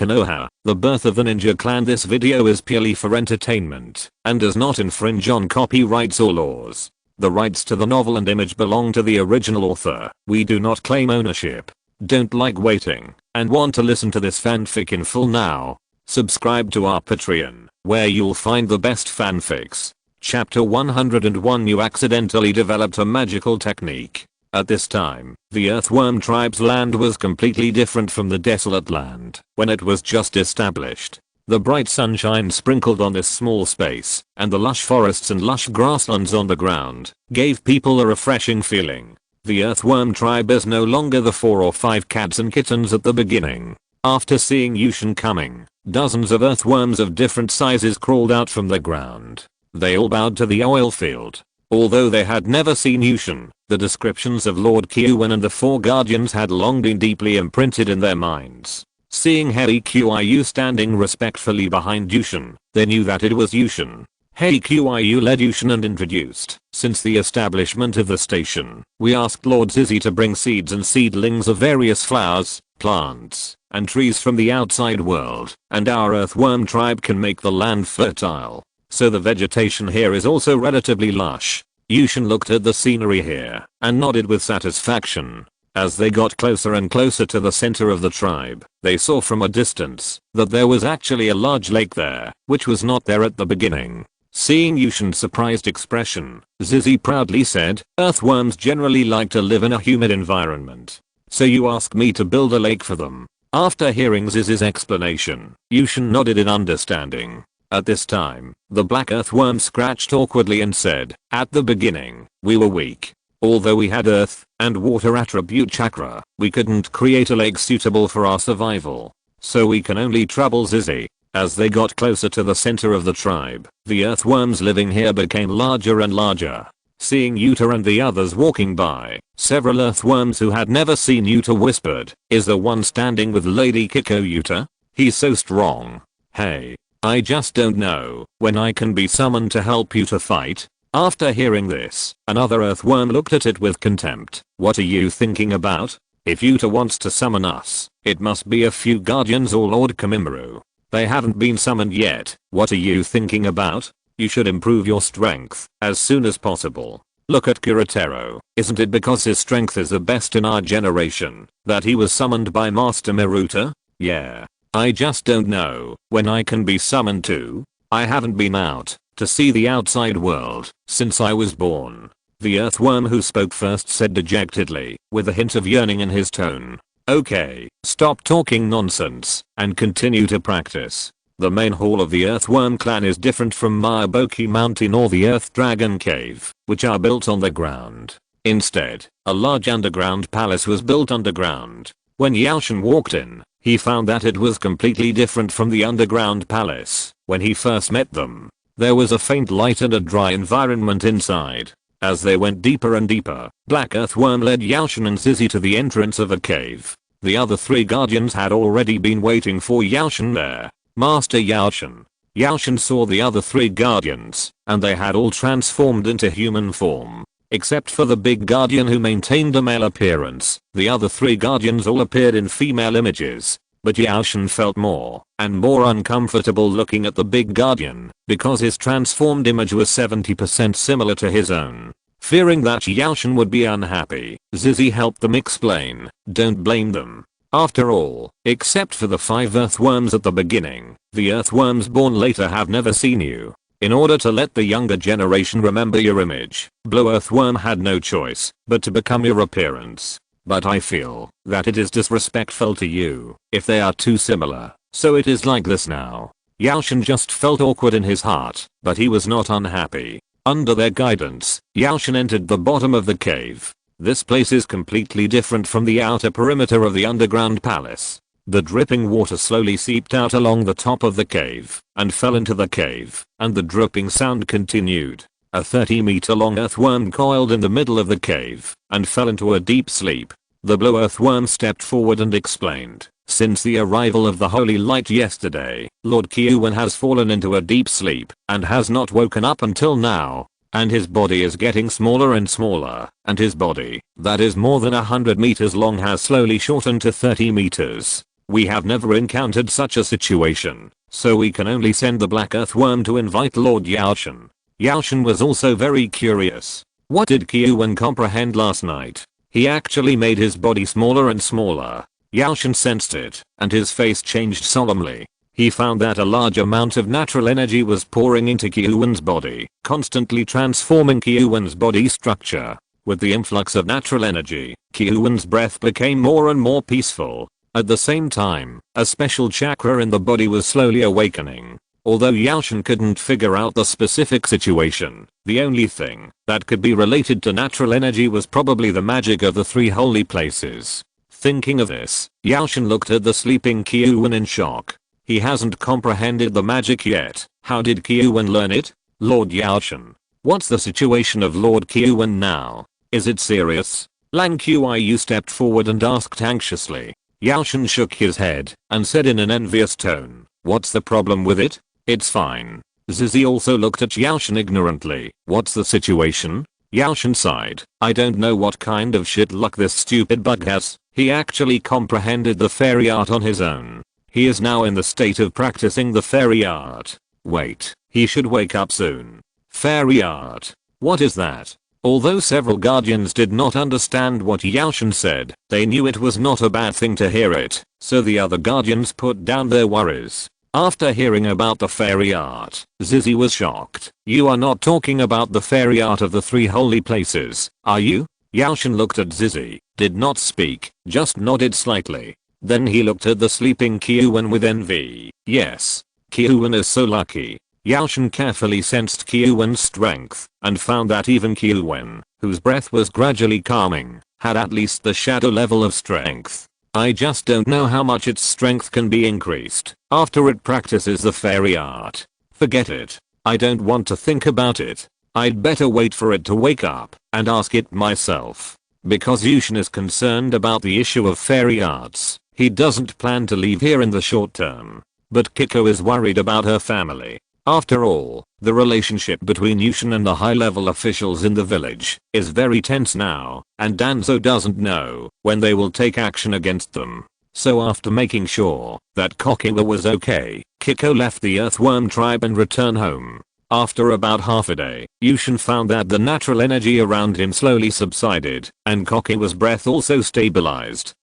Konoha, the birth of the ninja clan. This video is purely for entertainment and does not infringe on copyrights or laws. The rights to the novel and image belong to the original author. We do not claim ownership. Don't like waiting and want to listen to this fanfic in full now? Subscribe to our Patreon, where you'll find the best fanfics. Chapter 101. You accidentally developed a magical technique. At this time, the Earthworm tribe's land was completely different from the desolate land when it was just established. The bright sunshine sprinkled on this small space, and the lush forests and lush grasslands on the ground, gave people a refreshing feeling. The Earthworm tribe is no longer the 4 or 5 cats and kittens at the beginning. After seeing Yushin coming, dozens of earthworms of different sizes crawled out from the ground. They all bowed to the oil field. Although they had never seen Yushin, the descriptions of Lord Kyuwin and the 4 guardians had long been deeply imprinted in their minds. Seeing Hei Kyu standing respectfully behind Yushin, they knew that it was Yushin. Hei Kyu led Yushin and introduced, "Since the establishment of the station, we asked Lord Zizzy to bring seeds and seedlings of various flowers, plants, and trees from the outside world, and our earthworm tribe can make the land fertile. So the vegetation here is also relatively lush." Yushin looked at the scenery here and nodded with satisfaction. As they got closer and closer to the center of the tribe, they saw from a distance that there was actually a large lake there, which was not there at the beginning. Seeing Yushin's surprised expression, Zizzy proudly said, "Earthworms generally like to live in a humid environment. So you asked me to build a lake for them?" After hearing Zizzy's explanation, Yushin nodded in understanding. At this time, the black earthworm scratched awkwardly and said, "At the beginning, we were weak. Although we had earth and water attribute chakra, we couldn't create a lake suitable for our survival. So we can only trouble Zizzy." As they got closer to the center of the tribe, the earthworms living here became larger and larger. Seeing Yuta and the others walking by, several earthworms who had never seen Yuta whispered, "Is the one standing with Lady Kiko Yuta? He's so strong. Hey, I just don't know when I can be summoned to help you to fight." After hearing this, another earthworm looked at it with contempt. "What are you thinking about? If Yuta wants to summon us, it must be a few guardians or Lord Kamimaru. They haven't been summoned yet. What are you thinking about? You should improve your strength as soon as possible. Look at Kuretaro. Isn't it because his strength is the best in our generation that he was summoned by Master Miruta? Yeah. I just don't know when I can be summoned too. I haven't been out to see the outside world since I was born." The earthworm who spoke first said dejectedly, with a hint of yearning in his tone. "Okay, stop talking nonsense and continue to practice. The main hall of the Earthworm clan is different from Mayaboki Mountain or the Earth Dragon Cave, which are built on the ground. Instead, a large underground palace was built underground. When Yaoshin walked in, he found that it was completely different from the underground palace. When he first met them, there was a faint light and a dry environment inside. As they went deeper and deeper, Black Earthworm led Yaoshin and Zizzy to the entrance of a cave. The other 3 guardians had already been waiting for Yaoshin there. "Master Yaoshin." Yaoshin saw the other 3 guardians, and they had all transformed into human form. Except for the big guardian who maintained a male appearance, the other 3 guardians all appeared in female images. But Yaoshin felt more and more uncomfortable looking at the big guardian because his transformed image was 70% similar to his own. Fearing that Yaoshin would be unhappy, Zizzy helped them explain, "Don't blame them. After all, except for the 5 earthworms at the beginning, the earthworms born later have never seen you. In order to let the younger generation remember your image, Blue Earthworm had no choice but to become your appearance. But I feel that it is disrespectful to you if they are too similar, so it is like this now." Yaoshin just felt awkward in his heart, but he was not unhappy. Under their guidance, Yaoshin entered the bottom of the cave. This place is completely different from the outer perimeter of the underground palace. The dripping water slowly seeped out along the top of the cave and fell into the cave, and the dripping sound continued. A 30-meter long earthworm coiled in the middle of the cave and fell into a deep sleep. The blue earthworm stepped forward and explained, "Since the arrival of the holy light yesterday, Lord Kyuwin has fallen into a deep sleep and has not woken up until now. And his body is getting smaller and smaller, and his body, that is more than 100 meters long, has slowly shortened to 30 meters. We have never encountered such a situation, so we can only send the black earthworm to invite Lord Yaoshin. Yaoshin was also very curious. What did Kyuwon comprehend last night? He actually made his body smaller and smaller. Yaoshin sensed it, and his face changed solemnly. He found that a large amount of natural energy was pouring into Kyuwon's body, constantly transforming Kyuwon's body structure. With the influx of natural energy, Kyuwon's breath became more and more peaceful. At the same time, a special chakra in the body was slowly awakening. Although Yaoshin couldn't figure out the specific situation, the only thing that could be related to natural energy was probably the magic of the three holy places. Thinking of this, Yaoshin looked at the sleeping Kyuwon in shock. He hasn't comprehended the magic yet. How did Kyuwon learn it? Lord Yaoshin. What's the situation of Lord Kyuwon now? Is it serious? Lang Qiu stepped forward and asked anxiously. Yaoshin shook his head and said in an envious tone, "What's the problem with it? It's fine." Zizi also looked at Yaoshin ignorantly. "What's the situation?" Yaoshin sighed. "I don't know what kind of shit luck this stupid bug has." He actually comprehended the fairy art on his own. He is now in the state of practicing the fairy art. Wait, he should wake up soon. Fairy art. What is that? Although several guardians did not understand what Yaoshin said, they knew it was not a bad thing to hear it, so the other guardians put down their worries. After hearing about the fairy art, Zizi was shocked. "You are not talking about the fairy art of the three holy places, are you?" Yaoshin looked at Zizi, did not speak, just nodded slightly. Then he looked at the sleeping Kyuwon with envy. Yes. Kyuwon is so lucky. Yaoshin carefully sensed Kyuwon's strength and found that even Kyuwon, whose breath was gradually calming, had at least the shadow level of strength. I just don't know how much its strength can be increased after it practices the fairy art. Forget it. I don't want to think about it. I'd better wait for it to wake up and ask it myself. Because Yushin is concerned about the issue of fairy arts, he doesn't plan to leave here in the short term. But Kiko is worried about her family. After all, the relationship between Yushin and the high-level officials in the village is very tense now, and Danzo doesn't know when they will take action against them. So after making sure that Kokiwa was okay, Kiko left the Earthworm tribe and returned home. After about half a day, Yushin found that the natural energy around him slowly subsided, and Kokiwa's breath also stabilized.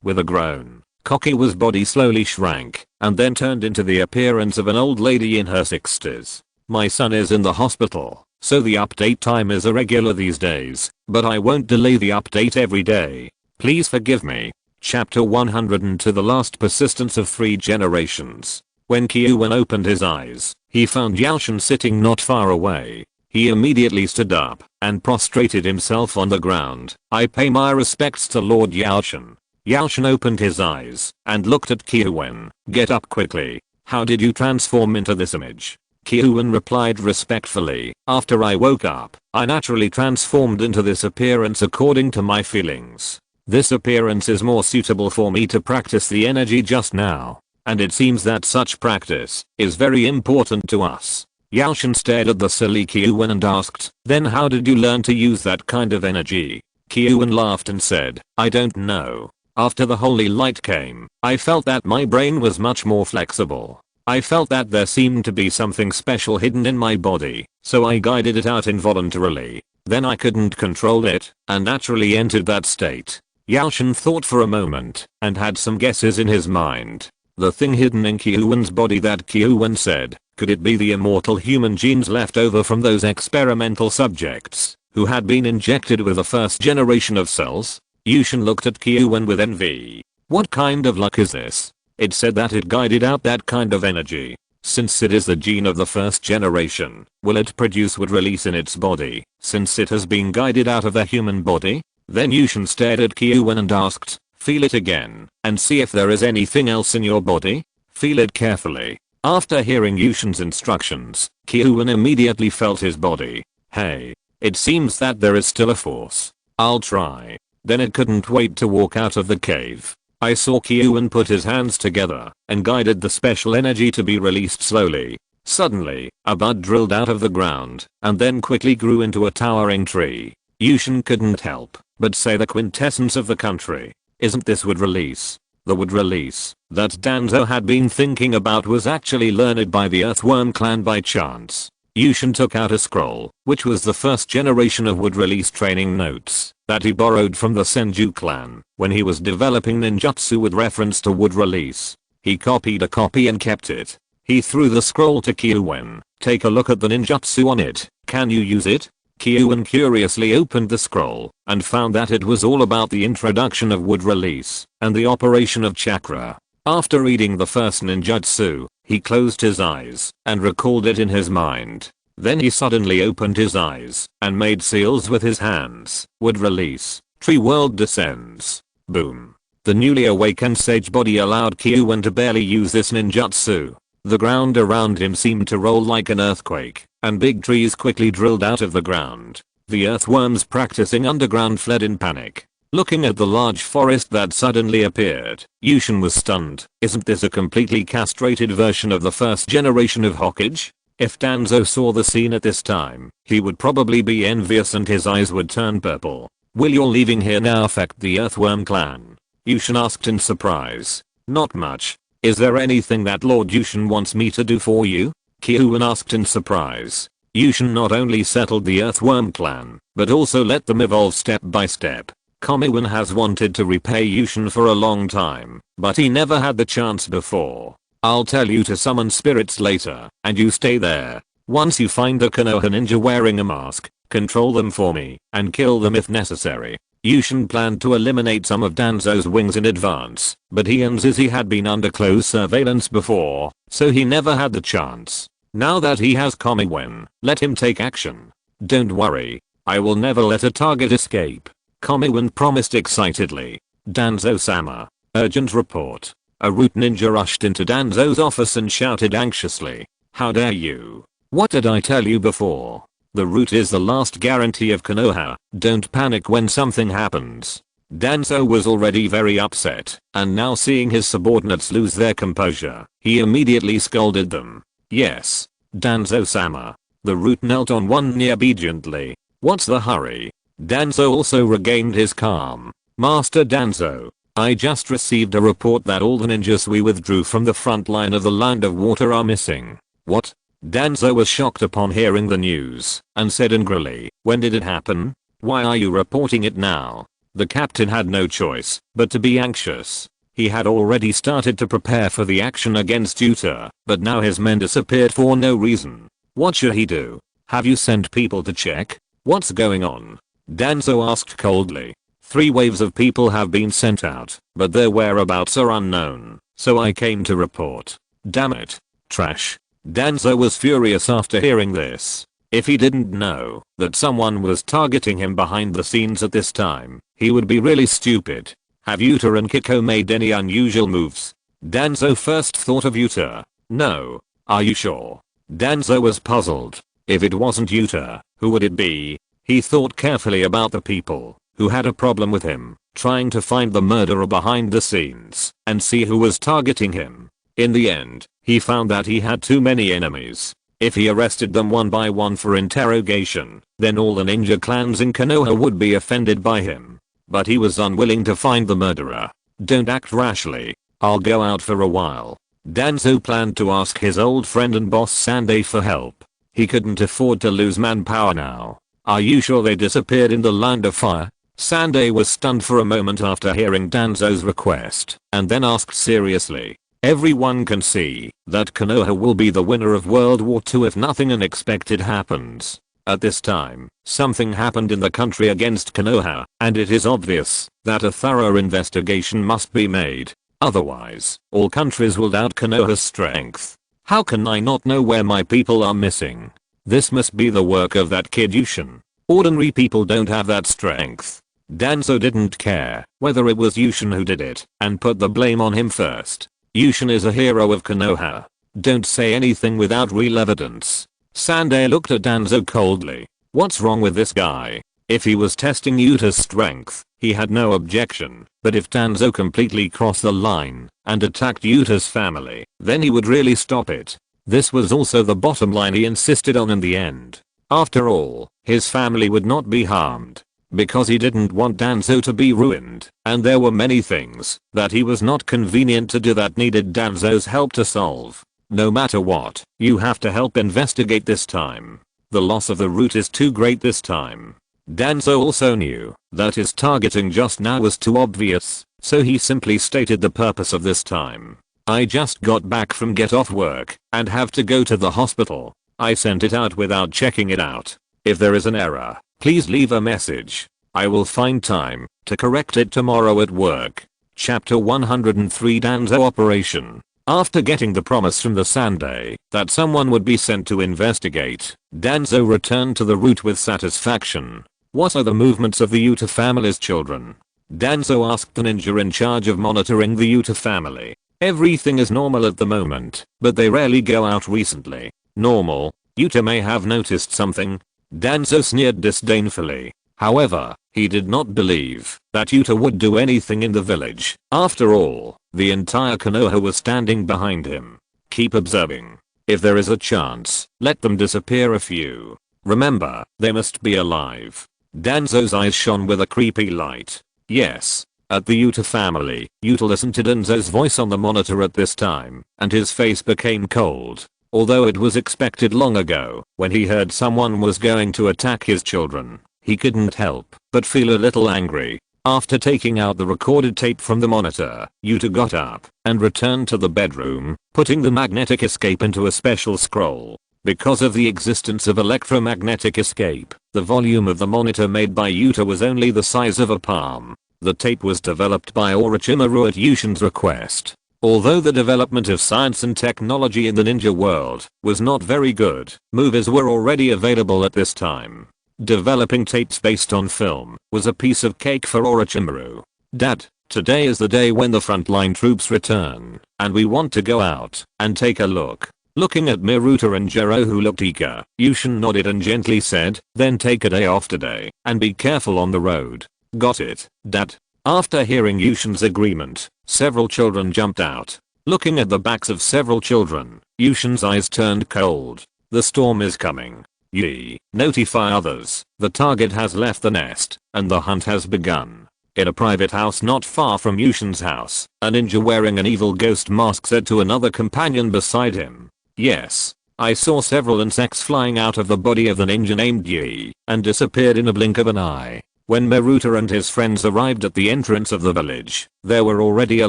With a groan, Kokiwa's body slowly shrank, and then turned into the appearance of an old lady in her 60s. My son is in the hospital, so the update time is irregular these days, but I won't delay the update every day. Please forgive me. Chapter 102 The Last Persistence of 3 Generations. When Kyuwon opened his eyes, he found Yaoshin sitting not far away. He immediately stood up and prostrated himself on the ground. "I pay my respects to Lord Yaoshin." Yaoshin opened his eyes and looked at Kyuwon. "Get up quickly. How did you transform into this image?" Kyuwon replied respectfully. "After I woke up, I naturally transformed into this appearance according to my feelings. This appearance is more suitable for me to practice the energy just now, and it seems that such practice is very important to us." Yaoshin stared at the silly Kyuwon and asked, "Then how did you learn to use that kind of energy?" Kyuwon laughed and said, "I don't know. After the holy light came, I felt that my brain was much more flexible. I felt that there seemed to be something special hidden in my body, so I guided it out involuntarily. Then I couldn't control it, and naturally entered that state." Yaoshin thought for a moment, and had some guesses in his mind. The thing hidden in Kyuwon's body that Kyuwon said, could it be the immortal human genes left over from those experimental subjects, who had been injected with the first generation of cells? Yushin looked at Kyuwon with envy. "What kind of luck is this? It said that it guided out that kind of energy. Since it is the gene of the first generation, will it produce what release in its body, since it has been guided out of the human body?" Then Yushin stared at Kyuwon and asked, "Feel it again, and see if there is anything else in your body. Feel it carefully." After hearing Yushin's instructions, Kyuwon immediately felt his body. "Hey, it seems that there is still a force. I'll try." Then it couldn't wait to walk out of the cave. I saw Kyuwon put his hands together and guided the special energy to be released slowly. Suddenly, a bud drilled out of the ground and then quickly grew into a towering tree. Yushin couldn't help but say the quintessence of the country. Isn't this wood release? The wood release that Danzo had been thinking about was actually learned by the Earthworm clan by chance. Yushin took out a scroll, which was the first generation of wood release training notes that he borrowed from the Senju clan when he was developing ninjutsu with reference to wood release. He copied a copy and kept it. He threw the scroll to Kyuwen. Take a look at the ninjutsu on it. Can you use it? Kyuwen curiously opened the scroll and found that it was all about the introduction of wood release and the operation of chakra. After reading the first ninjutsu, he closed his eyes and recalled it in his mind. Then he suddenly opened his eyes and made seals with his hands. Wood release. Tree world descends. Boom. The newly awakened sage body allowed Kyuwen to barely use this ninjutsu. The ground around him seemed to roll like an earthquake, and big trees quickly drilled out of the ground. The earthworms practicing underground fled in panic. Looking at the large forest that suddenly appeared, Yushin was stunned. Isn't this a completely castrated version of the first generation of Hokage? If Danzo saw the scene at this time, he would probably be envious and his eyes would turn purple. Will your leaving here now affect the Earthworm clan? Yushin asked in surprise. Not much. Is there anything that Lord Yushin wants me to do for you? Kyuwen asked in surprise. Yushin not only settled the Earthworm clan, but also let them evolve step by step. Konoha has wanted to repay Yushin for a long time, but he never had the chance before. I'll tell you to summon spirits later, and you stay there. Once you find the Konoha ninja wearing a mask, control them for me, and kill them if necessary. Yushin planned to eliminate some of Danzo's wings in advance, but he and Zizi had been under close surveillance before, so he never had the chance. Now that he has Konoha, let him take action. Don't worry, I will never let a target escape. Konoha promised excitedly. Danzo-sama. Urgent report. A root ninja rushed into Danzo's office and shouted anxiously. How dare you? What did I tell you before? The root is the last guarantee of Konoha. Don't panic when something happens. Danzo was already very upset, and now seeing his subordinates lose their composure, he immediately scolded them. Yes. Danzo-sama. The root knelt on one knee obediently. What's the hurry? Danzo also regained his calm. Master Danzo, I just received a report that all the ninjas we withdrew from the front line of the Land of Water are missing. What? Danzo was shocked upon hearing the news and said angrily, when did it happen? Why are you reporting it now? The captain had no choice but to be anxious. He had already started to prepare for the action against Yuta, but now his men disappeared for no reason. What should he do? Have you sent people to check? What's going on? Danzo asked coldly. 3 waves of people have been sent out, but their whereabouts are unknown, so I came to report. Damn it. Trash. Danzo was furious after hearing this. If he didn't know that someone was targeting him behind the scenes at this time, he would be really stupid. Have Yuta and Kiko made any unusual moves? Danzo first thought of Yuta. No. Are you sure? Danzo was puzzled. If it wasn't Yuta, who would it be? He thought carefully about the people who had a problem with him, trying to find the murderer behind the scenes and see who was targeting him. In the end, he found that he had too many enemies. If he arrested them one by one for interrogation, then all the ninja clans in Konoha would be offended by him. But he was unwilling to find the murderer. Don't act rashly. I'll go out for a while. Danzo planned to ask his old friend and boss Sandai for help. He couldn't afford to lose manpower now. Are you sure they disappeared in the Land of Fire? Sandai was stunned for a moment after hearing Danzo's request, and then asked seriously. Everyone can see that Konoha will be the winner of World War II if nothing unexpected happens. At this time, something happened in the country against Konoha, and it is obvious that a thorough investigation must be made. Otherwise, all countries will doubt Konoha's strength. How can I not know where my people are missing? This must be the work of that kid Yushin. Ordinary people don't have that strength. Danzo didn't care whether it was Yushin who did it and put the blame on him first. Yushin is a hero of Konoha. Don't say anything without real evidence. Sandai looked at Danzo coldly. What's wrong with this guy? If he was testing Yuta's strength, he had no objection, but if Danzo completely crossed the line and attacked Yuta's family, then he would really stop it. This was also the bottom line he insisted on in the end. After all, his family would not be harmed. because he didn't want Danzo to be ruined, and there were many things that he was not convenient to do that needed Danzo's help to solve. No matter what, you have to help investigate this time. The loss of the root is too great this time. Danzo also knew that his targeting just now was too obvious, so he simply stated the purpose of this time. I just got back from get off work and have to go to the hospital. I sent it out without checking it out. If there is an error, please leave a message. I will find time to correct it tomorrow at work. Chapter 103 Danzo Operation. After getting the promise from the Sunday that someone would be sent to investigate, Danzo returned to the route with satisfaction. What are the movements of the Yuta family's children? Danzo asked the ninja in charge of monitoring the Yuta family. Everything is normal at the moment, but they rarely go out recently. Normal? Yuta may have noticed something. Danzo sneered disdainfully. However, he did not believe that Yuta would do anything in the village. After all, the entire Konoha was standing behind him. Keep observing. If there is a chance, let them disappear a few. Remember, they must be alive. Danzo's eyes shone with a creepy light. Yes. At the Yuta family, Yuta listened to Danzo's voice on the monitor at this time, and his face became cold. Although it was expected long ago, when he heard someone was going to attack his children, he couldn't help but feel a little angry. After taking out the recorded tape from the monitor, Yuta got up and returned to the bedroom, putting the magnetic escape into a special scroll. Because of the existence of electromagnetic escape, the volume of the monitor made by Yuta was only the size of a palm. The tape was developed by Orochimaru at Yushin's request. Although the development of science and technology in the ninja world was not very good, movies were already available at this time. Developing tapes based on film was a piece of cake for Orochimaru. Dad, today is the day when the frontline troops return, and we want to go out and take a look. Looking at Miruta and Jiro who looked eager, Yushin nodded and gently said, then take a day off today, and be careful on the road. Got it, Dad. After hearing Yushin's agreement, several children jumped out. Looking at the backs of several children, Yushin's eyes turned cold. The storm is coming. Yee, notify others. The target has left the nest, and the hunt has begun. In a private house not far from Yushin's house, a ninja wearing an evil ghost mask said to another companion beside him. Yes. I saw several insects flying out of the body of the ninja named Yi, and disappeared in a blink of an eye. When Miruta and his friends arrived at the entrance of the village, there were already a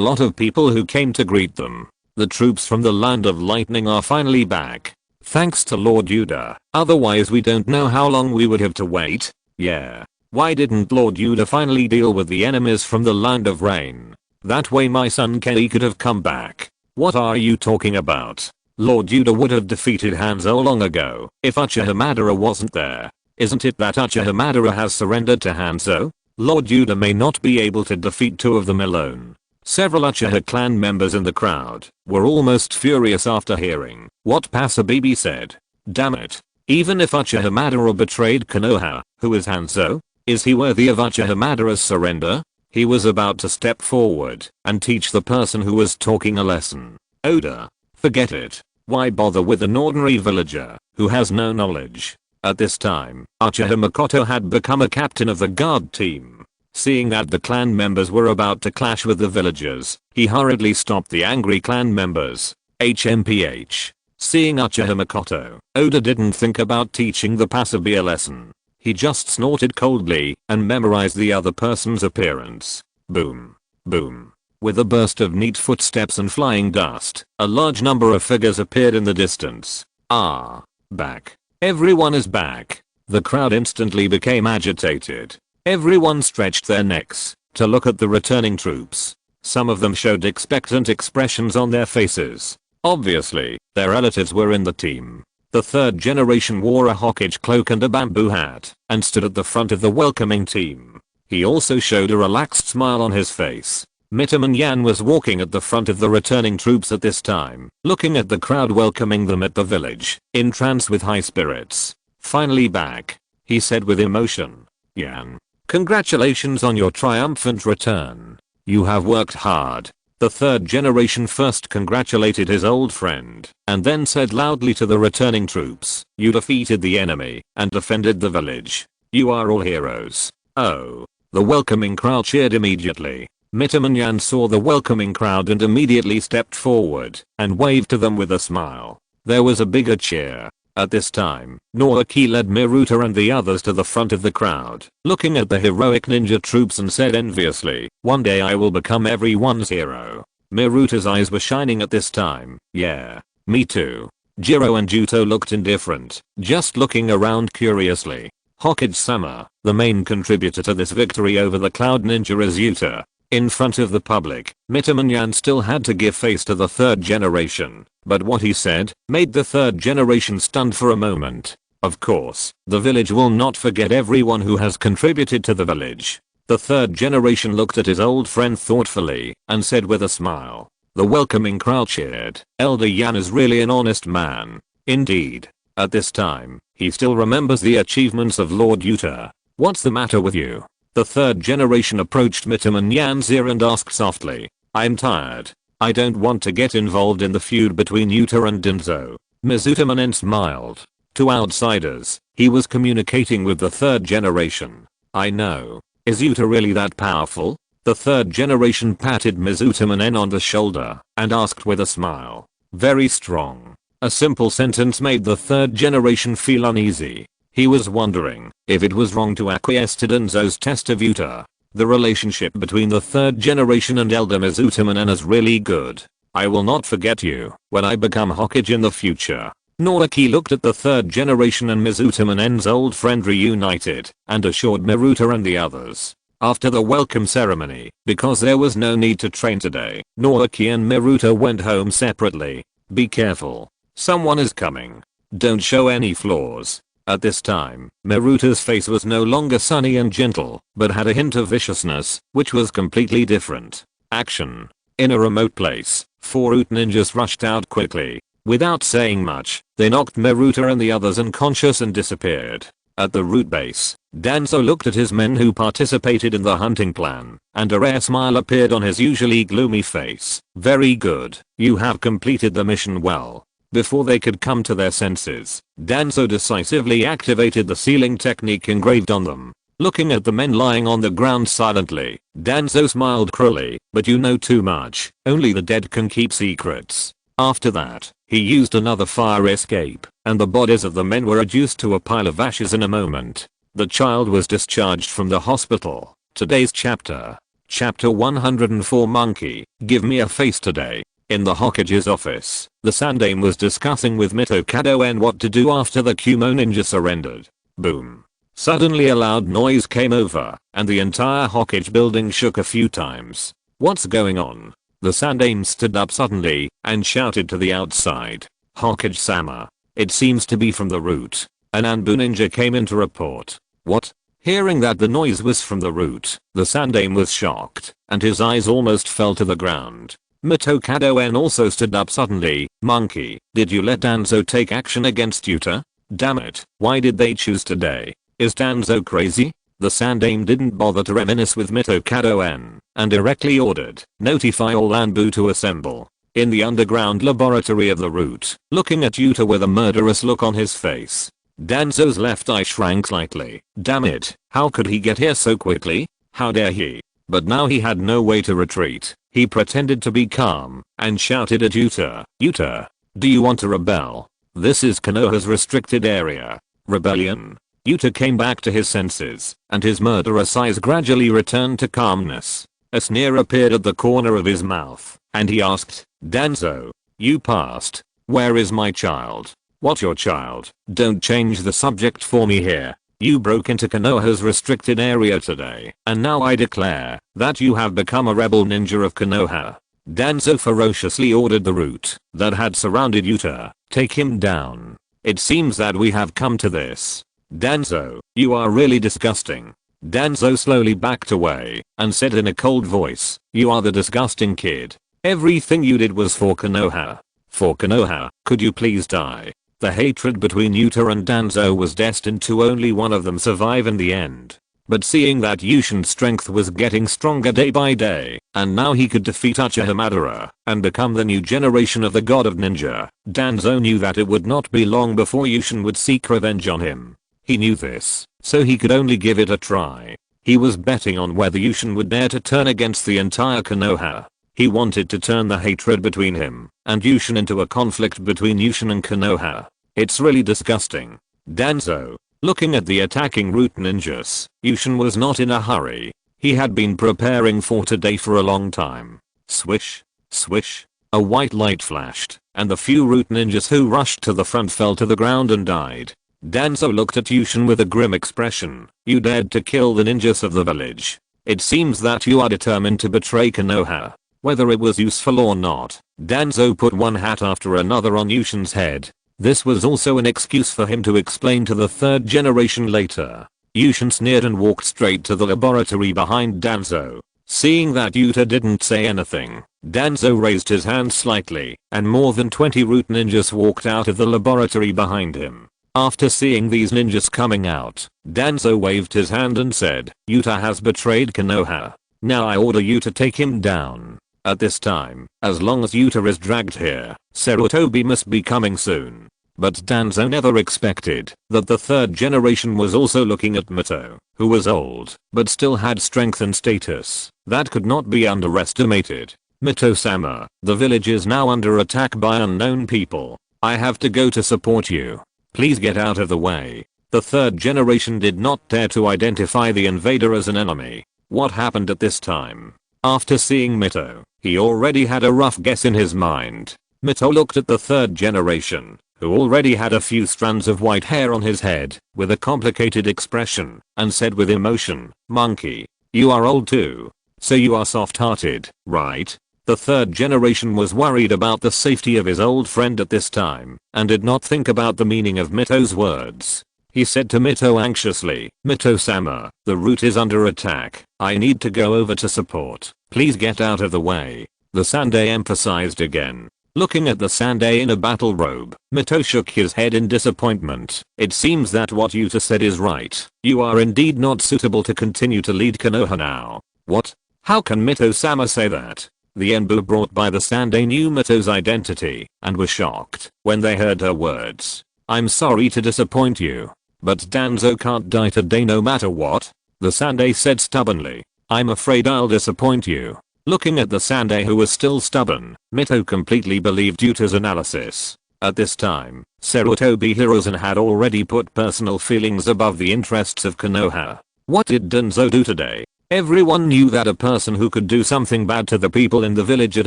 lot of people who came to greet them. The troops from the Land of Lightning are finally back. Thanks to Lord Yuda, otherwise we don't know how long we would have to wait. Yeah. Why didn't Lord Yuda finally deal with the enemies from the Land of Rain? That way my son Kenny could have come back. What are you talking about? Lord Yuda would have defeated Hanzo long ago if Uchiha Madara wasn't there. Isn't it that Uchiha Madara has surrendered to Hanzo? Lord Yuda may not be able to defeat two of them alone. Several Uchiha clan members in the crowd were almost furious after hearing what Pasabibi said. Damn it. Even if Uchiha Madara betrayed Konoha, who is Hanzo? Is he worthy of Uchiha Madara's surrender? He was about to step forward and teach the person who was talking a lesson. Oda. Forget it. Why bother with an ordinary villager who has no knowledge? At this time, Uchiha Makoto had become a captain of the guard team. Seeing that the clan members were about to clash with the villagers, he hurriedly stopped the angry clan members. HMPH. Seeing Uchiha Makoto, Oda didn't think about teaching the Pasabi a lesson. He just snorted coldly and memorized the other person's appearance. Boom. Boom. With a burst of neat footsteps and flying dust, a large number of figures appeared in the distance. Ah. Back. Everyone is back. The crowd instantly became agitated. Everyone stretched their necks to look at the returning troops. Some of them showed expectant expressions on their faces. Obviously, their relatives were in the team. The third generation wore a Hokage cloak and a bamboo hat and stood at the front of the welcoming team. He also showed a relaxed smile on his face. Mitaman Yan was walking at the front of the returning troops at this time, looking at the crowd welcoming them at the village, in trance with high spirits. Finally back, he said with emotion. Yan. Congratulations on your triumphant return. You have worked hard. The third generation first congratulated his old friend, and then said loudly to the returning troops, you defeated the enemy and defended the village. You are all heroes. Oh. The welcoming crowd cheered immediately. Mitamanyan saw the welcoming crowd and immediately stepped forward and waved to them with a smile. There was a bigger cheer. At this time, Naoki led Miruta and the others to the front of the crowd, looking at the heroic ninja troops and said enviously, "One day I will become everyone's hero." Miruta's eyes were shining at this time. "Yeah, me too." Jiro and Juto looked indifferent, just looking around curiously. Hokage-sama, the main contributor to this victory over the Cloud Ninja, is Yuta. In front of the public, Mitamanyan still had to give face to the third generation, but what he said made the third generation stunned for a moment. Of course, the village will not forget everyone who has contributed to the village. The third generation looked at his old friend thoughtfully and said with a smile. The welcoming crowd cheered. Elder Yan is really an honest man. Indeed. At this time, he still remembers the achievements of Lord Yuta. "What's the matter with you?" The third generation approached Mitamanyan's ear and asked softly. "I'm tired. I don't want to get involved in the feud between Yuta and Danzo." Mizutamanen smiled. To outsiders, he was communicating with the third generation. "I know. Is Yuta really that powerful?" The third generation patted Mizutamanen on the shoulder and asked with a smile. "Very strong." A simple sentence made the third generation feel uneasy. He was wondering if it was wrong to acquiesce to Danzo's test of Yuta. The relationship between the third generation and Elder Mizutamanen is really good. "I will not forget you when I become Hokage in the future." Naoki looked at the third generation and Mizutamanen's old friend reunited and assured Miruta and the others. After the welcome ceremony, because there was no need to train today, Naoki and Miruta went home separately. "Be careful. Someone is coming. Don't show any flaws." At this time, Miruta's face was no longer sunny and gentle, but had a hint of viciousness, which was completely different. Action. In a remote place, 4 root ninjas rushed out quickly. Without saying much, they knocked Miruta and the others unconscious and disappeared. At the root base, Danzo looked at his men who participated in the hunting plan, and a rare smile appeared on his usually gloomy face. "Very good. You have completed the mission well." Before they could come to their senses, Danzo decisively activated the sealing technique engraved on them. Looking at the men lying on the ground silently, Danzo smiled cruelly, "But you know too much. Only the dead can keep secrets." After that, he used another fire escape, and the bodies of the men were reduced to a pile of ashes in a moment. The child was discharged from the hospital. Today's chapter. Chapter 104. Monkey, give me a face today. In the Hokage's office, the Sandaime was discussing with Mitokado and what to do after the Kumo ninja surrendered. Boom. Suddenly a loud noise came over, and the entire Hokage building shook a few times. "What's going on?" The Sandaime stood up suddenly and shouted to the outside. "Hokage-sama. It seems to be from the root." An Anbu ninja came in to report. "What?" Hearing that the noise was from the root, the Sandaime was shocked, and his eyes almost fell to the ground. Mitokado-en also stood up suddenly. "Monkey, did you let Danzo take action against Yuta? Damn it, why did they choose today? Is Danzo crazy?" The Sandaime didn't bother to reminisce with Mitokado-en, and directly ordered, "Notify all Anbu to assemble." In the underground laboratory of the root, looking at Yuta with a murderous look on his face. Danzo's left eye shrank slightly. Damn it, how could he get here so quickly? How dare he? But now he had no way to retreat. He pretended to be calm and shouted at Yuta. "Yuta, do you want to rebel? This is Konoha's restricted area." Rebellion? Yuta came back to his senses, and his murderous eyes gradually returned to calmness. A sneer appeared at the corner of his mouth, and he asked, "Danzo, you passed. Where is my child?" "What your child? Don't change the subject for me here. You broke into Konoha's restricted area today, and now I declare that you have become a rebel ninja of Konoha." Danzo ferociously ordered the root that had surrounded Yuta. "Take him down. It seems that we have come to this." "Danzo, you are really disgusting." Danzo slowly backed away and said in a cold voice, "You are the disgusting kid. Everything you did was for Konoha. For Konoha, could you please die?" The hatred between Yuta and Danzo was destined to only one of them survive in the end. But seeing that Yushin's strength was getting stronger day by day, and now he could defeat Uchiha Madara and become the new generation of the god of ninja, Danzo knew that it would not be long before Yushin would seek revenge on him. He knew this, so he could only give it a try. He was betting on whether Yushin would dare to turn against the entire Konoha. He wanted to turn the hatred between him and Yushin into a conflict between Yushin and Konoha. It's really disgusting. Danzo. Looking at the attacking root ninjas, Yushin was not in a hurry. He had been preparing for today for a long time. Swish. Swish. A white light flashed, and the few root ninjas who rushed to the front fell to the ground and died. Danzo looked at Yushin with a grim expression. You dared to kill the ninjas of the village. It seems that you are determined to betray Konoha. Whether it was useful or not, Danzo put one hat after another on Yushin's head. This was also an excuse for him to explain to the third generation later. Yushin sneered and walked straight to the laboratory behind Danzo. Seeing that Yuta didn't say anything, Danzo raised his hand slightly, and more than 20 root ninjas walked out of the laboratory behind him. After seeing these ninjas coming out, Danzo waved his hand and said, Yuta has betrayed Konoha. Now I order you to take him down. At this time, as long as Yuta is dragged here, Sarutobi must be coming soon. But Danzo never expected that the third generation was also looking at Mito, who was old, but still had strength and status that could not be underestimated. Mito-sama, the village is now under attack by unknown people. I have to go to support you. Please get out of the way. The third generation did not dare to identify the invader as an enemy. What happened at this time? After seeing Mito, he already had a rough guess in his mind. Mito looked at the third generation, who already had a few strands of white hair on his head, with a complicated expression, and said with emotion, Monkey, you are old too. So you are soft-hearted, right? The third generation was worried about the safety of his old friend at this time, and did not think about the meaning of Mito's words. He said to Mito anxiously, Mito-sama, the route is under attack. I need to go over to support. Please get out of the way. The Sandai emphasized again. Looking at the Sandai in a battle robe, Mito shook his head in disappointment. It seems that what Yuta said is right. You are indeed not suitable to continue to lead Konoha now. What? How can Mito-sama say that? The Enbu brought by the Sandai knew Mito's identity, and were shocked when they heard her words. I'm sorry to disappoint you, but Danzo can't die today no matter what. The Sandai said stubbornly. I'm afraid I'll disappoint you. Looking at the Sandai who was still stubborn, Mito completely believed Yuta's analysis. At this time, Sarutobi Hiruzen had already put personal feelings above the interests of Konoha. What did Danzo do today? Everyone knew that a person who could do something bad to the people in the village at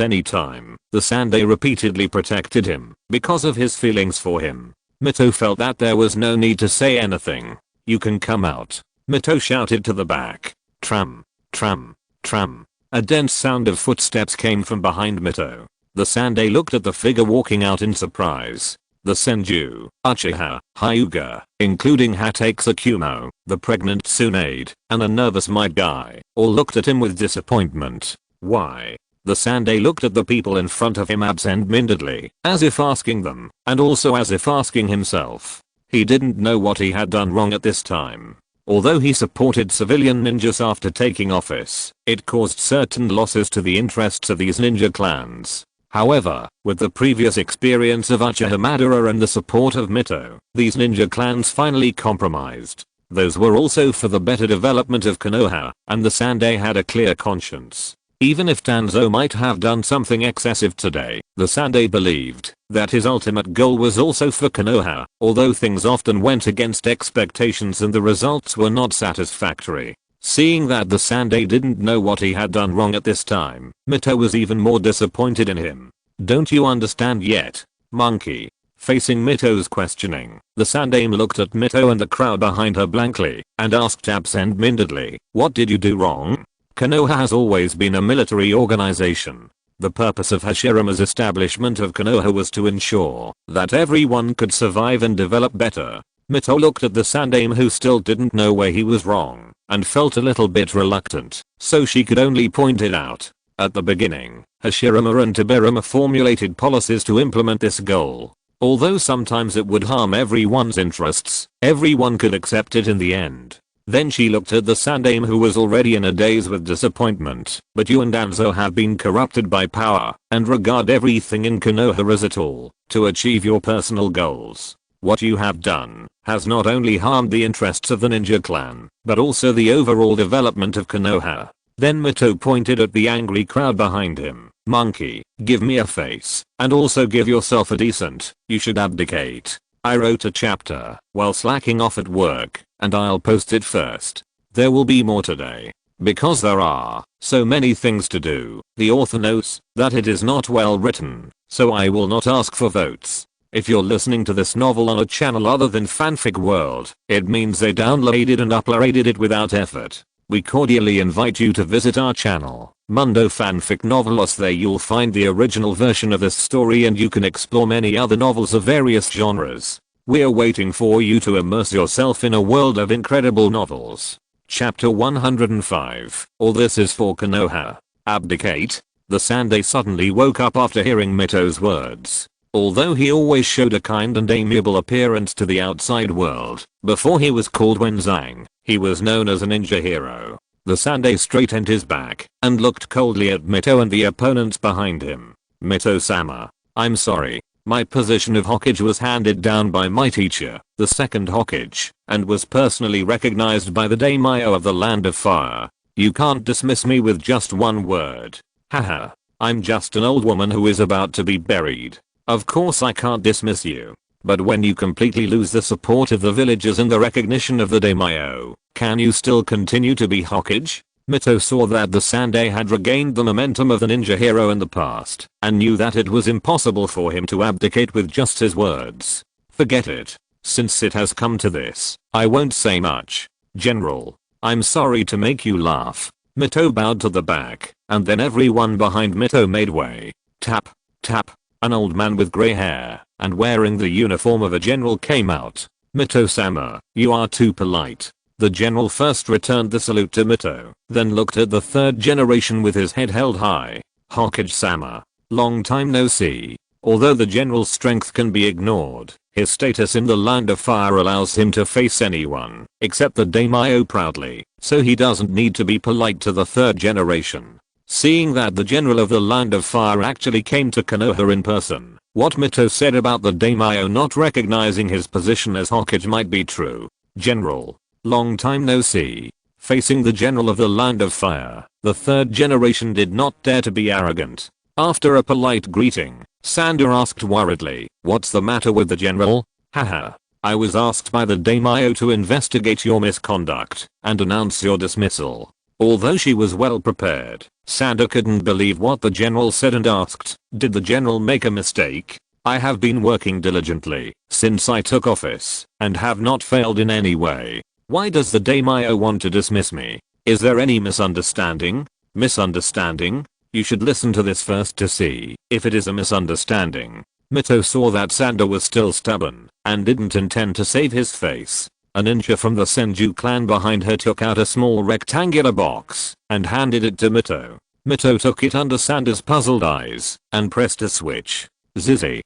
any time, the Sandai repeatedly protected him because of his feelings for him. Mito felt that there was no need to say anything. You can come out. Mito shouted to the back. Tram. Tram. Tram. A dense sound of footsteps came from behind Mito. The Sandai looked at the figure walking out in surprise. The Senju, Uchiha, Hyuga, including Hatake Tsukumo, the pregnant Tsunade, and a nervous Might Guy, all looked at him with disappointment. Why? The Sandai looked at the people in front of him absent-mindedly, as if asking them, and also as if asking himself. He didn't know what he had done wrong at this time. Although he supported civilian ninjas after taking office, it caused certain losses to the interests of these ninja clans. However, with the previous experience of Uchiha Madara and the support of Mito, these ninja clans finally compromised. Those were also for the better development of Konoha, and the Sandai had a clear conscience. Even if Danzo might have done something excessive today, the Sandai believed that his ultimate goal was also for Konoha, although things often went against expectations and the results were not satisfactory. Seeing that the Sandai didn't know what he had done wrong at this time, Mito was even more disappointed in him. Don't you understand yet, monkey? Facing Mito's questioning, the Sandai looked at Mito and the crowd behind her blankly, and asked absent-mindedly, what did you do wrong? Konoha has always been a military organization. The purpose of Hashirama's establishment of Konoha was to ensure that everyone could survive and develop better. Mito looked at the Sandai who still didn't know where he was wrong, and felt a little bit reluctant, so she could only point it out. At the beginning, Hashirama and Tobirama formulated policies to implement this goal. Although sometimes it would harm everyone's interests, everyone could accept it in the end. Then she looked at the Sandai who was already in a daze with disappointment. But you and Danzo have been corrupted by power, and regard everything in Konoha as a tool to achieve your personal goals. What you have done has not only harmed the interests of the ninja clan, but also the overall development of Konoha. Then Mito pointed at the angry crowd behind him. Monkey, give me a face, and also give yourself a decent, you should abdicate. I wrote a chapter while slacking off at work, and I'll post it first. There will be more today. Because there are so many things to do, the author knows that it is not well written, so I will not ask for votes. If you're listening to this novel on a channel other than Fanfic World, it means they downloaded and uploaded it without effort. We cordially invite you to visit our channel, Mundo Fanfic Novelos. There you'll find the original version of this story and you can explore many other novels of various genres. We're waiting for you to immerse yourself in a world of incredible novels. Chapter 105. All this is for Konoha. Abdicate? The Sandai suddenly woke up after hearing Mito's words. Although he always showed a kind and amiable appearance to the outside world, before he was called Wenzang, he was known as a ninja hero. The Sandai straightened his back and looked coldly at Mito and the opponents behind him. Mito-sama, I'm sorry. My position of Hokage was handed down by my teacher, the second Hokage, and was personally recognized by the daimyo of the Land of Fire. You can't dismiss me with just one word. Haha. I'm just an old woman who is about to be buried. Of course I can't dismiss you. But when you completely lose the support of the villagers and the recognition of the daimyo, can you still continue to be Hokage? Mito saw that the Sandai had regained the momentum of the ninja hero in the past, and knew that it was impossible for him to abdicate with just his words. Forget it. Since it has come to this, I won't say much. General, I'm sorry to make you laugh. Mito bowed to the back, and then everyone behind Mito made way. Tap, tap. An old man with grey hair and wearing the uniform of a general came out. Mito-sama, you are too polite. The general first returned the salute to Mito, then looked at the third generation with his head held high. Hokage-sama, long time no see. Although the general's strength can be ignored, his status in the Land of Fire allows him to face anyone, except the daimyo proudly, so he doesn't need to be polite to the third generation. Seeing that the general of the Land of Fire actually came to Konoha in person, what Mito said about the daimyo not recognizing his position as Hokage might be true. General, long time no see. Facing the general of the Land of Fire, the third generation did not dare to be arrogant. After a polite greeting, Sander asked worriedly, what's the matter with the general? Haha. I was asked by the daimyo to investigate your misconduct and announce your dismissal. Although she was well prepared, Sander couldn't believe what the general said and asked, did the general make a mistake? I have been working diligently since I took office and have not failed in any way. Why does the daimyo want to dismiss me? Is there any misunderstanding? Misunderstanding? You should listen to this first to see if it is a misunderstanding. Mito saw that Sander was still stubborn and didn't intend to save his face. A ninja from the Senju clan behind her took out a small rectangular box and handed it to Mito. Mito took it under Sander's puzzled eyes and pressed a switch. Zizzy,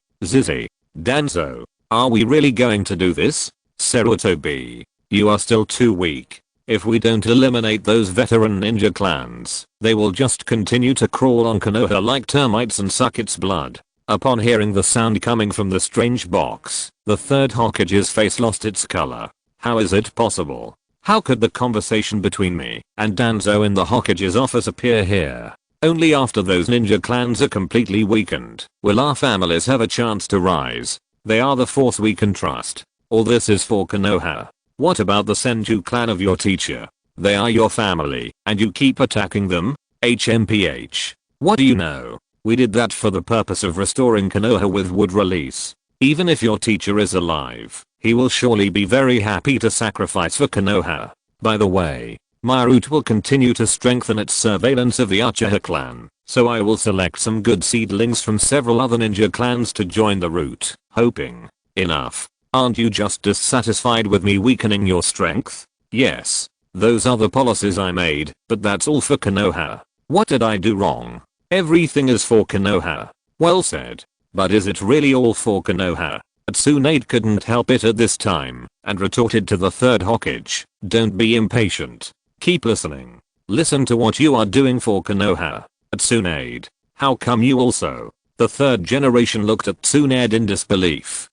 Danzo, are we really going to do this? Sarutobi, you are still too weak. If we don't eliminate those veteran ninja clans, they will just continue to crawl on Konoha like termites and suck its blood. Upon hearing the sound coming from the strange box, the third Hokage's face lost its color. How is it possible? How could the conversation between me and Danzo in the Hokage's office appear here? Only after those ninja clans are completely weakened will our families have a chance to rise. They are the force we can trust. All this is for Konoha. What about the Senju clan of your teacher? They are your family, and you keep attacking them? HMPH. What do you know? We did that for the purpose of restoring Konoha with wood release. Even if your teacher is alive, he will surely be very happy to sacrifice for Konoha. By the way, my route will continue to strengthen its surveillance of the Uchiha clan, so I will select some good seedlings from several other ninja clans to join the route, hoping. Enough. Aren't you just dissatisfied with me weakening your strength? Yes. Those are the policies I made, but that's all for Konoha. What did I do wrong? Everything is for Konoha. Well said. But is it really all for Konoha? Tsunade couldn't help it at this time, and retorted to the third Hokage, don't be impatient. Keep listening. Listen to what you are doing for Konoha. Tsunade, how come you also? The third generation looked at Tsunade in disbelief.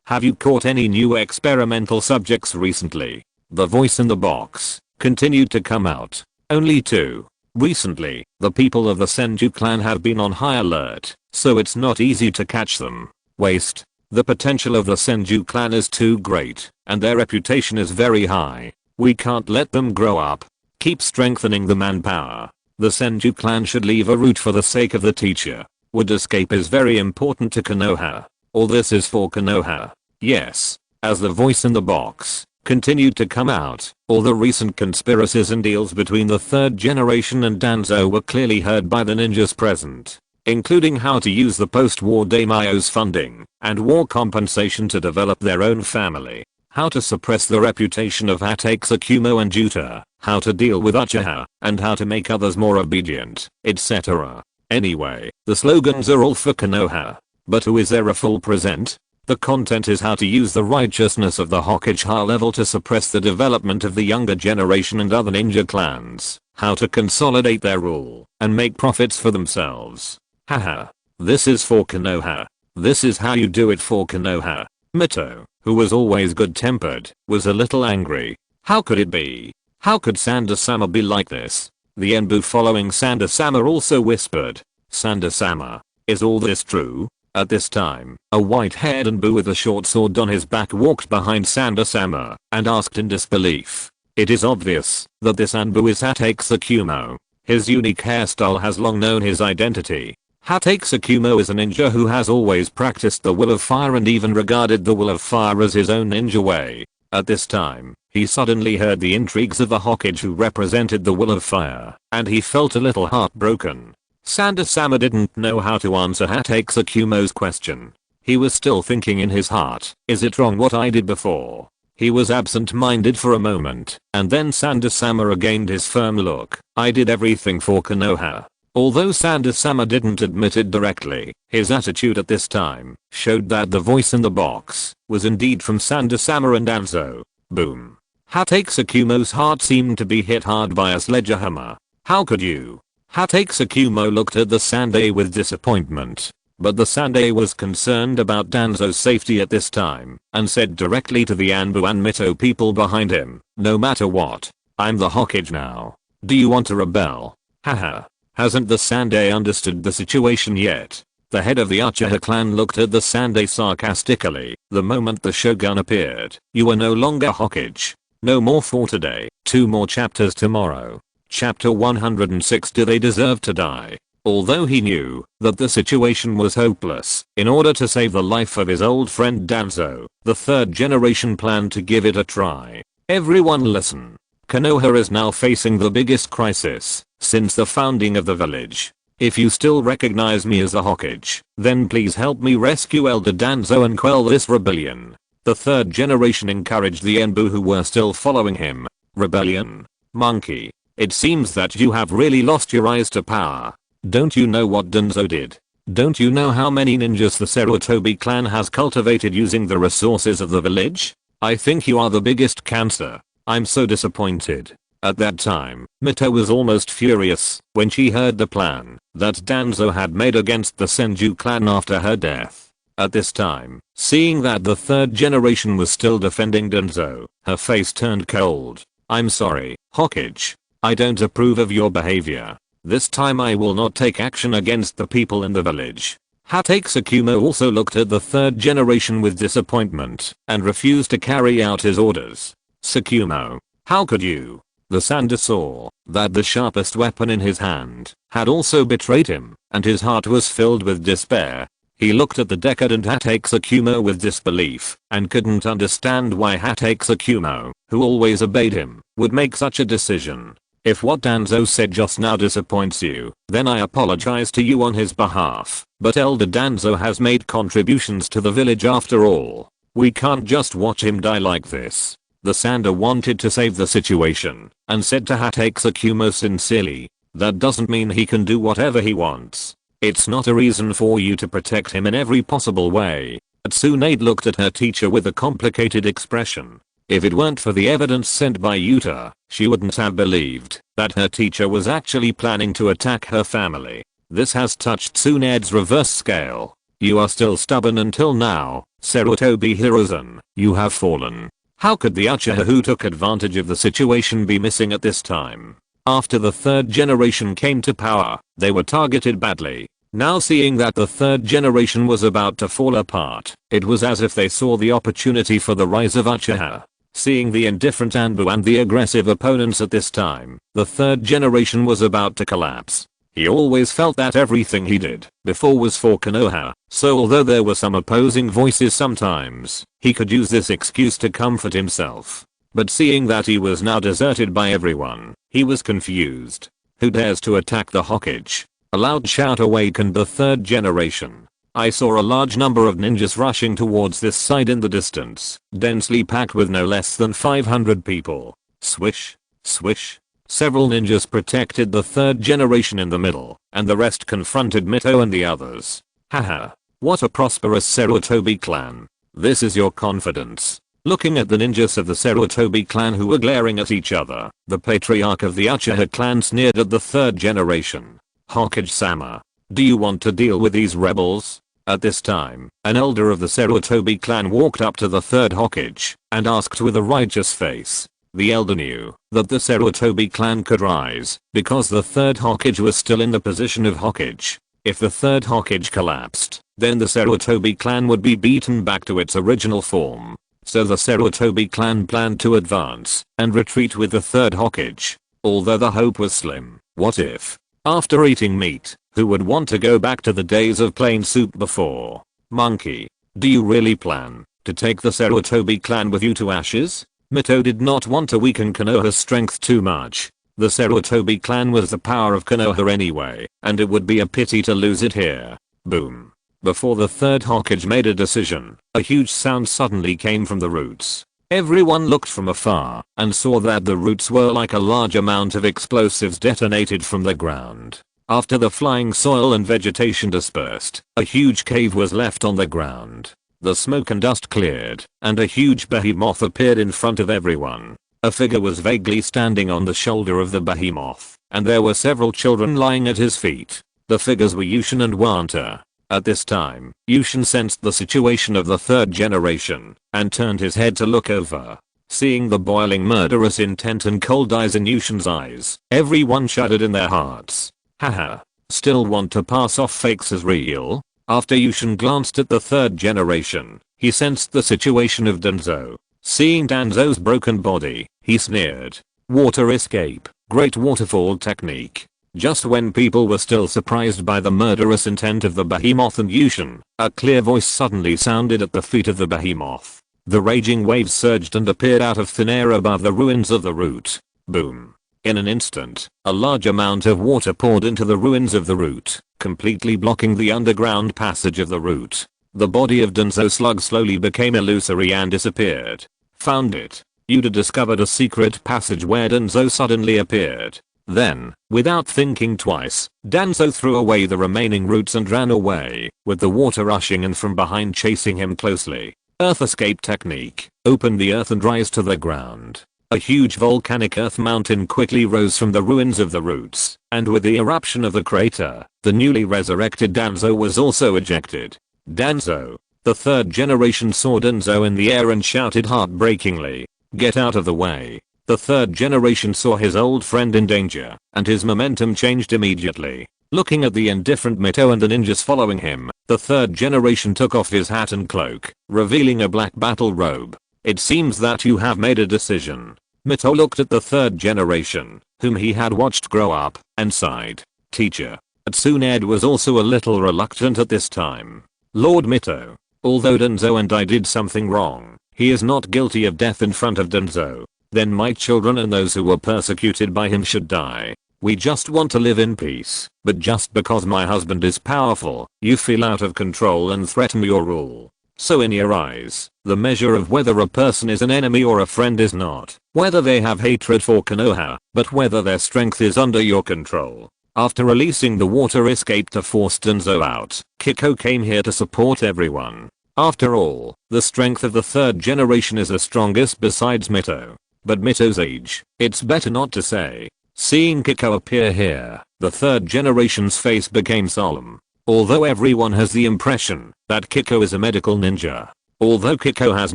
Have you caught any new experimental subjects recently? The voice in the box continued to come out. Only 2. Recently, the people of the Senju clan have been on high alert, so it's not easy to catch them. Waste. The potential of the Senju clan is too great, and their reputation is very high. We can't let them grow up. Keep strengthening the manpower. The Senju clan should leave a route for the sake of the teacher. Wood escape is very important to Konoha. All this is for Konoha. Yes. As the voice in the box continued to come out, all the recent conspiracies and deals between the 3rd generation and Danzo were clearly heard by the ninjas present, including how to use the post-war daimyo's funding and war compensation to develop their own family, how to suppress the reputation of Hatake Tsukumo and Yuta, how to deal with Uchiha, and how to make others more obedient, etc. Anyway, the slogans are all for Konoha. But who is there a full present? The content is how to use the righteousness of the Hokage high level to suppress the development of the younger generation and other ninja clans, how to consolidate their rule and make profits for themselves. Haha. This is for Konoha. This is how you do it for Konoha. Mito, who was always good-tempered, was a little angry. How could it be? How could Sanda-sama be like this? The Enbu following Sanda-sama also whispered. Sanda-sama, is all this true? At this time, a white-haired Enbu with a short sword on his back walked behind Sanda-sama and asked in disbelief. It is obvious that this Enbu is Hatake Tsukumo. His unique hairstyle has long known his identity. Hatake Tsukumo is a ninja who has always practiced the will of fire and even regarded the will of fire as his own ninja way. At this time, he suddenly heard the intrigues of the Hokage who represented the will of fire, and he felt a little heartbroken. Sanda-sama didn't know how to answer Hatake Tsukumo's question. He was still thinking in his heart, is it wrong what I did before? He was absent-minded for a moment, and then Sanda-sama regained his firm look. I did everything for Konoha. Although Sanda-sama didn't admit it directly, his attitude at this time showed that the voice in the box was indeed from Sanda-sama and Danzo. Boom. Hatake Tsukumo's heart seemed to be hit hard by a sledgehammer. How could you? Hatake Tsukumo looked at the Sandai with disappointment. But the Sandai was concerned about Danzo's safety at this time and said directly to the Anbu and Mito people behind him, no matter what, I'm the Hokage now. Do you want to rebel? Haha. Hasn't the Sandai understood the situation yet? The head of the Uchiha clan looked at the Sandai sarcastically. The moment the Shogun appeared, you are no longer Hokage. No more for today, 2 more chapters tomorrow. Chapter 106. Do they deserve to die? Although he knew that the situation was hopeless, in order to save the life of his old friend Danzo, the 3rd generation planned to give it a try. Everyone listen. Konoha is now facing the biggest crisis since the founding of the village. If you still recognize me as the Hokage, then please help me rescue Elder Danzo and quell this rebellion. The 3rd generation encouraged the Enbu who were still following him. Rebellion? Monkey. It seems that you have really lost your eyes to power. Don't you know what Danzo did? Don't you know how many ninjas the Sarutobi clan has cultivated using the resources of the village? I think you are the biggest cancer. I'm so disappointed. At that time, Mito was almost furious when she heard the plan that Danzo had made against the Senju clan after her death. At this time, seeing that the 3rd generation was still defending Danzo, her face turned cold. I'm sorry, Hokage. I don't approve of your behavior. This time I will not take action against the people in the village. Hatake Tsukumo also looked at the 3rd generation with disappointment and refused to carry out his orders. Tsukumo, how could you? The Sanda saw that the sharpest weapon in his hand had also betrayed him, and his heart was filled with despair. He looked at the decadent Hatake Tsukumo with disbelief and couldn't understand why Hatake Tsukumo, who always obeyed him, would make such a decision. If what Danzo said just now disappoints you, then I apologize to you on his behalf, but Elder Danzo has made contributions to the village after all. We can't just watch him die like this. The Sanda wanted to save the situation and said to Hatake Tsukumo sincerely, that doesn't mean he can do whatever he wants. It's not a reason for you to protect him in every possible way. Tsunade looked at her teacher with a complicated expression. If it weren't for the evidence sent by Yuta, she wouldn't have believed that her teacher was actually planning to attack her family. This has touched Tsunade's reverse scale. You are still stubborn until now, Sarutobi Hiruzen. You have fallen. How could the Uchiha who took advantage of the situation be missing at this time? After the third generation came to power, they were targeted badly. Now seeing that the third generation was about to fall apart, it was as if they saw the opportunity for the rise of Uchiha. Seeing the indifferent Anbu and the aggressive opponents at this time, the third generation was about to collapse. He always felt that everything he did before was for Konoha, so although there were some opposing voices sometimes, he could use this excuse to comfort himself. But seeing that he was now deserted by everyone, he was confused. Who dares to attack the Hokage? A loud shout awakened the third generation. I saw a large number of ninjas rushing towards this side in the distance, densely packed with no less than 500 people. Swish, swish. Several ninjas protected the third generation in the middle, and the rest confronted Mito and the others. Haha. What a prosperous Sarutobi clan. This is your confidence. Looking at the ninjas of the Sarutobi clan who were glaring at each other, the patriarch of the Uchiha clan sneered at the third generation. Hokage-sama, do you want to deal with these rebels? At this time, an elder of the Sarutobi clan walked up to the third Hokage and asked with a righteous face. The elder knew that the Sarutobi clan could rise because the third Hokage was still in the position of Hokage. If the third Hokage collapsed, then the Sarutobi clan would be beaten back to its original form. So the Sarutobi clan planned to advance and retreat with the third Hokage. Although the hope was slim, what if, after eating meat, who would want to go back to the days of plain soup before? Monkey, do you really plan to take the Sarutobi clan with you to ashes? Mito did not want to weaken Konoha's strength too much. The Sarutobi clan was the power of Konoha anyway, and it would be a pity to lose it here. Boom. Before the third Hokage made a decision, a huge sound suddenly came from the roots. Everyone looked from afar and saw that the roots were like a large amount of explosives detonated from the ground. After the flying soil and vegetation dispersed, a huge cave was left on the ground. The smoke and dust cleared, and a huge behemoth appeared in front of everyone. A figure was vaguely standing on the shoulder of the behemoth, and there were several children lying at his feet. The figures were Yushin and Wanta. At this time, Yushin sensed the situation of the third generation, and turned his head to look over. Seeing the boiling murderous intent and cold eyes in Yushin's eyes, everyone shuddered in their hearts. Haha. Still want to pass off fakes as real? After Yushin glanced at the third generation, he sensed the situation of Danzo. Seeing Danzo's broken body, he sneered. Water escape, great waterfall technique. Just when people were still surprised by the murderous intent of the behemoth and Yushin, a clear voice suddenly sounded at the feet of the behemoth. The raging waves surged and appeared out of thin air above the ruins of the root. Boom. In an instant, a large amount of water poured into the ruins of the root, completely blocking the underground passage of the root. The body of Danzo Slug slowly became illusory and disappeared. Found it. Yuda discovered a secret passage where Danzo suddenly appeared. Then, without thinking twice, Danzo threw away the remaining roots and ran away, with the water rushing in from behind chasing him closely. Earth escape technique. Open the earth and rise to the ground. A huge volcanic earth mountain quickly rose from the ruins of the roots, and with the eruption of the crater, the newly resurrected Danzo was also ejected. Danzo. The third generation saw Danzo in the air and shouted heartbreakingly, "Get out of the way." The third generation saw his old friend in danger, and his momentum changed immediately. Looking at the indifferent Mito and the ninjas following him, the third generation took off his hat and cloak, revealing a black battle robe. It seems that you have made a decision. Mito looked at the third generation, whom he had watched grow up, and sighed. Teacher. Tsunade was also a little reluctant at this time. Lord Mito. Although Danzo and I did something wrong, he is not guilty of death in front of Danzo. Then my children and those who were persecuted by him should die. We just want to live in peace, but just because my husband is powerful, you feel out of control and threaten your rule. So in your eyes, the measure of whether a person is an enemy or a friend is not whether they have hatred for Konoha, but whether their strength is under your control. After releasing the water escape to force Danzo out, Kiko came here to support everyone. After all, the strength of the third generation is the strongest besides Mito. But Mito's age, it's better not to say. Seeing Kiko appear here, the third generation's face became solemn. Although everyone has the impression that Kiko is a medical ninja. Although Kiko has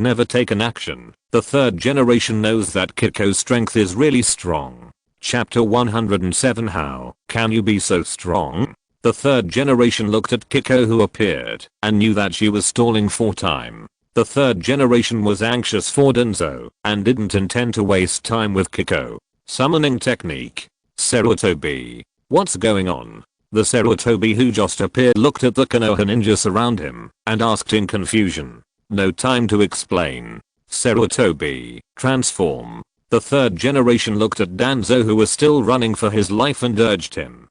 never taken action, the third generation knows that Kiko's strength is really strong. Chapter 107 How can you be so strong? The third generation looked at Kiko who appeared and knew that she was stalling for time. The third generation was anxious for Danzo and didn't intend to waste time with Kiko. Summoning technique. Sarutobi. What's going on? The Sarutobi who just appeared looked at the Konoha ninjas around him and asked in confusion. No time to explain. Sarutobi. Transform. The third generation looked at Danzo who was still running for his life and urged him.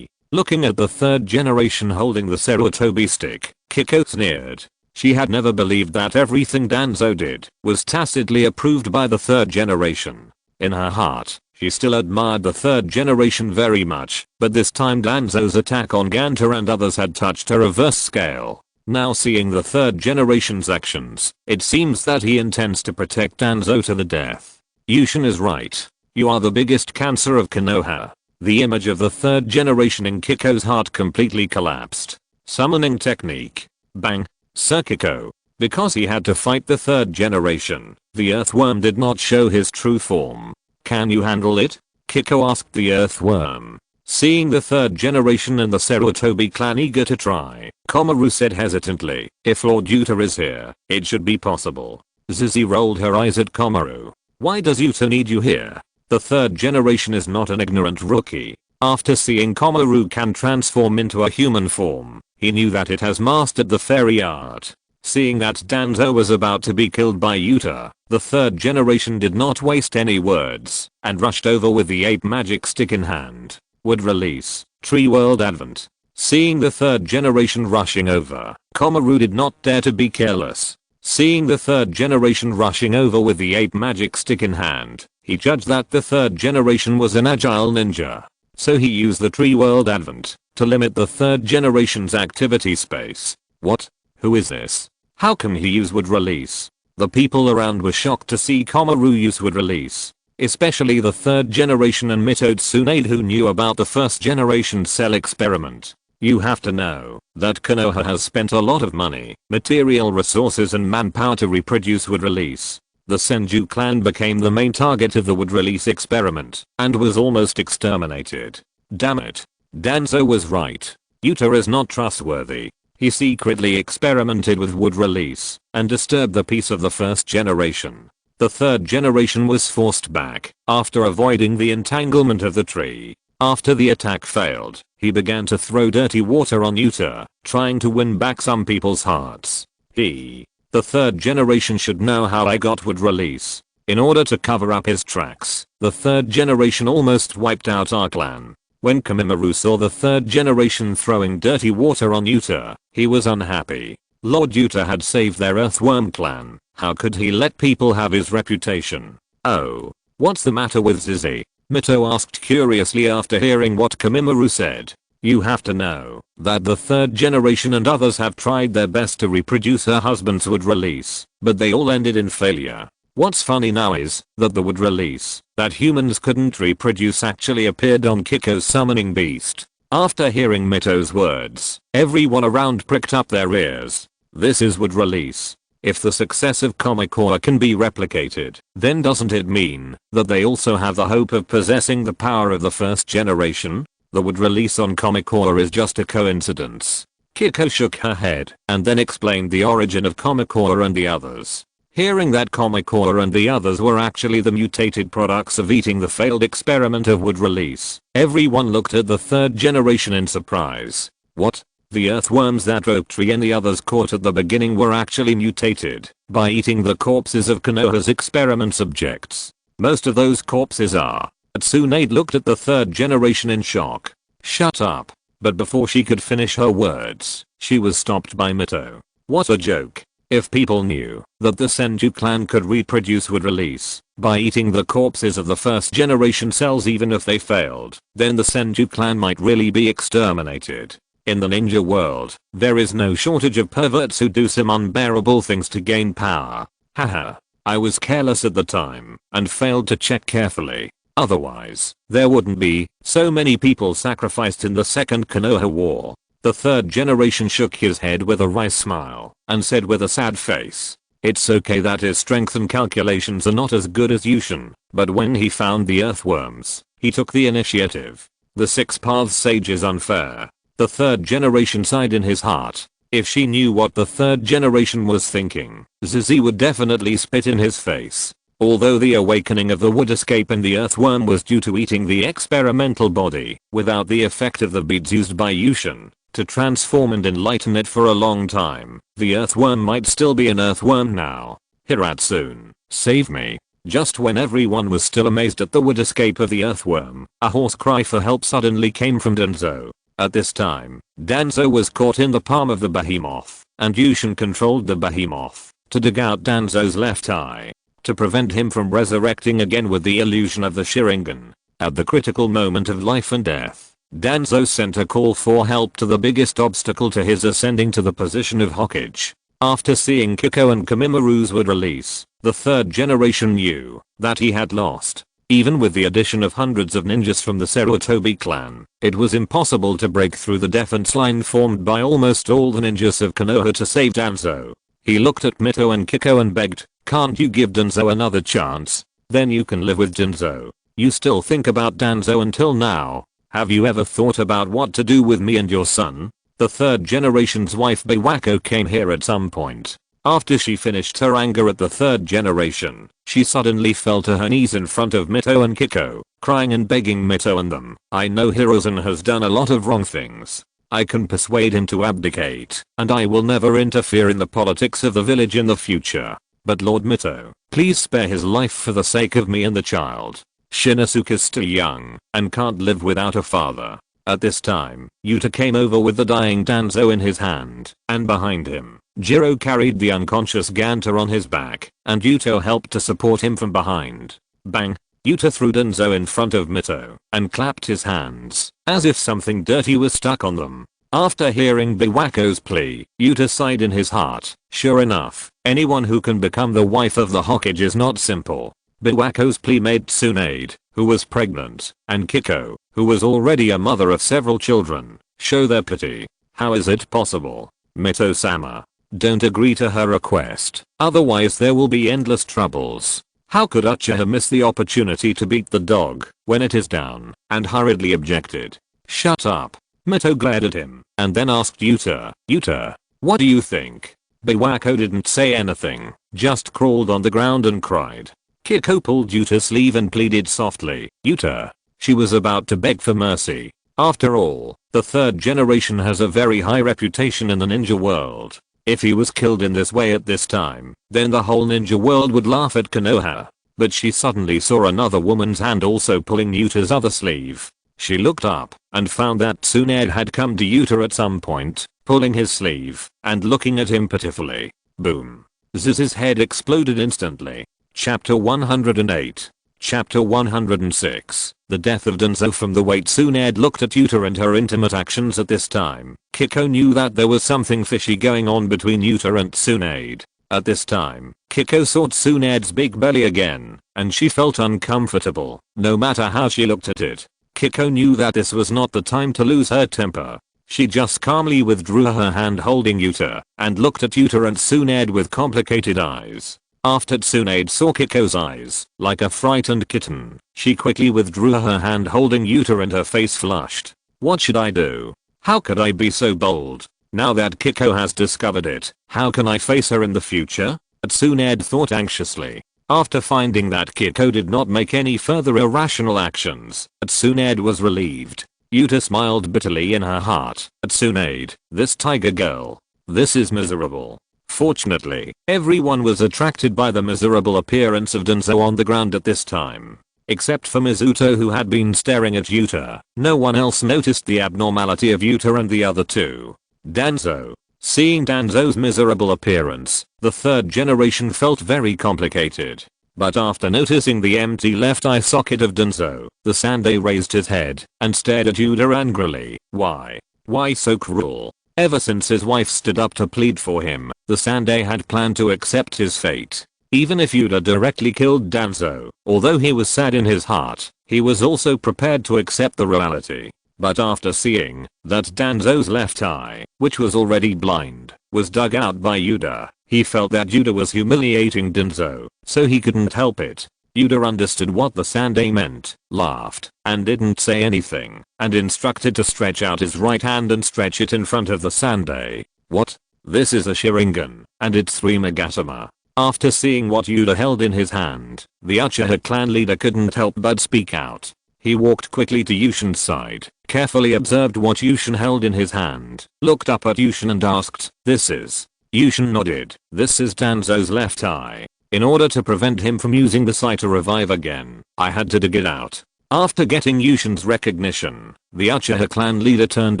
Looking at the third generation holding the Sarutobi stick, Kiko sneered. She had never believed that everything Danzo did was tacitly approved by the third generation. In her heart, she still admired the third generation very much, but this time Danzo's attack on Ganta and others had touched a reverse scale. Now seeing the third generation's actions, it seems that he intends to protect Danzo to the death. Yushin is right. You are the biggest cancer of Konoha. The image of the third generation in Kiko's heart completely collapsed. Summoning technique. Bang. Sir Kiko. Because he had to fight the third generation, the earthworm did not show his true form. Can you handle it? Kiko asked the earthworm. Seeing the third generation and the Sarutobi clan eager to try, Komaru said hesitantly, if Lord Yuta is here, it should be possible. Zizi rolled her eyes at Komaru. Why does Yuta need you here? The third generation is not an ignorant rookie. After seeing Komaru can transform into a human form, he knew that it has mastered the fairy art. Seeing that Danzo was about to be killed by Yuta, the third generation did not waste any words and rushed over with the ape magic stick in hand. Would release. Tree World Advent. Seeing the third generation rushing over, Komaru did not dare to be careless. Seeing the third generation rushing over with the ape magic stick in hand, he judged that the third generation was an agile ninja. So he used the Tree World Advent to limit the third generation's activity space. What? Who is this? How come he use would release? The people around were shocked to see Komaru use would release. Especially the third generation and Mito Tsunade who knew about the first generation cell experiment. You have to know that Konoha has spent a lot of money, material resources and manpower to reproduce wood release. The Senju clan became the main target of the wood release experiment and was almost exterminated. Damn it. Danzo was right. Yuta is not trustworthy. He secretly experimented with wood release and disturbed the peace of the first generation. The third generation was forced back after avoiding the entanglement of the tree. After the attack failed, he began to throw dirty water on Yuta, trying to win back some people's hearts. The third generation should know how I got wood release. In order to cover up his tracks, the third generation almost wiped out our clan. When Komaru saw the third generation throwing dirty water on Yuta, he was unhappy. Lord Yuta had saved their earthworm clan. How could he let people have his reputation? Oh. What's the matter with Zizi? Mito asked curiously after hearing what Komaru said. You have to know that the third generation and others have tried their best to reproduce her husband's wood release, but they all ended in failure. What's funny now is that the wood release that humans couldn't reproduce actually appeared on Kiko's summoning beast. After hearing Mito's words, everyone around pricked up their ears. This is wood release. If the success of Kamakura can be replicated, then doesn't it mean that they also have the hope of possessing the power of the first generation? The wood release on Kamakura is just a coincidence. Kiko shook her head and then explained the origin of Kamakura and the others. Hearing that Kamakura and the others were actually the mutated products of eating the failed experiment of wood release, everyone looked at the third generation in surprise. What? The earthworms that Oak Tree and the others caught at the beginning were actually mutated by eating the corpses of Konoha's experiment subjects. Most of those corpses are. Tsunade looked at the third generation in shock. Shut up. But before she could finish her words, she was stopped by Mito. What a joke. If people knew that the Senju clan could reproduce wood release by eating the corpses of the first generation cells even if they failed, then the Senju clan might really be exterminated. In the ninja world, there is no shortage of perverts who do some unbearable things to gain power. Haha. I was careless at the time and failed to check carefully. Otherwise, there wouldn't be so many people sacrificed in the Second Konoha War. The third generation shook his head with a wry smile and said with a sad face, "It's okay that his strength and calculations are not as good as Yushin, but when he found the earthworms, he took the initiative. The Six Paths Sage is unfair." The third generation sighed in his heart. If she knew what the third generation was thinking, Suzuki would definitely spit in his face. Although the awakening of the wood escape in the earthworm was due to eating the experimental body, without the effect of the beads used by Yushin to transform and enlighten it for a long time, the earthworm might still be an earthworm now. Hiratsune, save me. Just when everyone was still amazed at the wood escape of the earthworm, a hoarse cry for help suddenly came from Danzo. At this time, Danzo was caught in the palm of the behemoth, and Yushin controlled the behemoth to dig out Danzo's left eye to prevent him from resurrecting again with the illusion of the Sharingan. At the critical moment of life and death, Danzo sent a call for help to the biggest obstacle to his ascending to the position of Hokage. After seeing Kiko and Kamimaru's wood release, the third generation knew that he had lost. Even with the addition of hundreds of ninjas from the Sarutobi clan, it was impossible to break through the defense line formed by almost all the ninjas of Konoha to save Danzo. He looked at Mito and Kiko and begged, "Can't you give Danzo another chance? Then you can live with Danzo. You still think about Danzo until now. Have you ever thought about what to do with me and your son?" The third generation's wife Biwako came here at some point. After she finished her anger at the third generation, she suddenly fell to her knees in front of Mito and Kiko, crying and begging Mito and them, "I know Hiruzen has done a lot of wrong things. I can persuade him to abdicate, and I will never interfere in the politics of the village in the future. But Lord Mito, please spare his life for the sake of me and the child. Shinosuke's still young and can't live without a father." At this time, Yuta came over with the dying Danzo in his hand, and behind him, Jiro carried the unconscious Ganter on his back, and Yuta helped to support him from behind. Bang! Yuta threw Danzo in front of Mito and clapped his hands, as if something dirty was stuck on them. After hearing Biwako's plea, Yuta sighed in his heart. Sure enough, anyone who can become the wife of the Hokage is not simple. Biwako's plea made Tsunade, who was pregnant, and Kiko, who was already a mother of several children, show their pity. How is it possible? Mito-sama, don't agree to her request, otherwise there will be endless troubles. How could Uchiha miss the opportunity to beat the dog when it is down? And hurriedly objected. Shut up. Mito glared at him, and then asked Yuta, "Yuta, what do you think?" Biwako didn't say anything, just crawled on the ground and cried. Kiko pulled Yuta's sleeve and pleaded softly, "Yuta." She was about to beg for mercy. After all, the third generation has a very high reputation in the ninja world. If he was killed in this way at this time, then the whole ninja world would laugh at Konoha. But she suddenly saw another woman's hand also pulling Yuta's other sleeve. She looked up and found that Tsunade had come to Yuta at some point, pulling his sleeve and looking at him pitifully. Boom. Ziz's head exploded instantly. Chapter 108. Chapter 106. The death of Danzo. From the way Tsunade looked at Yuta and her intimate actions at this time, Kiko knew that there was something fishy going on between Yuta and Tsunade. At this time, Kiko saw Tsunade's big belly again, and she felt uncomfortable, no matter how she looked at it. Kiko knew that this was not the time to lose her temper. She just calmly withdrew her hand holding Yuta, and looked at Yuta and Tsunade with complicated eyes. After Tsunade saw Kiko's eyes, like a frightened kitten, she quickly withdrew her hand holding Yuta and her face flushed. What should I do? How could I be so bold? Now that Kiko has discovered it, how can I face her in the future? Tsunade thought anxiously. After finding that Kiko did not make any further irrational actions, Tsunade was relieved. Yuta smiled bitterly in her heart. Tsunade, this tiger girl. This is miserable. Fortunately, everyone was attracted by the miserable appearance of Danzo on the ground at this time. Except for Mizuto, who had been staring at Yuta, no one else noticed the abnormality of Yuta and the other two. Danzo. Seeing Danzo's miserable appearance, the third generation felt very complicated. But after noticing the empty left eye socket of Danzo, the Sandai raised his head and stared at Yuta angrily. Why? Why so cruel? Ever since his wife stood up to plead for him, the Sandai had planned to accept his fate. Even if Yuta directly killed Danzo, although he was sad in his heart, he was also prepared to accept the reality. but after seeing that Danzo's left eye, which was already blind, was dug out by Yuda, he felt that Yuda was humiliating Danzo, so he couldn't help it. Yuda understood what the Sunday meant, laughed, and didn't say anything, and instructed to stretch out his right hand and stretch it in front of the Sunday. What? This is a Sharingan, and it's 3 Megatama. After seeing what Yuda held in his hand, the Uchiha clan leader couldn't help but speak out. He walked quickly to Yushin's side, carefully observed what Yushin held in his hand, looked up at Yushin and asked, "This is?" Yushin nodded. "This is Danzo's left eye. In order to prevent him from using the sight to revive again, I had to dig it out." After getting Yushin's recognition, the Uchiha clan leader turned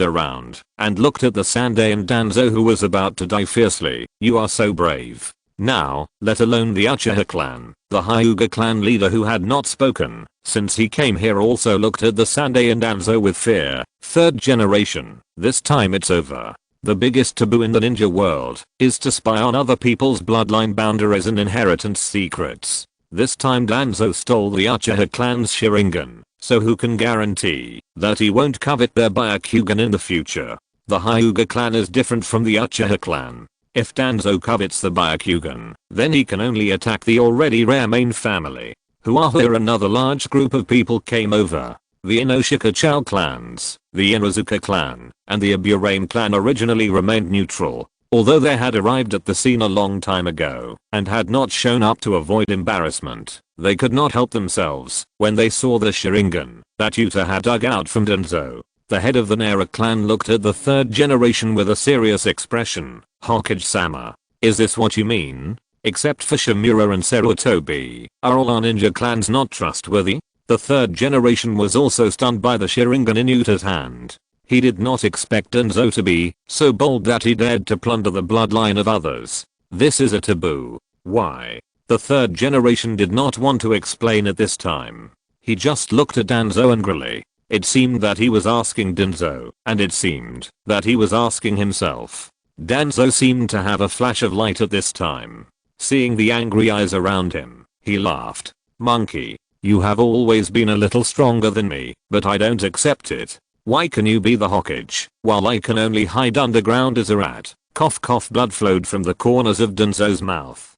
around and looked at the Sunday and Danzo, who was about to die, fiercely. "You are so brave." Now, let alone the Uchiha clan, the Hyuga clan leader, who had not spoken since he came here, also looked at the Sunday and Danzo with fear. Third generation, this time it's over. The biggest taboo in the ninja world is to spy on other people's bloodline boundaries and inheritance secrets. This time Danzo stole the Uchiha clan's Sharingan, so who can guarantee that he won't covet their Byakugan in the future? The Hyuga clan is different from the Uchiha clan. If Danzo covets the Byakugan, then he can only attack the already rare main family. Here another large group of people came over. The Inoshika Chao clans, the Inuzuka clan, and the Aburame clan originally remained neutral, although they had arrived at the scene a long time ago and had not shown up to avoid embarrassment. They could not help themselves when they saw the Sharingan that Yuta had dug out from Danzo. The head of the Nara clan looked at the third generation with a serious expression. "Hokage-sama, is this what you mean? Except for Shimura and Sarutobi, are all our ninja clans not trustworthy?" The third generation was also stunned by the Sharingan in Yuta's hand. He did not expect Danzo to be so bold that he dared to plunder the bloodline of others. This is a taboo. Why? The third generation did not want to explain at this time. He just looked at Danzo angrily. It seemed that he was asking Danzo, and it seemed that he was asking himself. Danzo seemed to have a flash of light at this time. Seeing the angry eyes around him, he laughed. "Monkey, you have always been a little stronger than me, but I don't accept it. Why can you be the Hokage, while I can only hide underground as a rat?" Cough cough. Blood flowed from the corners of Danzo's mouth.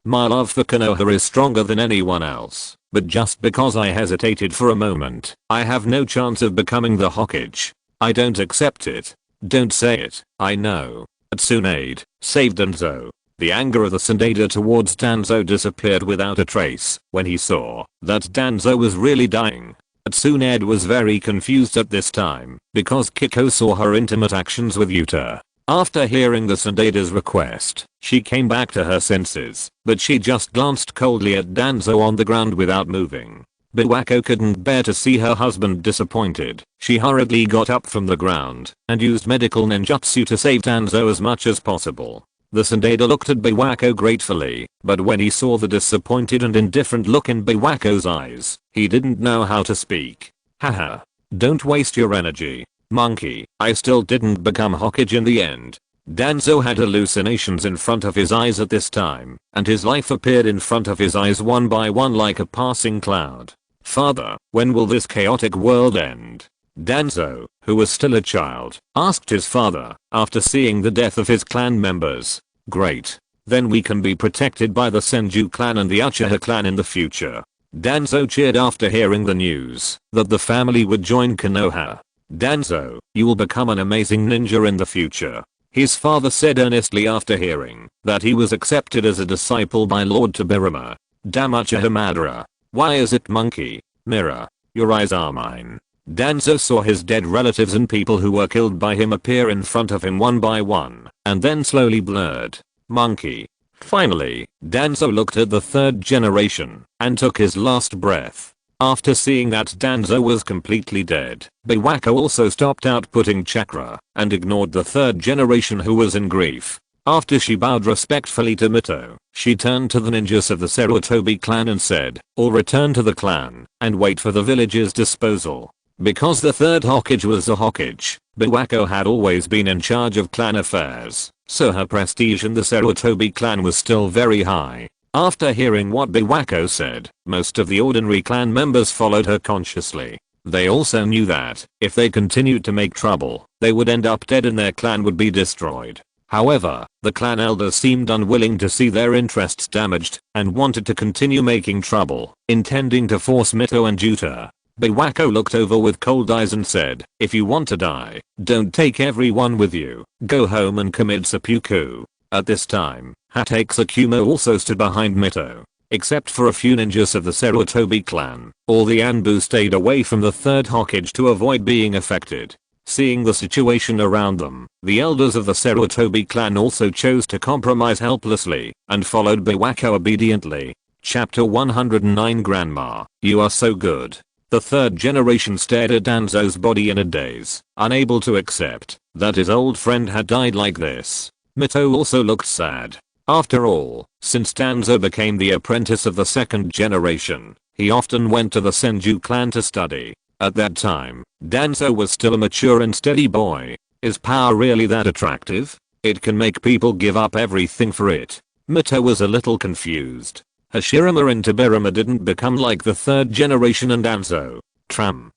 My love for Konoha is stronger than anyone else, but just because I hesitated for a moment, I have no chance of becoming the Hokage. I don't accept it. Don't say it. I know. Tsunade, save Danzo. The anger of the Tsunade towards Danzo disappeared without a trace when he saw that Danzo was really dying. Tsunade was very confused at this time because Kiko saw her intimate actions with Yuta. After hearing the Tsunade's request, she came back to her senses, but she just glanced coldly at Danzo on the ground without moving. Biwako couldn't bear to see her husband disappointed. She hurriedly got up from the ground and used medical ninjutsu to save Danzo as much as possible. The Tsunade looked at Biwako gratefully, but when he saw the disappointed and indifferent look in Biwako's eyes, he didn't know how to speak. "Haha. Don't waste your energy. Monkey, I still didn't become Hokage in the end." Danzo had hallucinations in front of his eyes at this time, and his life appeared in front of his eyes one by one like a passing cloud. "Father, when will this chaotic world end?" Danzo, who was still a child, asked his father after seeing the death of his clan members. "Great. Then we can be protected by the Senju clan and the Uchiha clan in the future." Danzo cheered after hearing the news that the family would join Konoha. "Danzo, you will become an amazing ninja in the future," his father said earnestly after hearing that he was accepted as a disciple by Lord Tobirama. "Damn Uchiha Madara. Why is it Monkey? Mirror, your eyes are mine." Danzo saw his dead relatives and people who were killed by him appear in front of him one by one, and then slowly blurred. "Monkey." Finally, Danzo looked at the third generation and took his last breath. After seeing that Danzo was completely dead, Biwako also stopped outputting chakra and ignored the third generation, who was in grief. After she bowed respectfully to Mito, she turned to the ninjas of the Sarutobi clan and said, "All return to the clan and wait for the village's disposal." Because the third Hokage was a Hokage, Biwako had always been in charge of clan affairs, so her prestige in the Sarutobi clan was still very high. After hearing what Biwako said, most of the ordinary clan members followed her consciously. They also knew that, if they continued to make trouble, they would end up dead and their clan would be destroyed. However, the clan elders seemed unwilling to see their interests damaged, and wanted to continue making trouble, intending to force Mito and Yuta. Bewako looked over with cold eyes and said, if you want to die, don't take everyone with you, go home and commit seppuku. At this time, Hatekisakumo also stood behind Mito. Except for a few ninjas of the Sarutobi clan, all the Anbu stayed away from the third Hokage to avoid being affected. Seeing the situation around them, the elders of the Sarutobi clan also chose to compromise helplessly, and followed Bewako obediently. Chapter 109 Grandma, you are so good. The third generation stared at Danzo's body in a daze, unable to accept that his old friend had died like this. Mito also looked sad. After all, since Danzo became the apprentice of the second generation, he often went to the Senju clan to study. At that time, Danzo was still a mature and steady boy. Is power really that attractive? It can make people give up everything for it. Mito was a little confused. Hashirama and Tobirama didn't become like the third generation and Danzo. Tram.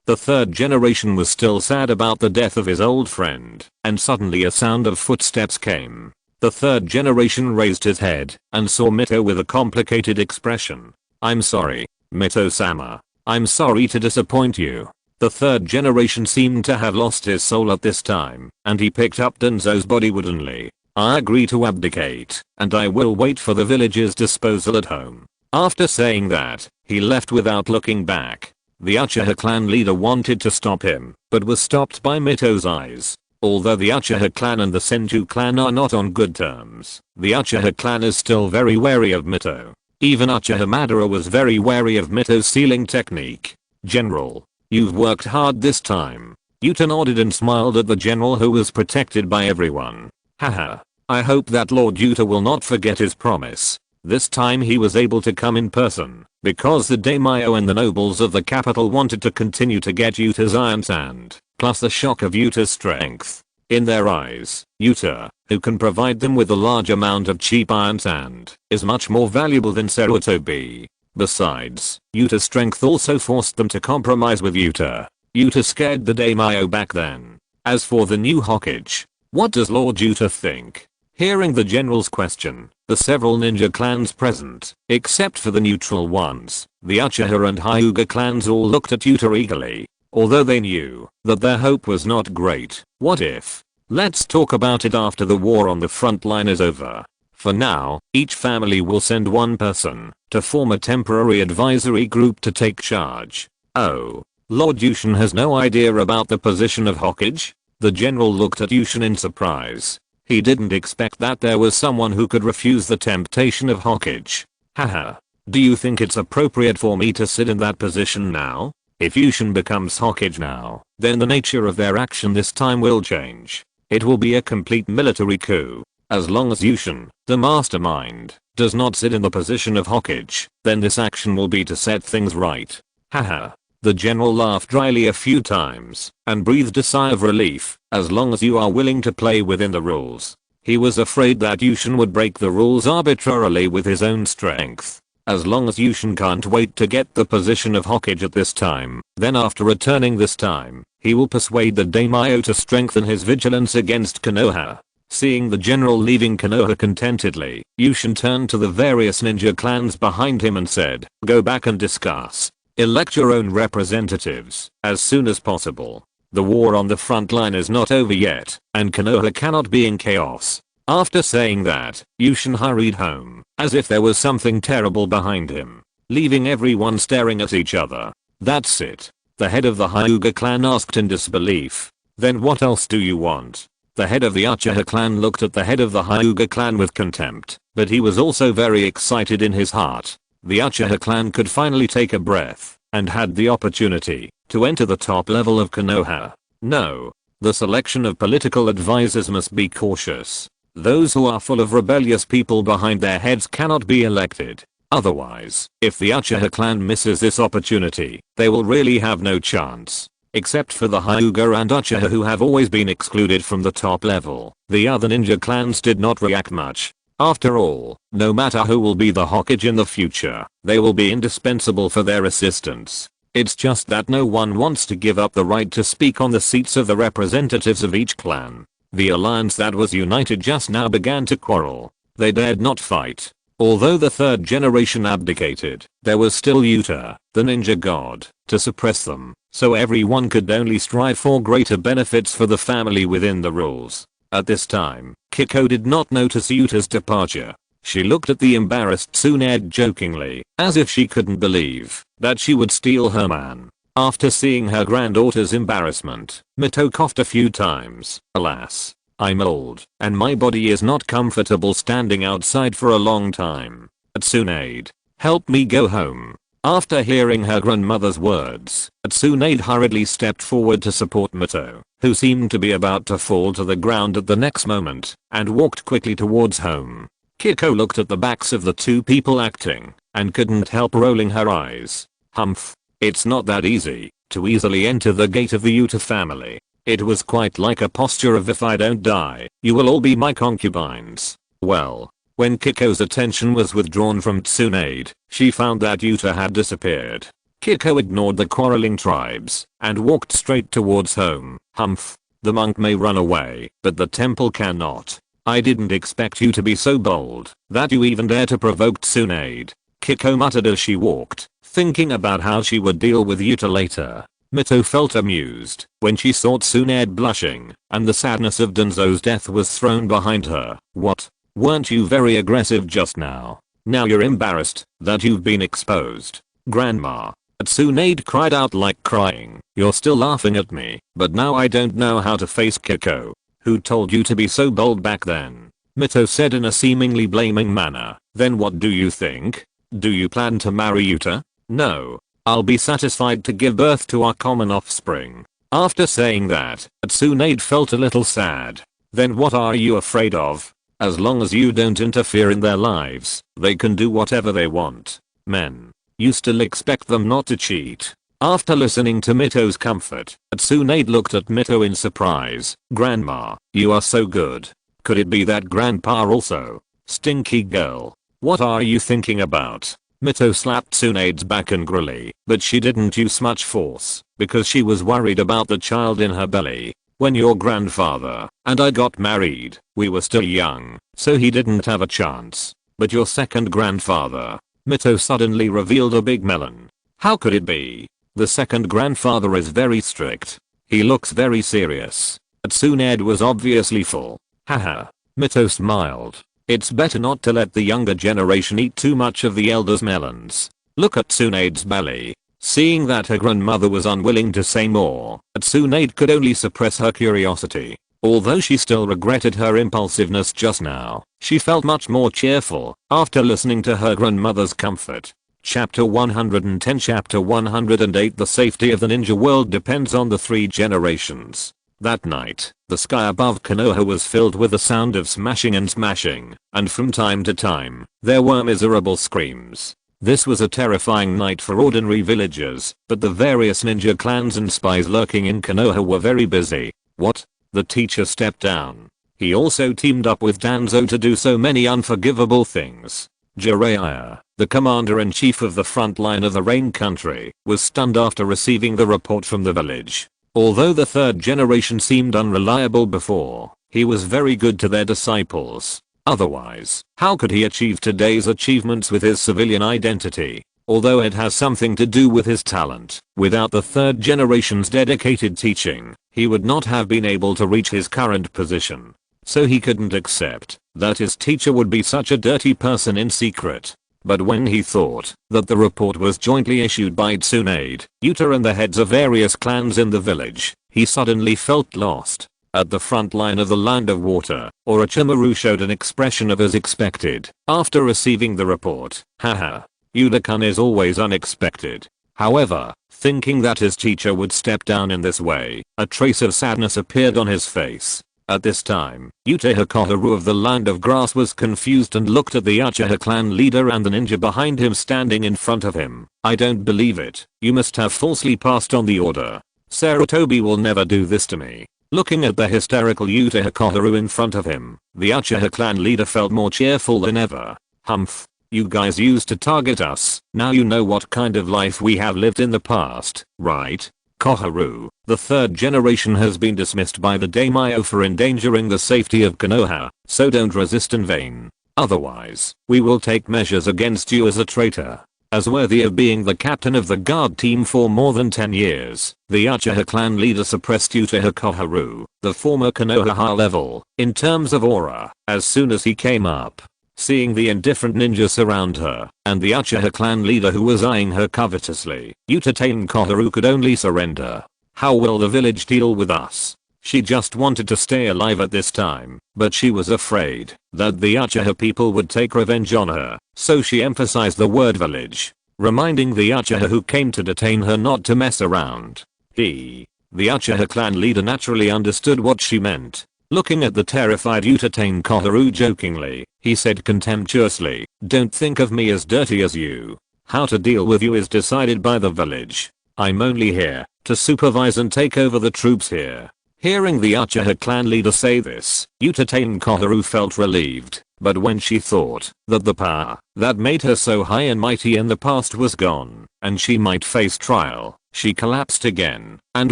The third generation was still sad about the death of his old friend, and suddenly a sound of footsteps came. The third generation raised his head and saw Mito with a complicated expression. I'm sorry, Mito-sama. I'm sorry to disappoint you. The third generation seemed to have lost his soul at this time, and he picked up Danzo's body woodenly. I agree to abdicate, and I will wait for the village's disposal at home. After saying that, he left without looking back. The Uchiha clan leader wanted to stop him, but was stopped by Mito's eyes. Although the Uchiha clan and the Senju clan are not on good terms, the Uchiha clan is still very wary of Mito. Even Uchiha Madara was very wary of Mito's sealing technique. General, you've worked hard this time. Yuta nodded and smiled at the general who was protected by everyone. Haha. I hope that Lord Yuta will not forget his promise. This time he was able to come in person, because the daimyo and the nobles of the capital wanted to continue to get Yuta's iron sand. Plus the shock of Yuta's strength. In their eyes, Yuta, who can provide them with a large amount of cheap iron sand, is much more valuable than Sarutobi. Besides, Yuta's strength also forced them to compromise with Yuta. Yuta scared the daimyo back then. As for the new Hokage, what does Lord Yuta think? Hearing the general's question, the several ninja clans present, except for the neutral ones, the Uchiha and Hyuga clans all looked at Yuta eagerly. Although they knew that their hope was not great. What if? Let's talk about it after the war on the front line is over. For now, each family will send one person to form a temporary advisory group to take charge. Oh, Lord Yushin has no idea about the position of Hokage? The general looked at Yushin in surprise. He didn't expect that there was someone who could refuse the temptation of Hokage. Haha. Do you think it's appropriate for me to sit in that position now? If Yushin becomes Hokage now, then the nature of their action this time will change. It will be a complete military coup. As long as Yushin, the mastermind, does not sit in the position of Hokage, then this action will be to set things right. Haha. The general laughed dryly a few times, and breathed a sigh of relief. As long as you are willing to play within the rules. He was afraid that Yushin would break the rules arbitrarily with his own strength. As long as Yushin can't wait to get the position of Hokage at this time, then after returning this time, he will persuade the daimyo to strengthen his vigilance against Konoha. Seeing the general leaving Konoha contentedly, Yushin turned to the various ninja clans behind him and said, go back and discuss. Elect your own representatives, as soon as possible. The war on the front line is not over yet, and Konoha cannot be in chaos. After saying that, Yushin hurried home, as if there was something terrible behind him, leaving everyone staring at each other. That's it. The head of the Hyuga clan asked in disbelief. Then what else do you want? The head of the Uchiha clan looked at the head of the Hyuga clan with contempt, but he was also very excited in his heart. The Uchiha clan could finally take a breath, and had the opportunity to enter the top level of Konoha. No. The selection of political advisors must be cautious. Those who are full of rebellious people behind their heads cannot be elected. Otherwise, if the Uchiha clan misses this opportunity, they will really have no chance. Except for the Hyuga and Uchiha who have always been excluded from the top level, the other ninja clans did not react much. After all, no matter who will be the Hokage in the future, they will be indispensable for their assistance. It's just that no one wants to give up the right to speak on the seats of the representatives of each clan. The alliance that was united just now began to quarrel. They dared not fight. Although the third generation abdicated, there was still Yuta, the ninja god, to suppress them, so everyone could only strive for greater benefits for the family within the rules. At this time, Kiko did not notice Yuta's departure. She looked at the embarrassed Tsunade jokingly, as if she couldn't believe that she would steal her man. After seeing her granddaughter's embarrassment, Mito coughed a few times. Alas, I'm old, and my body is not comfortable standing outside for a long time. Tsunade, help me go home. After hearing her grandmother's words, Tsunade hurriedly stepped forward to support Mito, who seemed to be about to fall to the ground at the next moment, and walked quickly towards home. Kiko looked at the backs of the two people acting, and couldn't help rolling her eyes. Humph. It's not that easy to easily enter the gate of the Yuta family. It was quite like a posture of if I don't die, you will all be my concubines. Well, when Kiko's attention was withdrawn from Tsunade, she found that Yuta had disappeared. Kiko ignored the quarreling tribes and walked straight towards home. Humph. The monk may run away, but the temple cannot. I didn't expect you to be so bold that you even dare to provoke Tsunade. Kiko muttered as she walked, thinking about how she would deal with Yuta later. Mito felt amused when she saw Tsunade blushing, and the sadness of Danzo's death was thrown behind her. What? Weren't you very aggressive just now? Now you're embarrassed that you've been exposed. Grandma. Tsunade cried out like crying. You're still laughing at me, but now I don't know how to face Kiko. Who told you to be so bold back then? Mito said in a seemingly blaming manner. Then what do you think? Do you plan to marry Yuta? No. I'll be satisfied to give birth to our common offspring. After saying that, Tsunade felt a little sad. Then what are you afraid of? As long as you don't interfere in their lives, they can do whatever they want. Men. You still expect them not to cheat? After listening to Mito's comfort, Tsunade looked at Mito in surprise. Grandma, you are so good. Could it be that grandpa also? Stinky girl. What are you thinking about? Mito slapped Tsunade's back angrily, but she didn't use much force, because she was worried about the child in her belly. When your grandfather and I got married, we were still young, so he didn't have a chance. But your second grandfather. Mito suddenly revealed a big melon. How could it be? The second grandfather is very strict. He looks very serious. Tsunade was obviously full. Haha. Mito smiled. It's better not to let the younger generation eat too much of the elder's melons. Look at Tsunade's belly. Seeing that her grandmother was unwilling to say more, Tsunade could only suppress her curiosity. Although she still regretted her impulsiveness just now, she felt much more cheerful after listening to her grandmother's comfort. Chapter 110 Chapter 108 The safety of the ninja world depends on the 3 generations. That night, the sky above Konoha was filled with the sound of smashing and smashing, and from time to time, there were miserable screams. This was a terrifying night for ordinary villagers, but the various ninja clans and spies lurking in Konoha were very busy. What? The teacher stepped down. He also teamed up with Danzo to do so many unforgivable things. Jiraiya, the commander-in-chief of the front line of the Rain Country, was stunned after receiving the report from the village. Although the third generation seemed unreliable before, he was very good to their disciples. Otherwise, how could he achieve today's achievements with his civilian identity? Although it has something to do with his talent, without the third generation's dedicated teaching, he would not have been able to reach his current position. So he couldn't accept that his teacher would be such a dirty person in secret. But when he thought that the report was jointly issued by Tsunade, Yuta and the heads of various clans in the village, he suddenly felt lost. At the front line of the Land of Water, Orochimaru showed an expression of as expected after receiving the report. Haha. Yuda-kun is always unexpected. However, thinking that his teacher would step down in this way, a trace of sadness appeared on his face. At this time, Uchiha Koharu of the Land of Grass was confused and looked at the Uchiha clan leader and the ninja behind him standing in front of him. I don't believe it. You must have falsely passed on the order. Sarutobi will never do this to me. Looking at the hysterical Uchiha Koharu in front of him, the Uchiha clan leader felt more cheerful than ever. Humph. You guys used to target us, now you know what kind of life we have lived in the past, right? Koharu, the third generation has been dismissed by the daimyo for endangering the safety of Konoha, so don't resist in vain. Otherwise, we will take measures against you as a traitor. As worthy of being the captain of the guard team for more than 10 years, the Uchiha clan leader suppressed Yuta Koharu, the former Konoha high level, in terms of aura, as soon as he came up. Seeing the indifferent ninja surround her, and the Uchiha clan leader who was eyeing her covetously, Yuta Koharu could only surrender. How will the village deal with us? She just wanted to stay alive at this time, but she was afraid that the Uchiha people would take revenge on her, so she emphasized the word village, reminding the Uchiha who came to detain her not to mess around. The Uchiha clan leader naturally understood what she meant. Looking at the terrified Yuta Koharu jokingly, he said contemptuously, "Don't think of me as dirty as you. How to deal with you is decided by the village. I'm only here to supervise and take over the troops here." Hearing the Uchiha clan leader say this, Yuta Koharu felt relieved, but when she thought that the power that made her so high and mighty in the past was gone, and she might face trial, she collapsed again, and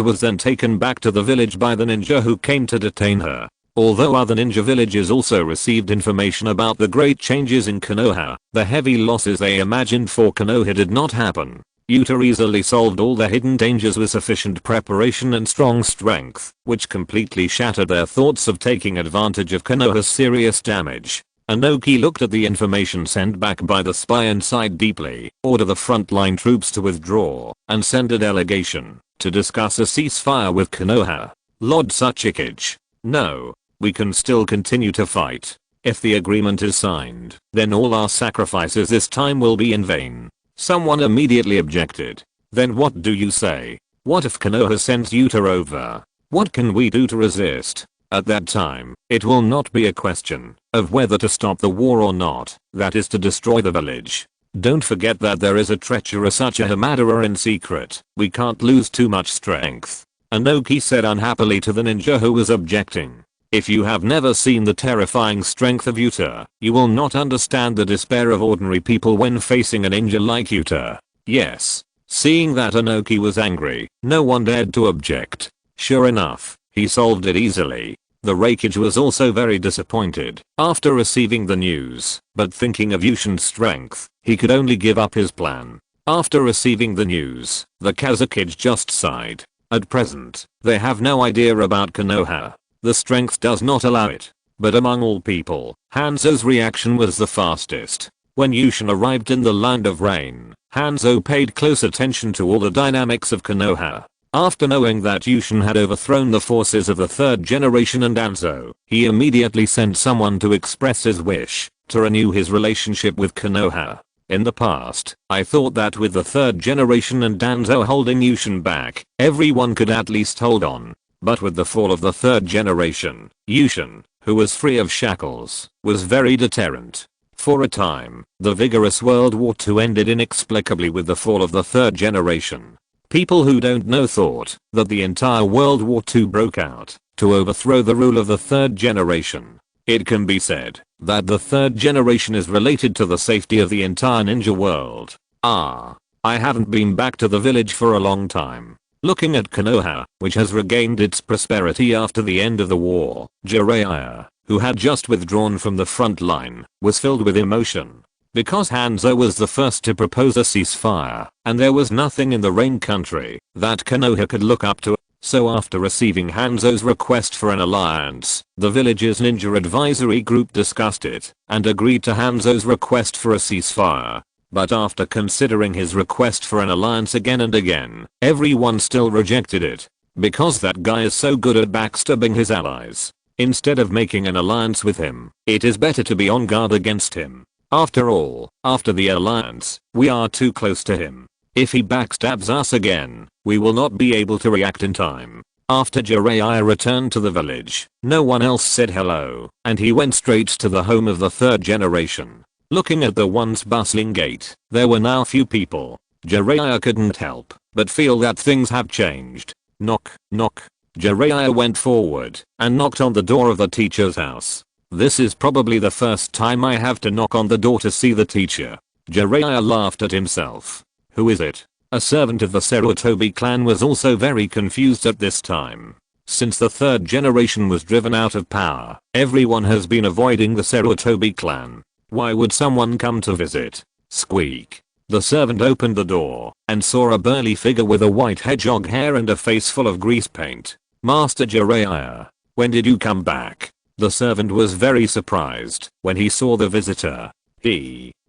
was then taken back to the village by the ninja who came to detain her. Although other ninja villages also received information about the great changes in Konoha, the heavy losses they imagined for Konoha did not happen. Yuta easily solved all the hidden dangers with sufficient preparation and strong strength, which completely shattered their thoughts of taking advantage of Konoha's serious damage. Anoki looked at the information sent back by the spy and sighed deeply, order the frontline troops to withdraw, and send a delegation to discuss a ceasefire with Konoha. Lord Suchikage. No. We can still continue to fight. If the agreement is signed, then all our sacrifices this time will be in vain. Someone immediately objected. Then what do you say? What if Konoha sends Yuta over? What can we do to resist? At that time, it will not be a question of whether to stop the war or not, that is to destroy the village. Don't forget that there is a treacherous Uchiha murderer in secret. We can't lose too much strength. Anoki said unhappily to the ninja who was objecting. If you have never seen the terrifying strength of Yuta, you will not understand the despair of ordinary people when facing a ninja like Yuta. Yes. Seeing that Anoki was angry, no one dared to object. Sure enough, he solved it easily. The Raikage was also very disappointed after receiving the news, but thinking of Yushin's strength, he could only give up his plan. After receiving the news, the Kazakage just sighed. At present, they have no idea about Konoha. The strength does not allow it. But among all people, Hanzo's reaction was the fastest. When Yushin arrived in the Land of Rain, Hanzo paid close attention to all the dynamics of Konoha. After knowing that Yushin had overthrown the forces of the third generation and Hanzo, he immediately sent someone to express his wish to renew his relationship with Konoha. In the past, I thought that with the third generation and Hanzo holding Yushin back, everyone could at least hold on. But with the fall of the third generation, Yushin, who was free of shackles, was very deterrent. For a time, the vigorous World War II ended inexplicably with the fall of the third generation. People who don't know thought that the entire World War II broke out to overthrow the rule of the third generation. It can be said that the third generation is related to the safety of the entire ninja world. I haven't been back to the village for a long time. Looking at Konoha, which has regained its prosperity after the end of the war, Jiraiya, who had just withdrawn from the front line, was filled with emotion. Because Hanzo was the first to propose a ceasefire, and there was nothing in the Rain country that Konoha could look up to. So after receiving Hanzo's request for an alliance, the village's ninja advisory group discussed it, and agreed to Hanzo's request for a ceasefire. But after considering his request for an alliance again and again, everyone still rejected it. Because that guy is so good at backstabbing his allies. Instead of making an alliance with him, it is better to be on guard against him. After all, after the alliance, we are too close to him. If he backstabs us again, we will not be able to react in time. After Jiraiya returned to the village, no one else said hello, and he went straight to the home of the third generation. Looking at the once bustling gate, there were now few people. Jiraiya couldn't help but feel that things have changed. Knock, knock. Jiraiya went forward and knocked on the door of the teacher's house. This is probably the first time I have to knock on the door to see the teacher. Jiraiya laughed at himself. Who is it? A servant of the Sarutobi clan was also very confused at this time. Since the third generation was driven out of power, everyone has been avoiding the Sarutobi clan. Why would someone come to visit? Squeak. The servant opened the door and saw a burly figure with a white hedgehog hair and a face full of grease paint. Master Jiraiya, when did you come back? The servant was very surprised when he saw the visitor.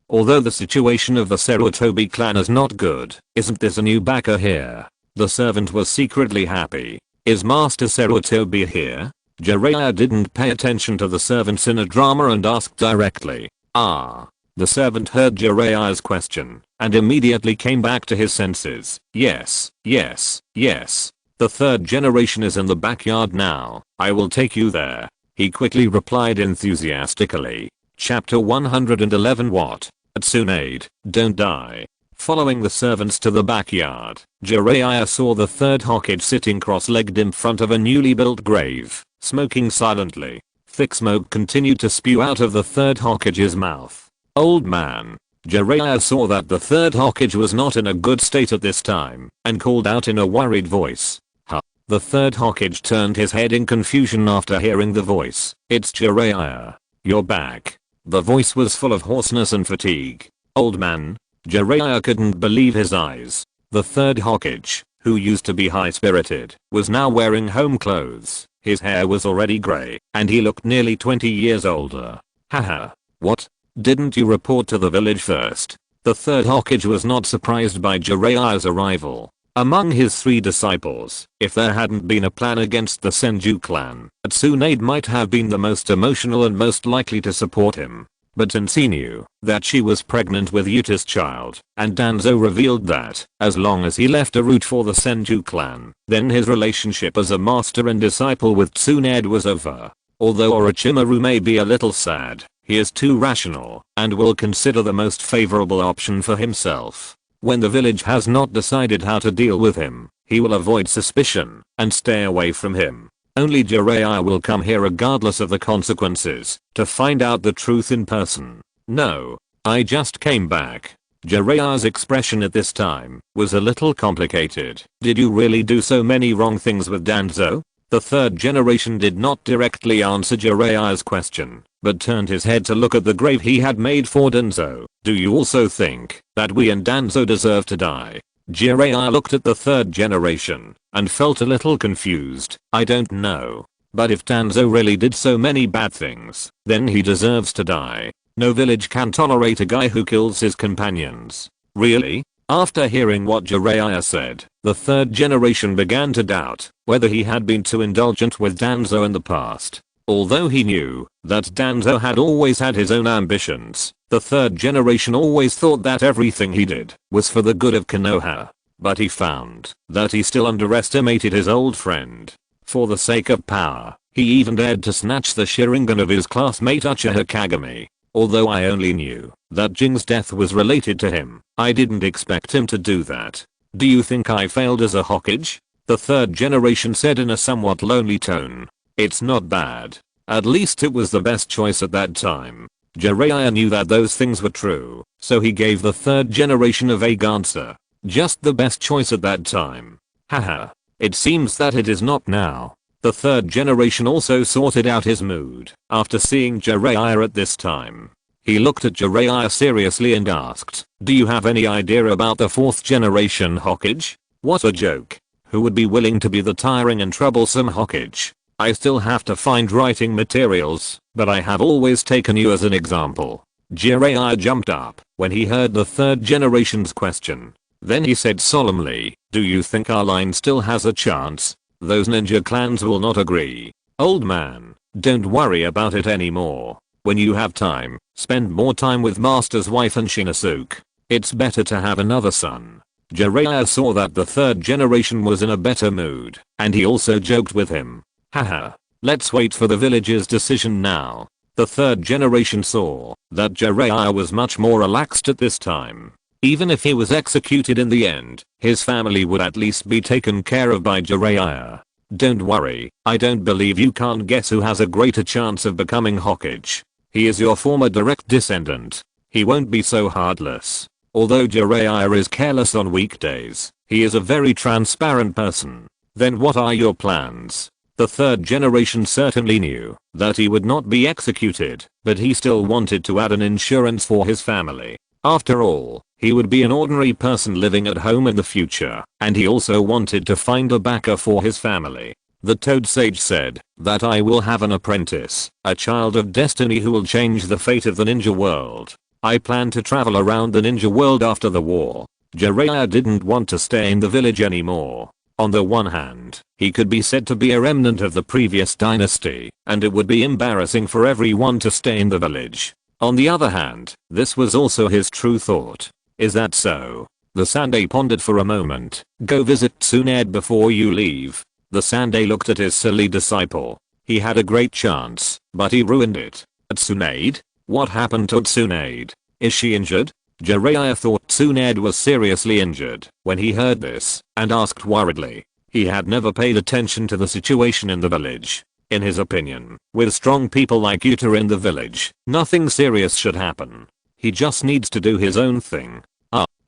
Although the situation of the Sarutobi clan is not good, isn't this a new backer here? The servant was secretly happy. Is Master Sarutobi here? Jiraiya didn't pay attention to the servants in a drama and asked directly. The servant heard Jiraiya's question and immediately came back to his senses. Yes. The third generation is in the backyard now. I will take you there. He quickly replied enthusiastically. Chapter 111 What? Tsunade, don't die. Following the servants to the backyard, Jiraiya saw the third Hokage sitting cross-legged in front of a newly built grave, smoking silently. Thick smoke continued to spew out of the third Hokage's mouth. Old man. Jiraiya saw that the third Hokage was not in a good state at this time, and called out in a worried voice. Huh. The third Hokage turned his head in confusion after hearing the voice. It's Jiraiya. You're back. The voice was full of hoarseness and fatigue. Old man. Jiraiya couldn't believe his eyes. The third Hokage, who used to be high-spirited, was now wearing home clothes. His hair was already grey, and he looked nearly 20 years older. Haha. What? Didn't you report to the village first? The third Hokage was not surprised by Jiraiya's arrival. Among his 3 disciples, if there hadn't been a plan against the Senju clan, Tsunade might have been the most emotional and most likely to support him. But since he knew that she was pregnant with Yuta's child, and Danzo revealed that, as long as he left a route for the Senju clan, then his relationship as a master and disciple with Tsunade was over. Although Orochimaru may be a little sad, he is too rational, and will consider the most favorable option for himself. When the village has not decided how to deal with him, he will avoid suspicion and stay away from him. Only Jiraiya will come here regardless of the consequences, to find out the truth in person. No, I just came back. Jiraiya's expression at this time was a little complicated. Did you really do so many wrong things with Danzo? The third generation did not directly answer Jiraiya's question, but turned his head to look at the grave he had made for Danzo. Do you also think that we and Danzo deserve to die? Jiraiya looked at the third generation and felt a little confused. I don't know. But if Danzo really did so many bad things, then he deserves to die. No village can tolerate a guy who kills his companions. Really? After hearing what Jiraiya said, the third generation began to doubt whether he had been too indulgent with Danzo in the past. Although he knew that Danzo had always had his own ambitions, the third generation always thought that everything he did was for the good of Konoha. But he found that he still underestimated his old friend. For the sake of power, he even dared to snatch the Sharingan of his classmate Uchiha Kagami. Although I only knew that Jing's death was related to him, I didn't expect him to do that. Do you think I failed as a Hokage? The third generation said in a somewhat lonely tone. It's not bad. At least it was the best choice at that time. Jiraiya knew that those things were true, so he gave the third generation a vague answer. Just the best choice at that time. Haha. It seems that it is not now. The third generation also sorted out his mood after seeing Jiraiya at this time. He looked at Jiraiya seriously and asked, do you have any idea about the fourth generation Hokage? What a joke. Who would be willing to be the tiring and troublesome Hokage? I still have to find writing materials, but I have always taken you as an example. Jiraiya jumped up when he heard the third generation's question. Then he said solemnly, do you think our line still has a chance? Those ninja clans will not agree. Old man, don't worry about it anymore. When you have time, spend more time with Master's wife and Shinosuke. It's better to have another son. Jiraiya saw that the third generation was in a better mood, and he also joked with him. Haha. Let's wait for the village's decision now. The third generation saw that Jiraiya was much more relaxed at this time. Even if he was executed in the end, his family would at least be taken care of by Jiraiya. Don't worry, I don't believe you can't guess who has a greater chance of becoming Hokage. He is your former direct descendant. He won't be so heartless. Although Jiraiya is careless on weekdays, he is a very transparent person. Then what are your plans? The third generation certainly knew that he would not be executed, but he still wanted to add an insurance for his family. After all, he would be an ordinary person living at home in the future, and he also wanted to find a backer for his family. The Toad Sage said that I will have an apprentice, a child of destiny who will change the fate of the ninja world. I plan to travel around the ninja world after the war. Jiraiya didn't want to stay in the village anymore. On the one hand, he could be said to be a remnant of the previous dynasty, and it would be embarrassing for everyone to stay in the village. On the other hand, this was also his true thought. Is that so? The Sandai pondered for a moment. Go visit Tsunade before you leave. The Sandai looked at his silly disciple. He had a great chance, but he ruined it. Tsunade? What happened to Tsunade? Is she injured? Jiraiya thought Tsunade was seriously injured when he heard this, and asked worriedly. He had never paid attention to the situation in the village. In his opinion, with strong people like Yuta in the village, nothing serious should happen. He just needs to do his own thing.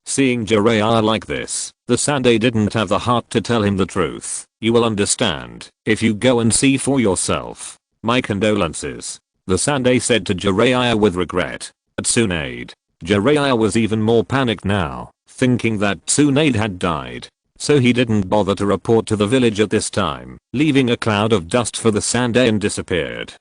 Seeing Jiraiya like this, the Sandai didn't have the heart to tell him the truth. You will understand if you go and see for yourself. My condolences. The Sandai said to Jiraiya with regret. Tsunade. Jiraiya was even more panicked now, thinking that Tsunade had died. So he didn't bother to report to the village at this time, leaving a cloud of dust for the Sandai and disappeared.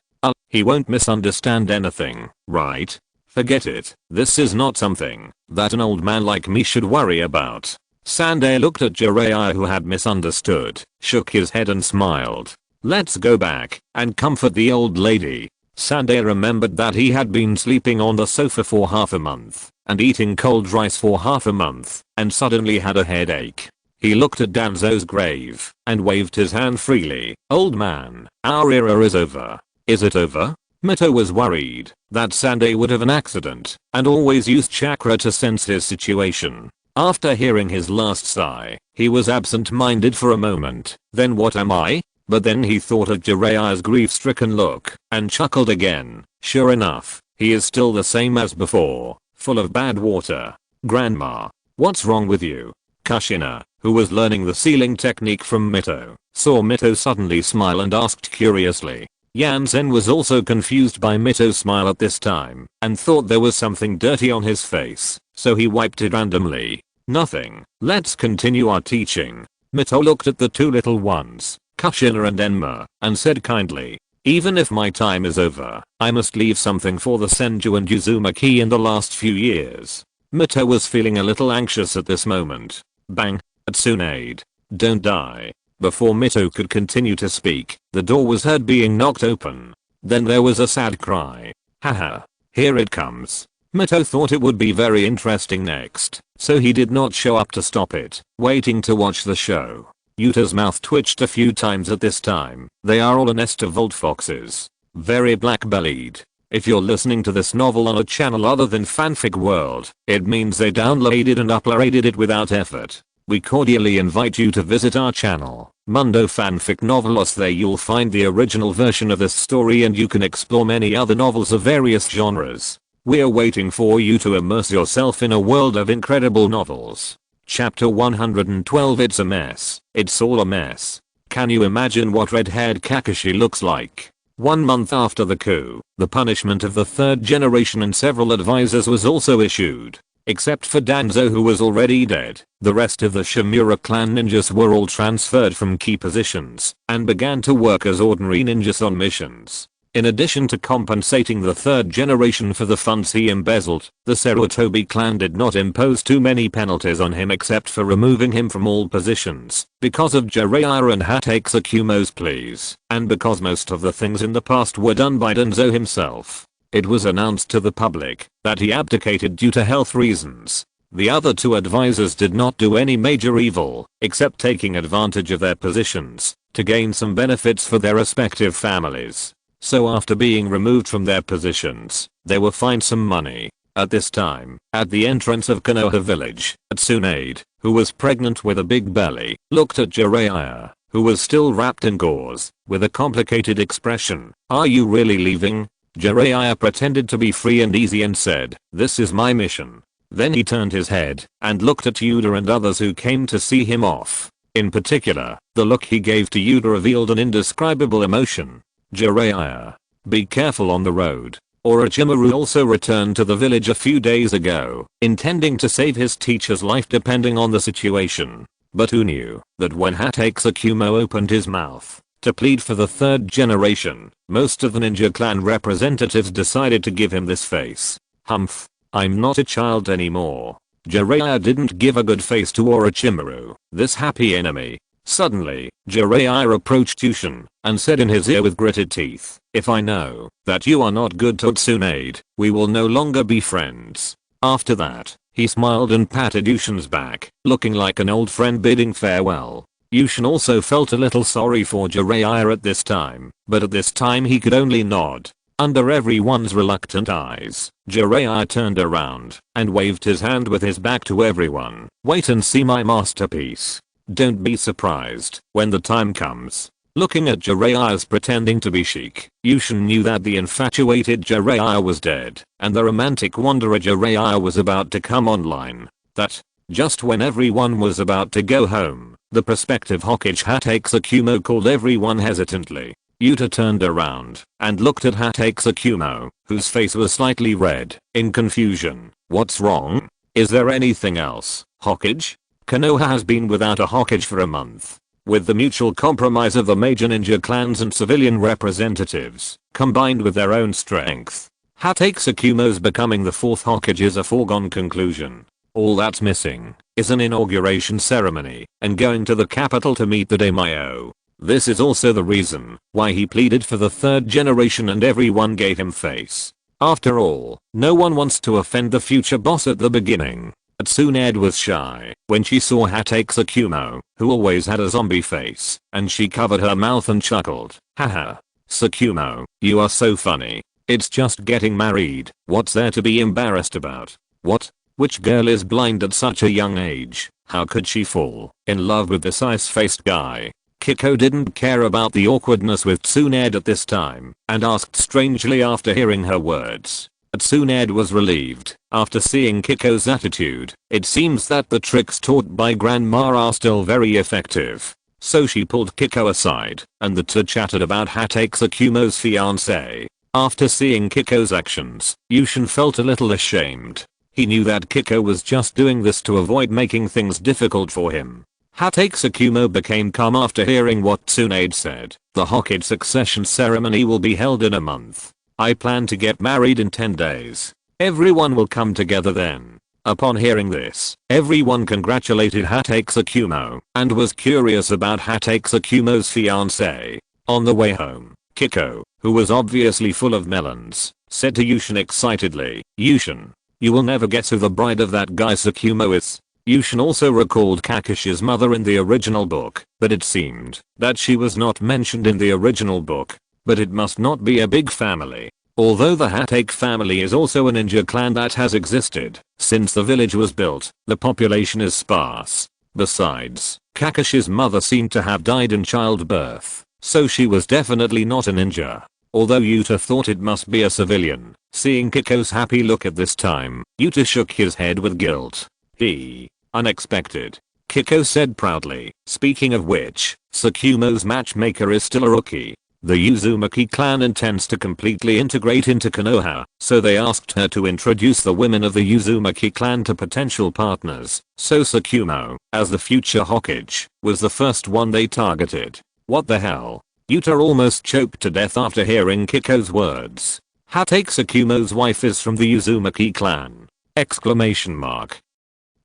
He won't misunderstand anything, right? Forget it. This is not something that an old man like me should worry about. Sandai looked at Jiraiya, who had misunderstood, shook his head and smiled. Let's go back and comfort the old lady. Sandai remembered that he had been sleeping on the sofa for half a month and eating cold rice for half a month and suddenly had a headache. He looked at Danzo's grave and waved his hand freely. Old man, our era is over. Is it over? Mito was worried that Sandai would have an accident and always used chakra to sense his situation. After hearing his last sigh, he was absent-minded for a moment. Then what am I? But then he thought of Jiraiya's grief-stricken look and chuckled again. Sure enough, he is still the same as before, full of bad water. Grandma, what's wrong with you? Kushina, who was learning the sealing technique from Mito, saw Mito suddenly smile and asked curiously. Yansen was also confused by Mito's smile at this time and thought there was something dirty on his face, so he wiped it randomly. Nothing. Let's continue our teaching. Mito looked at the two little ones, Kushina and Enma, and said kindly, even if my time is over, I must leave something for the Senju and Uzumaki in the last few years. Mito was feeling a little anxious at this moment. Bang! Tsunade. Don't die. Before Mito could continue to speak, the door was heard being knocked open. Then there was a sad cry. Haha. Here it comes. Mito thought it would be very interesting next, so he did not show up to stop it, waiting to watch the show. Yuta's mouth twitched a few times at this time. They are all a nest of old foxes. Very black-bellied. If you're listening to this novel on a channel other than Fanfic World, it means they downloaded and uploaded it without effort. We cordially invite you to visit our channel, Mundo Fanfic Novelos. There you'll find the original version of this story and you can explore many other novels of various genres. We're waiting for you to immerse yourself in a world of incredible novels. Chapter 112. It's a mess. It's all a mess. Can you imagine what red-haired Kakashi looks like? 1 month after the coup, the punishment of the third generation and several advisors was also issued. Except for Danzo, who was already dead, the rest of the Shimura clan ninjas were all transferred from key positions and began to work as ordinary ninjas on missions. In addition to compensating the third generation for the funds he embezzled, the Sarutobi clan did not impose too many penalties on him except for removing him from all positions because of Jiraiya and Hatesakumo's pleas, and because most of the things in the past were done by Danzo himself. It was announced to the public that he abdicated due to health reasons. The other two advisors did not do any major evil, except taking advantage of their positions to gain some benefits for their respective families. So after being removed from their positions, they were fined some money. At this time, at the entrance of Konoha village, Tsunade, who was pregnant with a big belly, looked at Jiraiya. who was still wrapped in gauze, with a complicated expression. "Are you really leaving?" Jiraiya pretended to be free and easy and said, "This is my mission." Then he turned his head and looked at Yuda and others who came to see him off. In particular, the look he gave to Yuda revealed an indescribable emotion. "Jiraiya, be careful on the road." Orochimaru also returned to the village a few days ago, intending to save his teacher's life depending on the situation. But who knew that when Hatex opened his mouth to plead for the third generation, most of the ninja clan representatives decided to give him this face. "Humph, I'm not a child anymore." Jiraiya didn't give a good face to Orochimaru, this happy enemy. Suddenly, Jiraiya approached Yushin and said in his ear with gritted teeth, "If I know that you are not good to Tsunade, we will no longer be friends." After that, he smiled and patted Yushin's back, looking like an old friend bidding farewell. Yushin also felt a little sorry for Jiraiya at this time, but at this time he could only nod. Under everyone's reluctant eyes, Jiraiya turned around and waved his hand with his back to everyone. "Wait and see my masterpiece. Don't be surprised when the time comes." Looking at Jiraiya's pretending to be chic, Yushin knew that the infatuated Jiraiya was dead, and the romantic wanderer Jiraiya was about to come online. That, just when everyone was about to go home, the prospective Hokage Hatex called everyone hesitantly. Yuta turned around and looked at Hatex, whose face was slightly red, in confusion. "What's wrong? Is there anything else, Hokage?" Konoha has been without a Hokage for a month. With the mutual compromise of the major ninja clans and civilian representatives, combined with their own strength, Hatex becoming the fourth Hokage is a foregone conclusion. All that's missing is an inauguration ceremony and going to the capital to meet the daimyo. This is also the reason why he pleaded for the third generation and everyone gave him face. After all, no one wants to offend the future boss at the beginning. Tsunade was shy when she saw Hatex, who always had a zombie face, and she covered her mouth and chuckled. "Haha. Tsukumo, you are so funny. It's just getting married. What's there to be embarrassed about?" "What? Which girl is blind at such a young age? How could she fall in love with this ice-faced guy?" Kiko didn't care about the awkwardness with Tsunade at this time, and asked strangely after hearing her words. Tsunade was relieved after seeing Kiko's attitude. It seems that the tricks taught by Grandma are still very effective. So she pulled Kiko aside, and the two chatted about Hatex-Akumo's fiancé. After seeing Kiko's actions, Yushin felt a little ashamed. He knew that Kiko was just doing this to avoid making things difficult for him. Hatex-Akumo became calm after hearing what Tsunade said. "The Hokage succession ceremony will be held in a month. I plan to get married in 10 days. Everyone will come together then." Upon hearing this, everyone congratulated Hatex-Akumo and was curious about Hatex-Akumo's fiancé. On the way home, Kiko, who was obviously full of melons, said to Yushin excitedly, "Yushin, you will never guess who the bride of that guy Tsukumo is." Yushin also recalled Kakishi's mother in the original book, but it seemed that she was not mentioned in the original book. But it must not be a big family. Although the Hatake family is also a ninja clan that has existed since the village was built, the population is sparse. Besides, Kakishi's mother seemed to have died in childbirth, so she was definitely not a ninja. Although Yuta thought it must be a civilian, seeing Kiko's happy look at this time, Yuta shook his head with guilt. Unexpected. Kiko said proudly. Speaking of which, Tsukumo's matchmaker is still a rookie. The Uzumaki clan intends to completely integrate into Konoha, so they asked her to introduce the women of the Uzumaki clan to potential partners. So Tsukumo, as the future Hokage, was the first one they targeted. What the hell? Yuta almost choked to death after hearing Kiko's words. Hatake Tsukumo's wife is from the Uzumaki clan! Exclamation mark.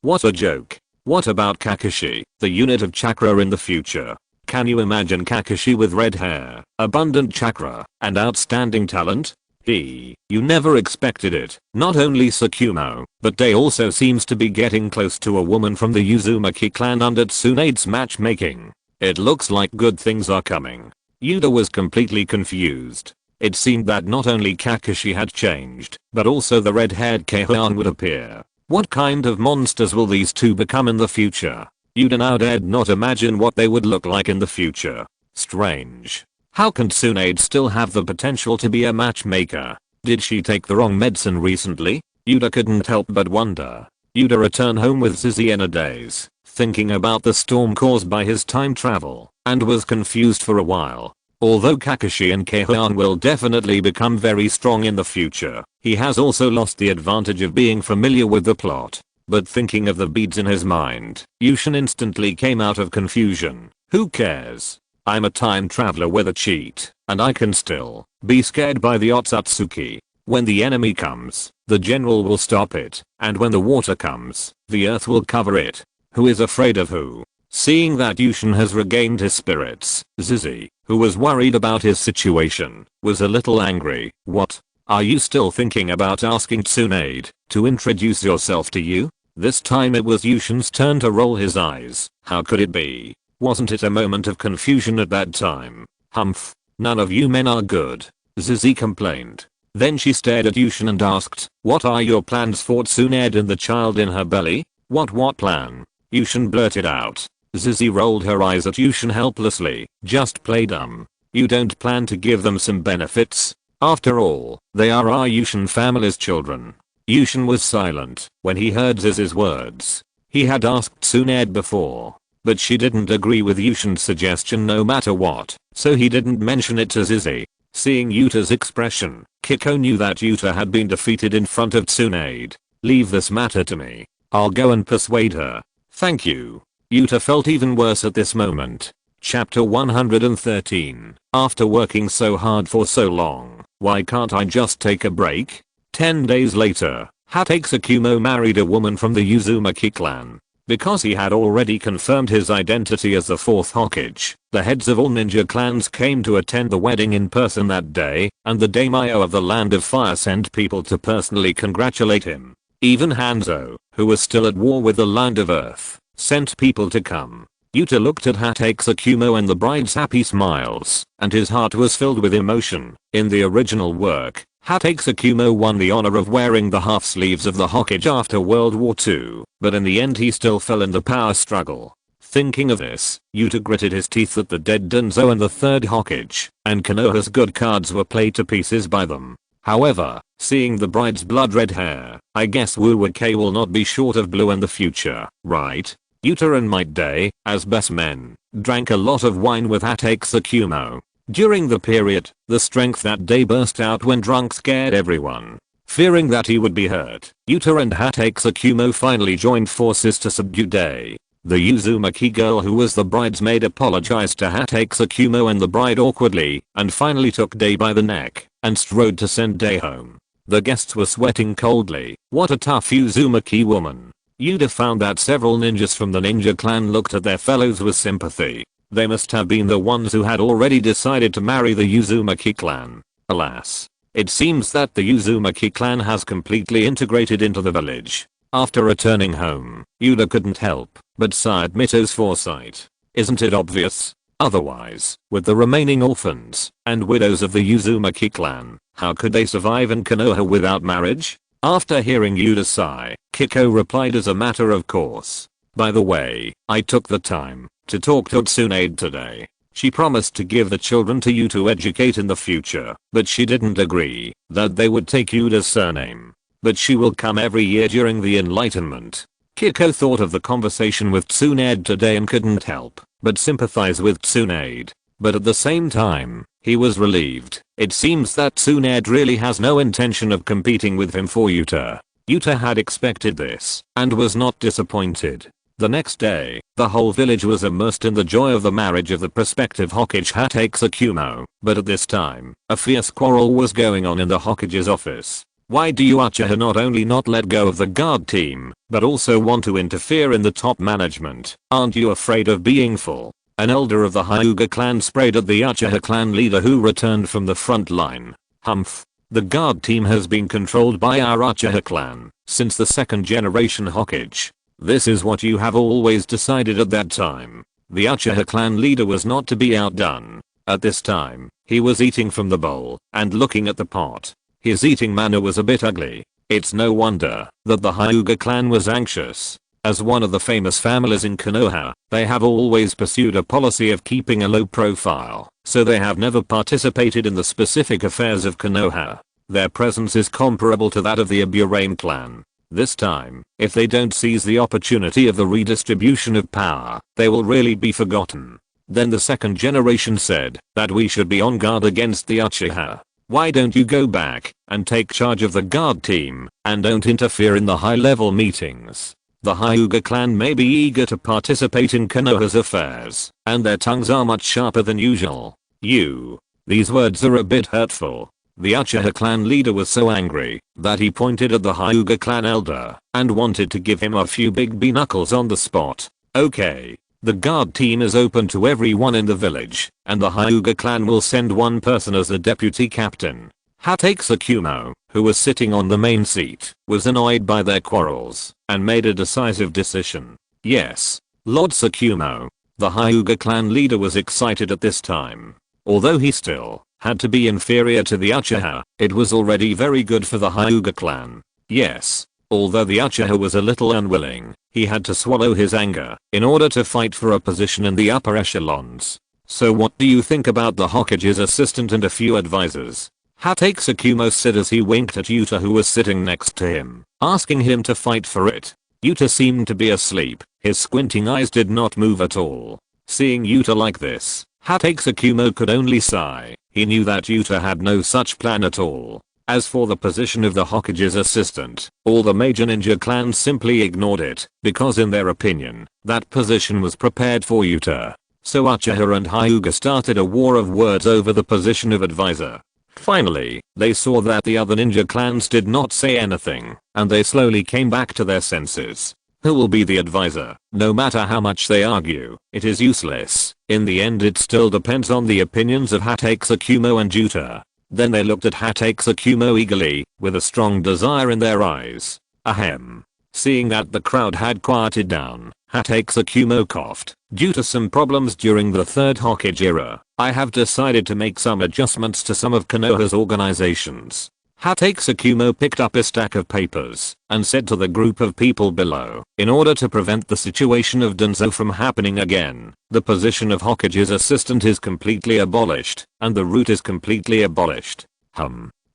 What a joke. What about Kakashi, the unit of chakra in the future? Can you imagine Kakashi with red hair, abundant chakra, and outstanding talent? You never expected it. Not only Tsukumo, but Day also seems to be getting close to a woman from the Uzumaki clan under Tsunade's matchmaking. It looks like good things are coming. Yuda was completely confused. It seemed that not only Kakashi had changed, but also the red-haired Keihan would appear. What kind of monsters will these two become in the future? Yuda now dared not imagine what they would look like in the future. Strange. How can Tsunade still have the potential to be a matchmaker? Did she take the wrong medicine recently? Yuda couldn't help but wonder. Yuda returned home with Suzuki in a daze, thinking about the storm caused by his time travel, and was confused for a while. Although Kakashi and Keihan will definitely become very strong in the future, he has also lost the advantage of being familiar with the plot. But thinking of the beads in his mind, Yushin instantly came out of confusion. Who cares? I'm a time traveler with a cheat, and I can still be scared by the Otsutsuki. When the enemy comes, the general will stop it, and when the water comes, the earth will cover it. Who is afraid of who? Seeing that Yushin has regained his spirits, Suzuki, who was worried about his situation, was a little angry. What? Are you still thinking about asking Tsunade to introduce yourself to you? This time it was Yushin's turn to roll his eyes. How could it be? Wasn't it a moment of confusion at that time? Humph. None of you men are good, Suzuki complained. Then she stared at Yushin and asked, what are your plans for Tsunade and the child in her belly? What plan? Yushin blurted out. Suzuki rolled her eyes at Yushin helplessly. Just play dumb. You don't plan to give them some benefits? After all, they are our Yushin family's children. Yushin was silent when he heard Suzuki's words. He had asked Tsunade before, but she didn't agree with Yushin's suggestion no matter what, so he didn't mention it to Suzuki. Seeing Yuta's expression, Kiko knew that Yuta had been defeated in front of Tsunade. Leave this matter to me. I'll go and persuade her. Thank you. Yuta felt even worse at this moment. Chapter 113. After working so hard for so long, why can't I just take a break? 10 days later, Hatake Tsukumo married a woman from the Uzumaki clan. Because he had already confirmed his identity as the fourth Hokage, the heads of all ninja clans came to attend the wedding in person that day, and the daimyo of the Land of Fire sent people to personally congratulate him. Even Hanzo, who was still at war with the Land of Earth, sent people to come. Yuta looked at Hatake Tsukumo and the bride's happy smiles, and his heart was filled with emotion. In the original work, Hatake Tsukumo won the honor of wearing the half sleeves of the Hokage after World War II, but in the end he still fell in the power struggle. Thinking of this, Yuta gritted his teeth at the dead Danzo and the third Hokage, and Konoha's good cards were played to pieces by them. However, seeing the bride's blood red hair, I guess Wu-Wei will not be short of blue in the future, right? Yuta and Might Day, as best men, drank a lot of wine with Hatake Tsukumo. During the period, the strength that day burst out when drunk scared everyone. Fearing that he would be hurt, Yuta and Hatake Tsukumo finally joined forces to subdue Day. The Uzumaki girl who was the bridesmaid apologized to Hatake Tsukumo and the bride awkwardly, and finally took Day by the neck, and strode to send Day home. The guests were sweating coldly. What a tough Uzumaki woman. Yuta found that several ninjas from the ninja clan looked at their fellows with sympathy. They must have been the ones who had already decided to marry the Uzumaki clan. Alas. It seems that the Uzumaki clan has completely integrated into the village. After returning home, Yuta couldn't help but sigh at Mito's foresight. Isn't it obvious? Otherwise, with the remaining orphans and widows of the Uzumaki clan, how could they survive in Konoha without marriage? After hearing Yuta sigh, Kiko replied as a matter of course. By the way, I took the time to talk to Tsunade today. She promised to give the children to you to educate in the future, but she didn't agree that they would take Yuda's surname. But she will come every year during the Enlightenment. Kiko thought of the conversation with Tsunade today and couldn't help but sympathize with Tsunade. But at the same time, he was relieved. It seems that Tsunade really has no intention of competing with him for Yuta. Yuta had expected this and was not disappointed. The next day, the whole village was immersed in the joy of the marriage of the prospective Hokage Hatake Tsukumo, but at this time, a fierce quarrel was going on in the Hokage's office. Why do you Uchiha not only not let go of the guard team, but also want to interfere in the top management? Aren't you afraid of being full? An elder of the Hyuga clan sprayed at the Uchiha clan leader who returned from the front line. Humph. The guard team has been controlled by our Uchiha clan since the second generation Hokage. This is what you have always decided at that time. The Uchiha clan leader was not to be outdone. At this time, he was eating from the bowl and looking at the pot. His eating manner was a bit ugly. It's no wonder that the Hyuga clan was anxious. As one of the famous families in Konoha, they have always pursued a policy of keeping a low profile, so they have never participated in the specific affairs of Konoha. Their presence is comparable to that of the Aburame clan. This time, if they don't seize the opportunity of the redistribution of power, they will really be forgotten. Then the second generation said that we should be on guard against the Uchiha. Why don't you go back and take charge of the guard team and don't interfere in the high-level meetings? The Hyuga clan may be eager to participate in Konoha's affairs, and their tongues are much sharper than usual. These words are a bit hurtful. The Uchiha clan leader was so angry that he pointed at the Hyuga clan elder and wanted to give him a few big B-knuckles on the spot. Okay. The guard team is open to everyone in the village, and the Hyuga clan will send one person as the deputy captain. Hatake Tsukumo, who was sitting on the main seat, was annoyed by their quarrels and made a decisive decision. Yes, Lord Tsukumo. The Hyuga clan leader was excited at this time. Although he still had to be inferior to the Uchiha, it was already very good for the Hyuga clan. Yes, although the Uchiha was a little unwilling, he had to swallow his anger in order to fight for a position in the upper echelons. So what do you think about the Hokage's assistant and a few advisors? Hatake Tsukumo said as he winked at Yuta, who was sitting next to him, asking him to fight for it. Yuta seemed to be asleep, his squinting eyes did not move at all. Seeing Yuta like this, Hatake Tsukumo could only sigh. He knew that Yuta had no such plan at all. As for the position of the Hokage's assistant, all the major ninja clans simply ignored it, because in their opinion, that position was prepared for Yuta. So Uchiha and Hyuga started a war of words over the position of advisor. Finally, they saw that the other ninja clans did not say anything, and they slowly came back to their senses. Who will be the advisor? No matter how much they argue, it is useless. In the end it still depends on the opinions of Hatake Tsukumo and Yuta. Then they looked at Hatake Tsukumo eagerly, with a strong desire in their eyes. Ahem. Seeing that the crowd had quieted down, Hatake Tsukumo coughed. Due to some problems during the third Hokage era, I have decided to make some adjustments to some of Konoha's organizations. Hatake Tsukumo picked up a stack of papers and said to the group of people below, in order to prevent the situation of Danzo from happening again, the position of Hokage's assistant is completely abolished, and the route is completely abolished.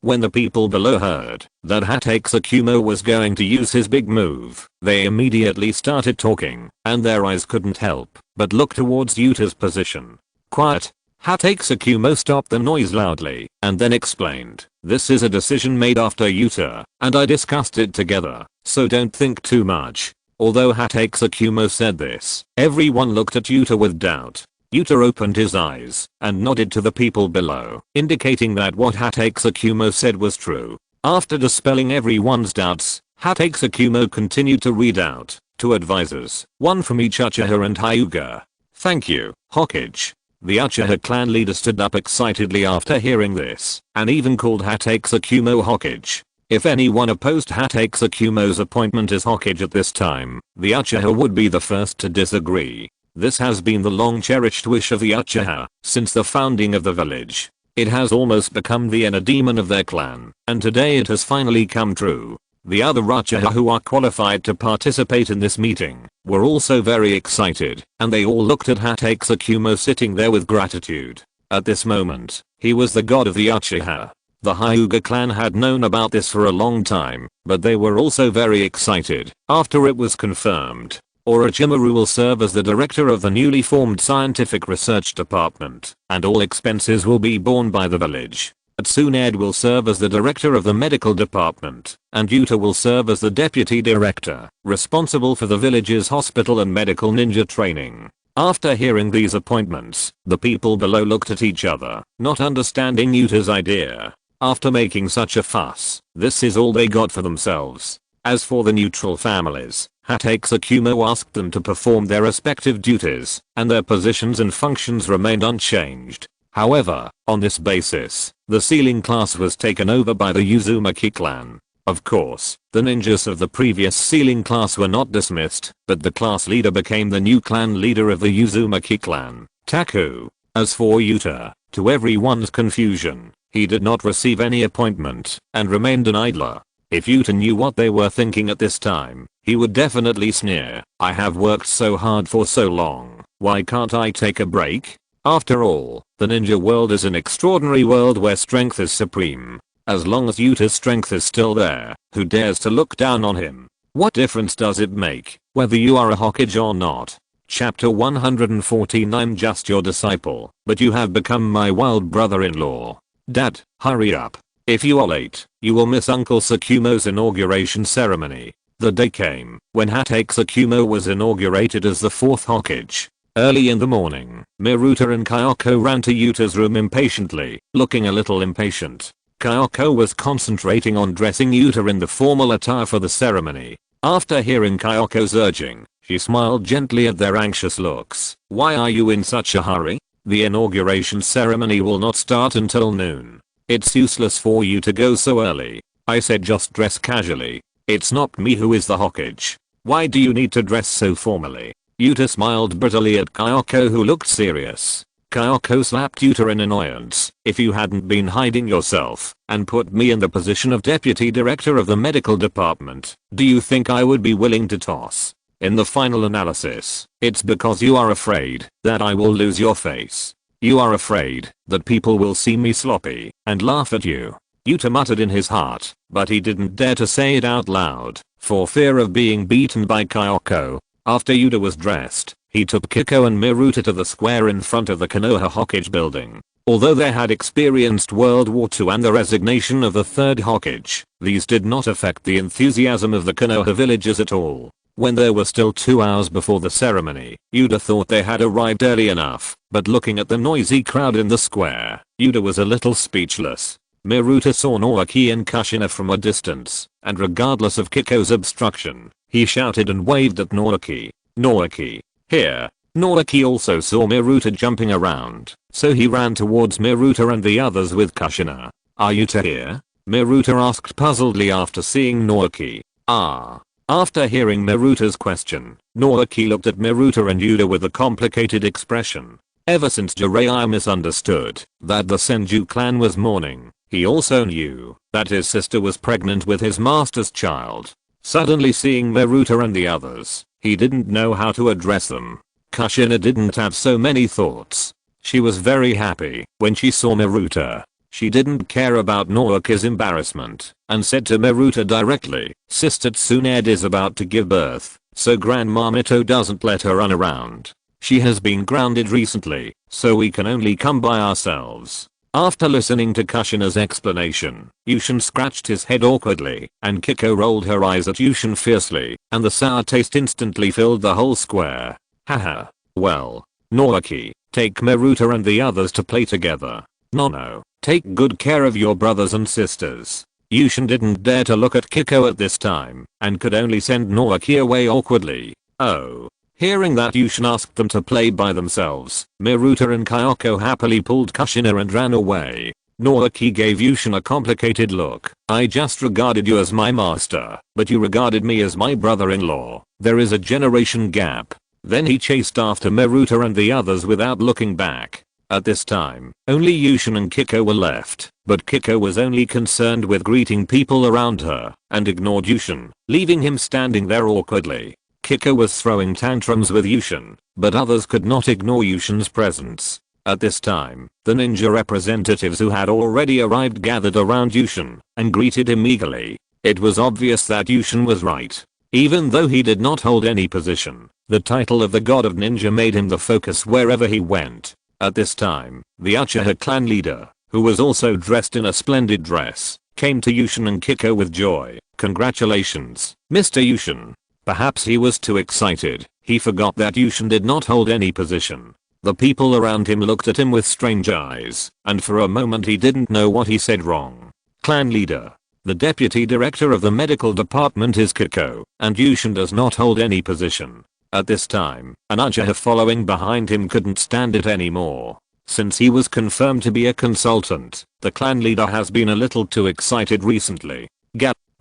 When the people below heard that Hatake Tsukumo was going to use his big move, they immediately started talking, and their eyes couldn't help but look towards Yuta's position. Quiet. Hatake Tsukumo stopped the noise loudly, and then explained, this is a decision made after Yuta and I discussed it together, so don't think too much. Although Hatake Tsukumo said this, everyone looked at Yuta with doubt. Yuta opened his eyes and nodded to the people below, indicating that what Hatake Tsukumo said was true. After dispelling everyone's doubts, Hatake Tsukumo continued to read out, two advisors, one from each Uchiha and Hyuga. Thank you, Hokage. The Uchiha clan leader stood up excitedly after hearing this, and even called Hatake Tsukumo Hokage. If anyone opposed Hatake Tsukumo's appointment as Hokage at this time, the Uchiha would be the first to disagree. This has been the long-cherished wish of the Uchiha since the founding of the village. It has almost become the inner demon of their clan, and today it has finally come true. The other Uchiha who are qualified to participate in this meeting were also very excited, and they all looked at Hatake Tsukumo sitting there with gratitude. At this moment, he was the god of the Uchiha. The Hyuga clan had known about this for a long time, but they were also very excited after it was confirmed. Orochimaru will serve as the director of the newly formed scientific research department, and all expenses will be borne by the village. Tsunade will serve as the director of the medical department, and Yuta will serve as the deputy director, responsible for the village's hospital and medical ninja training. After hearing these appointments, the people below looked at each other, not understanding Yuta's idea. After making such a fuss, this is all they got for themselves. As for the neutral families, Hatake Tsukumo asked them to perform their respective duties, and their positions and functions remained unchanged. However, on this basis, the sealing class was taken over by the Uzumaki clan. Of course, the ninjas of the previous sealing class were not dismissed, but the class leader became the new clan leader of the Uzumaki clan, Taku. As for Yuta, to everyone's confusion, he did not receive any appointment and remained an idler. If Yuta knew what they were thinking at this time, he would definitely sneer, "I have worked so hard for so long, why can't I take a break?" After all, the ninja world is an extraordinary world where strength is supreme. As long as Yuta's strength is still there, who dares to look down on him? What difference does it make, whether you are a Hokage or not? Chapter 114. I'm just your disciple, but you have become my wild brother-in-law. Dad, hurry up. If you are late, you will miss Uncle Tsukumo's inauguration ceremony. The day came when Hatake Tsukumo was inaugurated as the 4th Hokage. Early in the morning, Miruta and Kyoko ran to Yuta's room impatiently, looking a little impatient. Kyoko was concentrating on dressing Yuta in the formal attire for the ceremony. After hearing Kyoko's urging, she smiled gently at their anxious looks. "Why are you in such a hurry? The inauguration ceremony will not start until noon. It's useless for you to go so early. I said just dress casually. It's not me who is the Hokage. Why do you need to dress so formally?" Yuta smiled bitterly at Kyoko, who looked serious. Kyoko slapped Yuta in annoyance. "If you hadn't been hiding yourself and put me in the position of deputy director of the medical department, do you think I would be willing to toss? In the final analysis, it's because you are afraid that I will lose your face. You are afraid that people will see me sloppy and laugh at you." Yuta muttered in his heart, but he didn't dare to say it out loud, for fear of being beaten by Kyoko. After Yuta was dressed, he took Kiko and Miruta to the square in front of the Konoha Hokage building. Although they had experienced World War II and the resignation of the 3rd Hokage, these did not affect the enthusiasm of the Konoha villagers at all. When there were still 2 hours before the ceremony, Yuta thought they had arrived early enough, but looking at the noisy crowd in the square, Yuta was a little speechless. Miruta saw Naoki and Kushina from a distance, and regardless of Kiko's obstruction, he shouted and waved at Naoki. "Naoki, here." Naoki also saw Miruta jumping around, so he ran towards Miruta and the others with Kushina. "Are Yuta here?" Miruta asked puzzledly after seeing Naoki. "Ah." After hearing Miruta's question, Naoki looked at Miruta and Yuda with a complicated expression. Ever since Jiraiya misunderstood that the Senju clan was mourning, he also knew that his sister was pregnant with his master's child. Suddenly seeing Miruta and the others, he didn't know how to address them. Kushina didn't have so many thoughts. She was very happy when she saw Miruta. She didn't care about Naoki's embarrassment and said to Miruta directly, "Sister Tsunade is about to give birth, so Grandma Mito doesn't let her run around. She has been grounded recently, so we can only come by ourselves." After listening to Kushina's explanation, Yushin scratched his head awkwardly, and Kiko rolled her eyes at Yushin fiercely, and the sour taste instantly filled the whole square. Haha. Well, Naoki, take Miruta and the others to play together. Nono, take good care of your brothers and sisters. Yushin didn't dare to look at Kiko at this time, and could only send Naoki away awkwardly. Oh. Hearing that Yushin asked them to play by themselves, Miruta and Kyoko happily pulled Kushina and ran away. Naoki gave Yushin a complicated look. "I just regarded you as my master, but you regarded me as my brother-in-law. There is a generation gap." Then he chased after Miruta and the others without looking back. At this time, only Yushin and Kiko were left, but Kiko was only concerned with greeting people around her, and ignored Yushin, leaving him standing there awkwardly. Kiko was throwing tantrums with Yushin, but others could not ignore Yushin's presence. At this time, the ninja representatives who had already arrived gathered around Yushin and greeted him eagerly. It was obvious that Yushin was right. Even though he did not hold any position, the title of the God of Ninja made him the focus wherever he went. At this time, the Uchiha clan leader, who was also dressed in a splendid dress, came to Yushin and Kiko with joy. "Congratulations, Mr. Yushin." Perhaps he was too excited, he forgot that Yushin did not hold any position. The people around him looked at him with strange eyes, and for a moment he didn't know what he said wrong. Clan leader. The deputy director of the medical department is Kiko, and Yushin does not hold any position. At this time, an Uchiha following behind him couldn't stand it anymore. Since he was confirmed to be a consultant, the clan leader has been a little too excited recently.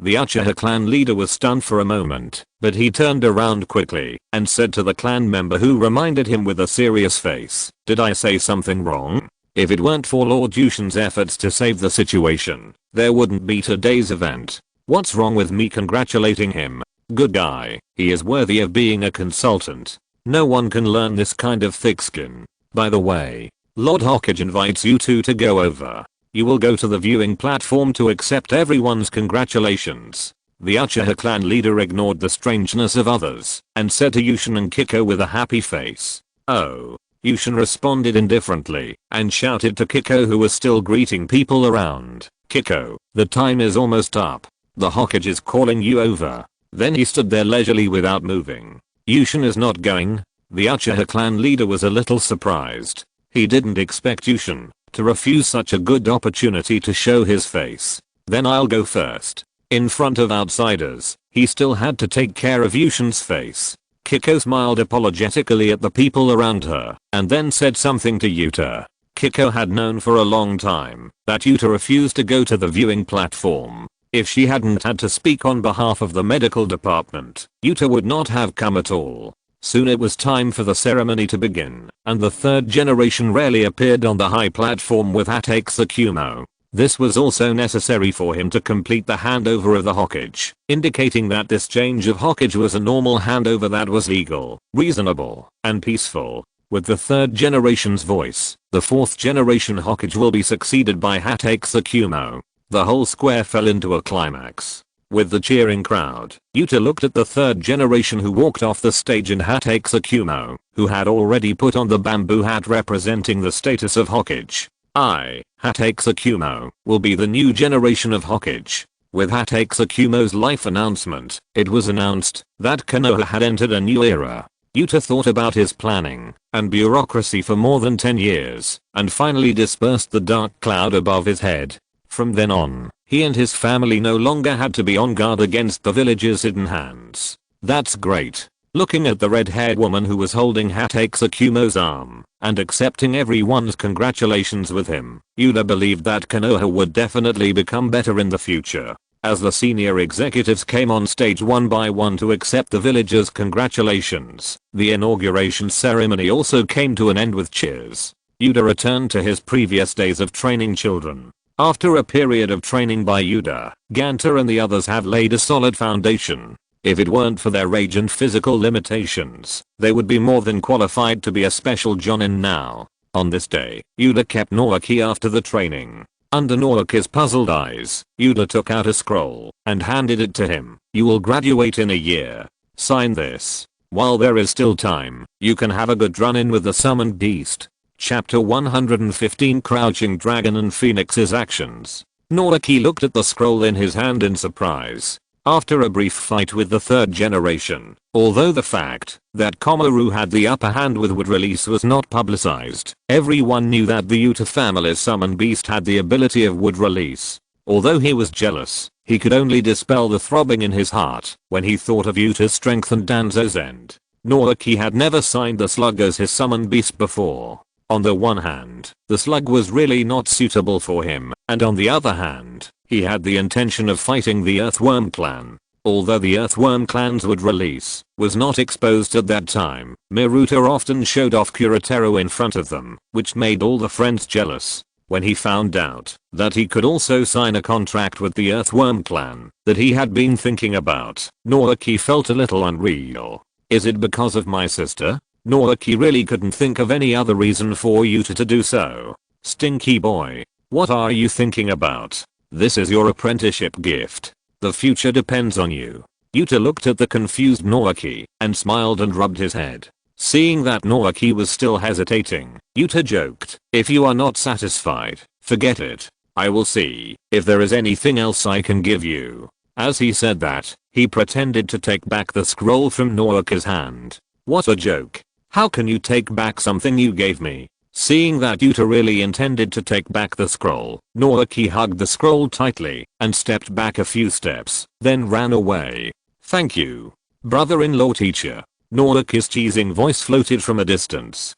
The Uchiha clan leader was stunned for a moment, but he turned around quickly and said to the clan member who reminded him with a serious face, "Did I say something wrong? If it weren't for Lord Yushin's efforts to save the situation, there wouldn't be today's event. What's wrong with me congratulating him?" Good guy. He is worthy of being a consultant. No one can learn this kind of thick skin. By the way, Lord Hokage invites you two to go over. You will go to the viewing platform to accept everyone's congratulations. The Uchiha clan leader ignored the strangeness of others and said to Yushin and Kiko with a happy face, "Oh." Yushin responded indifferently and shouted to Kiko, who was still greeting people around, "Kiko, the time is almost up. The Hokage is calling you over." Then he stood there leisurely without moving. Yushin is not going? The Uchiha clan leader was a little surprised. He didn't expect Yushin to refuse such a good opportunity to show his face. "Then I'll go first." In front of outsiders, he still had to take care of Yushin's face. Kiko smiled apologetically at the people around her and then said something to Yuta. Kiko had known for a long time that Yuta refused to go to the viewing platform. If she hadn't had to speak on behalf of the medical department, Yuta would not have come at all. Soon it was time for the ceremony to begin, and the third generation rarely appeared on the high platform with Hatake Tsukumo. This was also necessary for him to complete the handover of the Hokage, indicating that this change of Hokage was a normal handover that was legal, reasonable, and peaceful. With the third generation's voice, the fourth generation Hokage will be succeeded by Hatake Tsukumo. The whole square fell into a climax. With the cheering crowd, Yuta looked at the third generation who walked off the stage, and Hatake Tsukumo, who had already put on the bamboo hat representing the status of Hokage. I, Hatake Tsukumo, will be the new generation of Hokage. With Hatake Tsukumo's life announcement, it was announced that Konoha had entered a new era. Yuta thought about his planning and bureaucracy for more than 10 years, and finally dispersed the dark cloud above his head. From then on, he and his family no longer had to be on guard against the village's hidden hands. That's great. Looking at the red-haired woman who was holding Hatake Tsukumo's arm and accepting everyone's congratulations with him, Yuda believed that Konoha would definitely become better in the future. As the senior executives came on stage one by one to accept the villagers' congratulations, the inauguration ceremony also came to an end with cheers. Yuda returned to his previous days of training children. After a period of training by Yuda, Ganta and the others had laid a solid foundation. If it weren't for their age and physical limitations, they would be more than qualified to be a special jonin now. On this day, Yuda kept Naoki after the training. Under Naoki's puzzled eyes, Yuda took out a scroll and handed it to him. "You will graduate in a year. Sign this. While there is still time, you can have a good run-in with the summoned beast." Chapter 115, Crouching Dragon and Phoenix's Actions. Naoki looked at the scroll in his hand in surprise. After a brief fight with the third generation, although the fact that Komaru had the upper hand with wood release was not publicized, everyone knew that the Yuta family's summon beast had the ability of wood release. Although he was jealous, he could only dispel the throbbing in his heart when he thought of Yuta's strength and Danzo's end. Naoki had never signed the slug as his summon beast before. On the one hand, the slug was really not suitable for him, and on the other hand, he had the intention of fighting the Earthworm clan. Although the Earthworm clan's wood release was not exposed at that time, Miruta often showed off Kuretaro in front of them, which made all the friends jealous. When he found out that he could also sign a contract with the Earthworm clan that he had been thinking about, Naoki felt a little unreal. Is it because of my sister? Naoki really couldn't think of any other reason for Yuta to do so. Stinky boy. What are you thinking about? This is your apprenticeship gift. The future depends on you. Yuta looked at the confused Naoki and smiled and rubbed his head. Seeing that Naoki was still hesitating, Yuta joked, "If you are not satisfied, forget it. I will see if there is anything else I can give you." As he said that, he pretended to take back the scroll from Naoki's hand. What a joke. How can you take back something you gave me? Seeing that Yuta really intended to take back the scroll, Naoki hugged the scroll tightly and stepped back a few steps, then ran away. "Thank you, brother-in-law teacher." Naoki's teasing voice floated from a distance.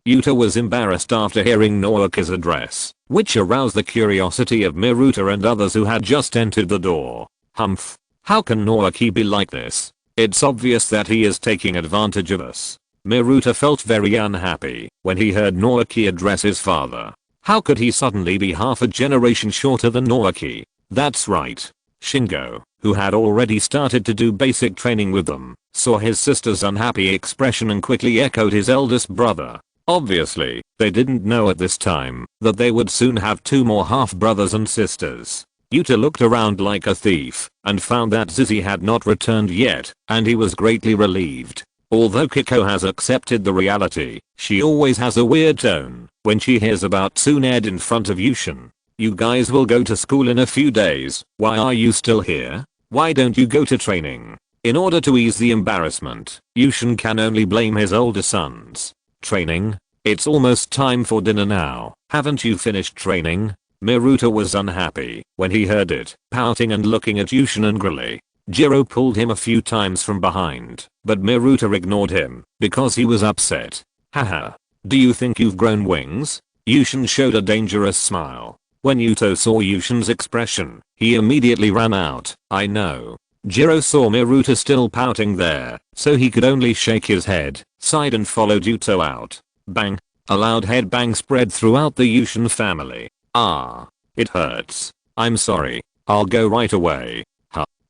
Yuta was embarrassed after hearing Naoki's address, which aroused the curiosity of Miruta and others who had just entered the door. Humph. How can Naoki be like this? It's obvious that he is taking advantage of us. Miruta felt very unhappy when he heard Naoki address his father. How could he suddenly be half a generation shorter than Naoki? That's right. Shingo, who had already started to do basic training with them, saw his sister's unhappy expression and quickly echoed his eldest brother. Obviously, they didn't know at this time that they would soon have 2 more half-brothers and sisters. Yuta looked around like a thief and found that Zizi had not returned yet, and he was greatly relieved. Although Kiko has accepted the reality, she always has a weird tone when she hears about Tsunade in front of Yushin. You guys will go to school in a few days. Why are you still here? Why don't you go to training? In order to ease the embarrassment, Yushin can only blame his older sons. Training? It's almost time for dinner now. Haven't you finished training? Miruta was unhappy when he heard it, pouting and looking at Yushin angrily. Jiro pulled him a few times from behind, but Miruta ignored him because he was upset. Haha. Do you think you've grown wings? Yushin showed a dangerous smile. When Yuto saw Yushin's expression, he immediately ran out. I know. Jiro saw Miruta still pouting there, so he could only shake his head, sighed and followed Yuto out. Bang. A loud head bang spread throughout the Yushin family. Ah. It hurts. I'm sorry. I'll go right away.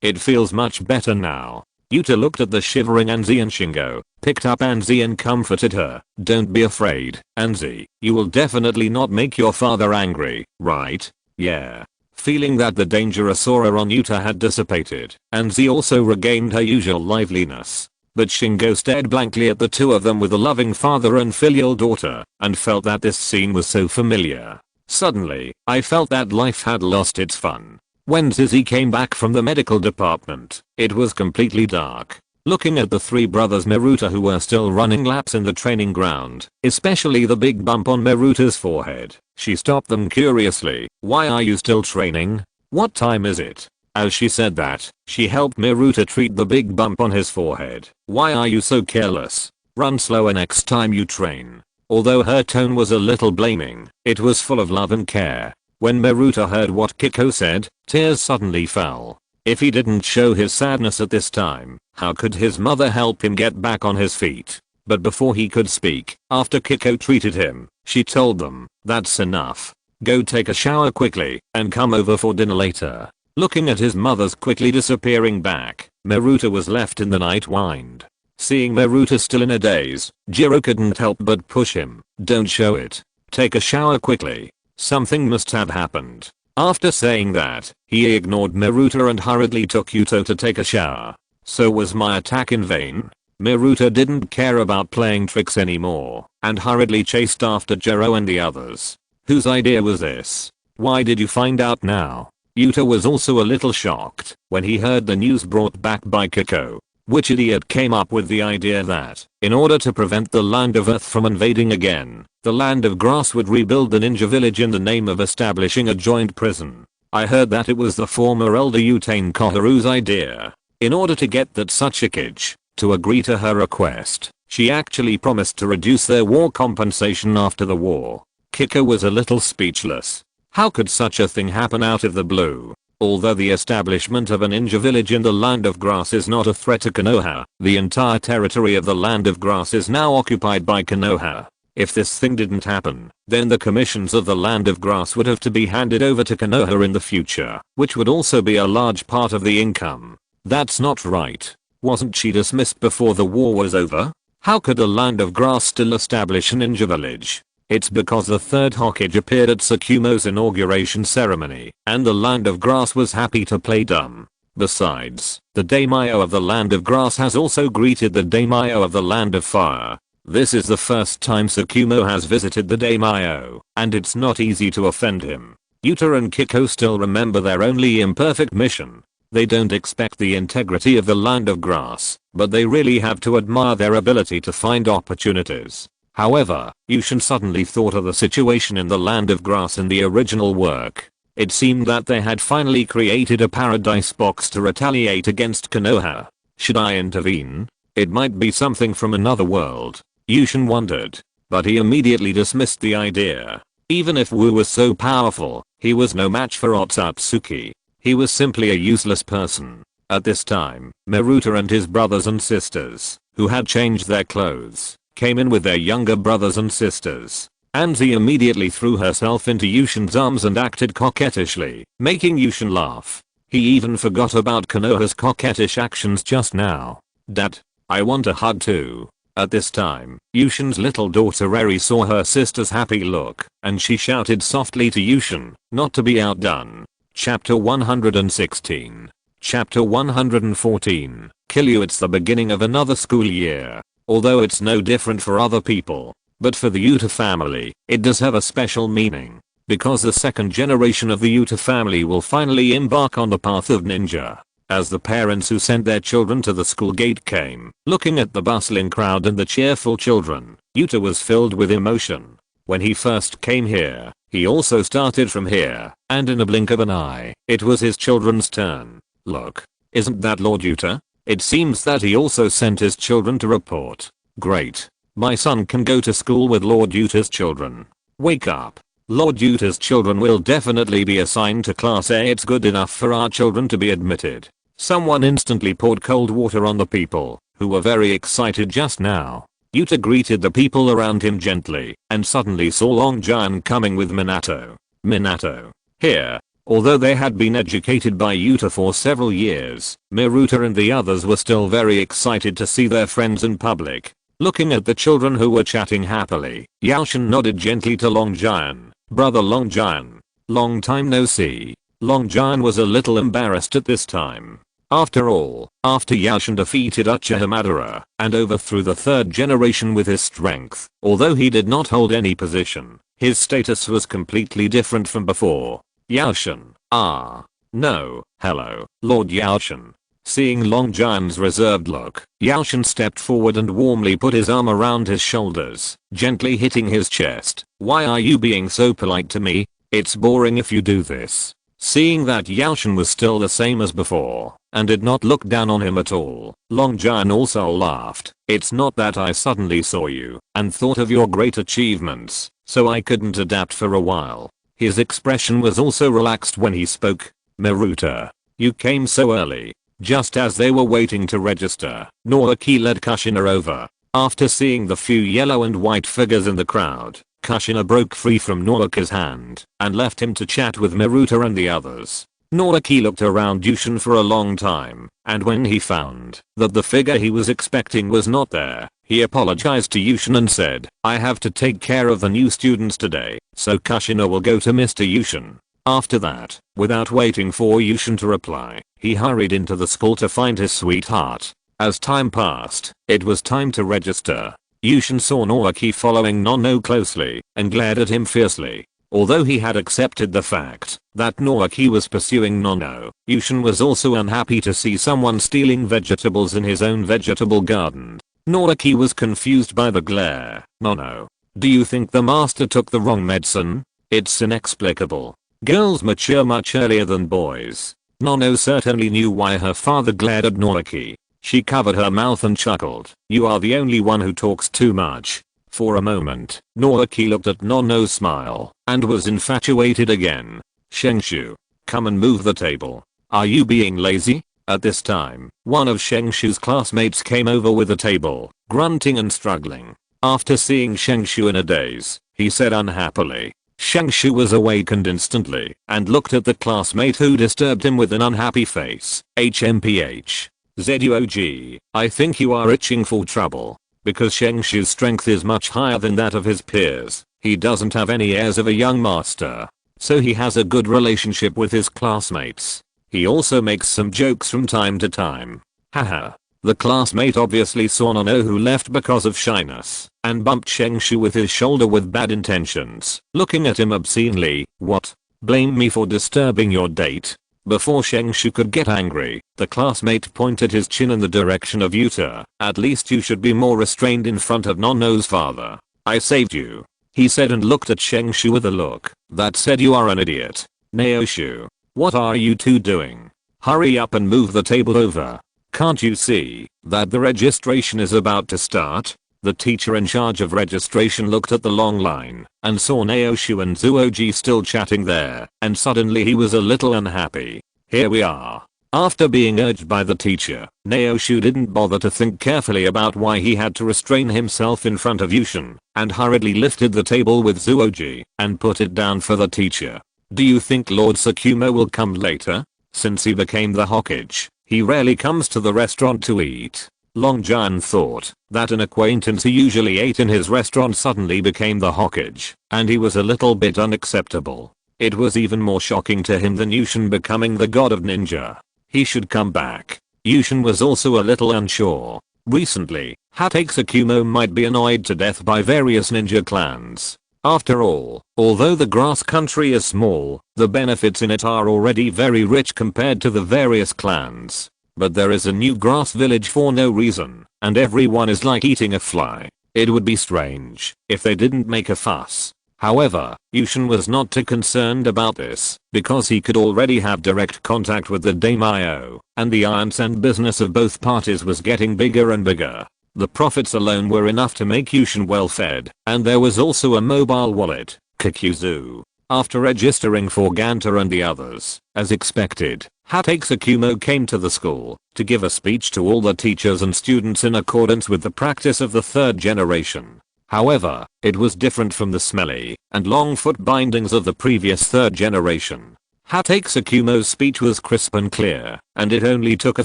It feels much better now. Yuta looked at the shivering Anzi and Shingo, picked up Anzi and comforted her. Don't be afraid, Anzi. You will definitely not make your father angry, right? Yeah. Feeling that the dangerous aura on Yuta had dissipated, Anzi also regained her usual liveliness. But Shingo stared blankly at the two of them with a loving father and filial daughter, and felt that this scene was so familiar. Suddenly, I felt that life had lost its fun. When Zizi came back from the medical department, it was completely dark. Looking at the 3 brothers Miruta who were still running laps in the training ground, especially the big bump on Miruta's forehead, she stopped them curiously. Why are you still training? What time is it? As she said that, she helped Miruta treat the big bump on his forehead. Why are you so careless? Run slower next time you train. Although her tone was a little blaming, it was full of love and care. When Miruta heard what Kiko said, tears suddenly fell. If he didn't show his sadness at this time, how could his mother help him get back on his feet? But before he could speak, after Kiko treated him, she told them, that's enough. Go take a shower quickly and come over for dinner later. Looking at his mother's quickly disappearing back, Miruta was left in the night wind. Seeing Miruta still in a daze, Jiro couldn't help but push him. Don't show it. Take a shower quickly. Something must have happened. After saying that, he ignored Miruta and hurriedly took Yuto to take a shower. So was my attack in vain? Miruta didn't care about playing tricks anymore, and hurriedly chased after Jiro and the others. Whose idea was this? Why did you find out now? Yuta was also a little shocked when he heard the news brought back by Kiko. Which idiot came up with the idea that, in order to prevent the Land of Earth from invading again, the Land of Grass would rebuild the ninja village in the name of establishing a joint prison? I heard that it was the former elder Utane Koharu's idea. In order to get that Suchikage to agree to her request, she actually promised to reduce their war compensation after the war. Kiko was a little speechless. How could such a thing happen out of the blue? Although the establishment of a ninja village in the Land of Grass is not a threat to Konoha, the entire territory of the Land of Grass is now occupied by Konoha. If this thing didn't happen, then the commissions of the Land of Grass would have to be handed over to Konoha in the future, which would also be a large part of the income. That's not right. Wasn't she dismissed before the war was over? How could the Land of Grass still establish a ninja village? It's because the third Hokage appeared at Tsukumo's inauguration ceremony, and the Land of Grass was happy to play dumb. Besides, the daimyo of the Land of Grass has also greeted the daimyo of the Land of Fire. This is the first time Tsukumo has visited the daimyo, and it's not easy to offend him. Yuta and Kiko still remember their only imperfect mission. They don't expect the integrity of the Land of Grass, but they really have to admire their ability to find opportunities. However, Yushin suddenly thought of the situation in the Land of Grass in the original work. It seemed that they had finally created a paradise box to retaliate against Konoha. Should I intervene? It might be something from another world. Yushin wondered, but he immediately dismissed the idea. Even if Wu was so powerful, he was no match for Otsutsuki. He was simply a useless person. At this time, Miruta and his brothers and sisters, who had changed their clothes, came in with their younger brothers and sisters. Anzi immediately threw herself into Yushin's arms and acted coquettishly, making Yushin laugh. He even forgot about Konoha's coquettish actions just now. Dad, I want a hug too. At this time, Yushin's little daughter Eri saw her sister's happy look, and she shouted softly to Yushin, not to be outdone. Chapter 116. Chapter 114. Kill you. It's the beginning of another school year. Although it's no different for other people, but for the Yuta family, it does have a special meaning. Because the second generation of the Yuta family will finally embark on the path of ninja. As the parents who sent their children to the school gate came, looking at the bustling crowd and the cheerful children, Yuta was filled with emotion. When he first came here, he also started from here, and in a blink of an eye, it was his children's turn. Look, isn't that Lord Yuta? It seems that he also sent his children to report. Great. My son can go to school with Lord Yuta's children. Wake up. Lord Yuta's children will definitely be assigned to Class A. It's good enough for our children to be admitted. Someone instantly poured cold water on the people, who were very excited just now. Yuta greeted the people around him gently, and suddenly saw Long Giant coming with Minato. Minato. Here. Although they had been educated by Yuta for several years, Miruta and the others were still very excited to see their friends in public. Looking at the children who were chatting happily, Yaoshin nodded gently to Long Giant. Brother Long Giant. Long time no see. Long Giant was a little embarrassed at this time. After all, after Yaoshin defeated Uchiha Madara and overthrew the third generation with his strength, although he did not hold any position, his status was completely different from before. Yaoshin. Ah. No. Hello, Lord Yaoshin. Seeing Long Giant's reserved look, Yaoshin stepped forward and warmly put his arm around his shoulders, gently hitting his chest. Why are you being so polite to me? It's boring if you do this. Seeing that Yaoshin was still the same as before, and did not look down on him at all, Long Giant also laughed. It's not that I suddenly saw you, and thought of your great achievements, so I couldn't adapt for a while. His expression was also relaxed when he spoke. Miruta. You came so early. Just as they were waiting to register, Naoki led Kushina over. After seeing the few yellow and white figures in the crowd, Kushina broke free from Naoki's hand and left him to chat with Miruta and the others. Naoki looked around Yushin for a long time, and when he found that the figure he was expecting was not there, he apologized to Yushin and said, I have to take care of the new students today, so Kushina will go to Mr. Yushin. After that, without waiting for Yushin to reply, he hurried into the school to find his sweetheart. As time passed, it was time to register. Yushin saw Naoki following Nono closely and glared at him fiercely. Although he had accepted the fact that Naoki was pursuing Nono, Yushin was also unhappy to see someone stealing vegetables in his own vegetable garden. Naoki was confused by the glare. Nono, do you think the master took the wrong medicine? It's inexplicable. Girls mature much earlier than boys. Nono certainly knew why her father glared at Naoki. She covered her mouth and chuckled. You are the only one who talks too much. For a moment, Naoki looked at Nono's smile and was infatuated again. Shengshu, come and move the table. Are you being lazy? At this time, one of Shengshu's classmates came over with a table, grunting and struggling. After seeing Shengshu in a daze, he said unhappily. Shengshu was awakened instantly and looked at the classmate who disturbed him with an unhappy face. HMPH. ZUOG, I think you are itching for trouble. Because Shengshu's strength is much higher than that of his peers, he doesn't have any airs of a young master. So he has a good relationship with his classmates. He also makes some jokes from time to time. Haha. The classmate obviously saw Nono who left because of shyness and bumped Shengshu with his shoulder with bad intentions, looking at him obscenely. What? Blame me for disturbing your date? Before Shengshu could get angry, the classmate pointed his chin in the direction of Yuta. At least you should be more restrained in front of Nono's father. I saved you, he said and looked at Shengshu with a look that said you are an idiot. Naoshu, what are you two doing? Hurry up and move the table over. Can't you see that the registration is about to start? The teacher in charge of registration looked at the long line and saw Naoshu and Zuoji still chatting there, and suddenly he was a little unhappy. Here we are. After being urged by the teacher, Naoshu didn't bother to think carefully about why he had to restrain himself in front of Yushin, and hurriedly lifted the table with Zuoji and put it down for the teacher. Do you think Lord Tsukumo will come later? Since he became the Hokage, he rarely comes to the restaurant to eat. Long John thought that an acquaintance who usually ate in his restaurant suddenly became the Hokage, and he was a little bit unacceptable. It was even more shocking to him than Yushin becoming the god of ninja. He should come back. Yushin was also a little unsure. Recently, Hate's Akumo might be annoyed to death by various ninja clans. After all, although the grass country is small, the benefits in it are already very rich compared to the various clans. But there is a new grass village for no reason, and everyone is like eating a fly. It would be strange if they didn't make a fuss. However, Yushin was not too concerned about this, because he could already have direct contact with the daimyo, and the alliance and business of both parties was getting bigger and bigger. The profits alone were enough to make Yushin well fed, and there was also a mobile wallet, Kakuzu. After registering for Ganta and the others, as expected, Hate's Akumo came to the school to give a speech to all the teachers and students in accordance with the practice of the third generation. However, it was different from the smelly and long foot bindings of the previous third generation. Hate's Akumo's speech was crisp and clear, and it only took a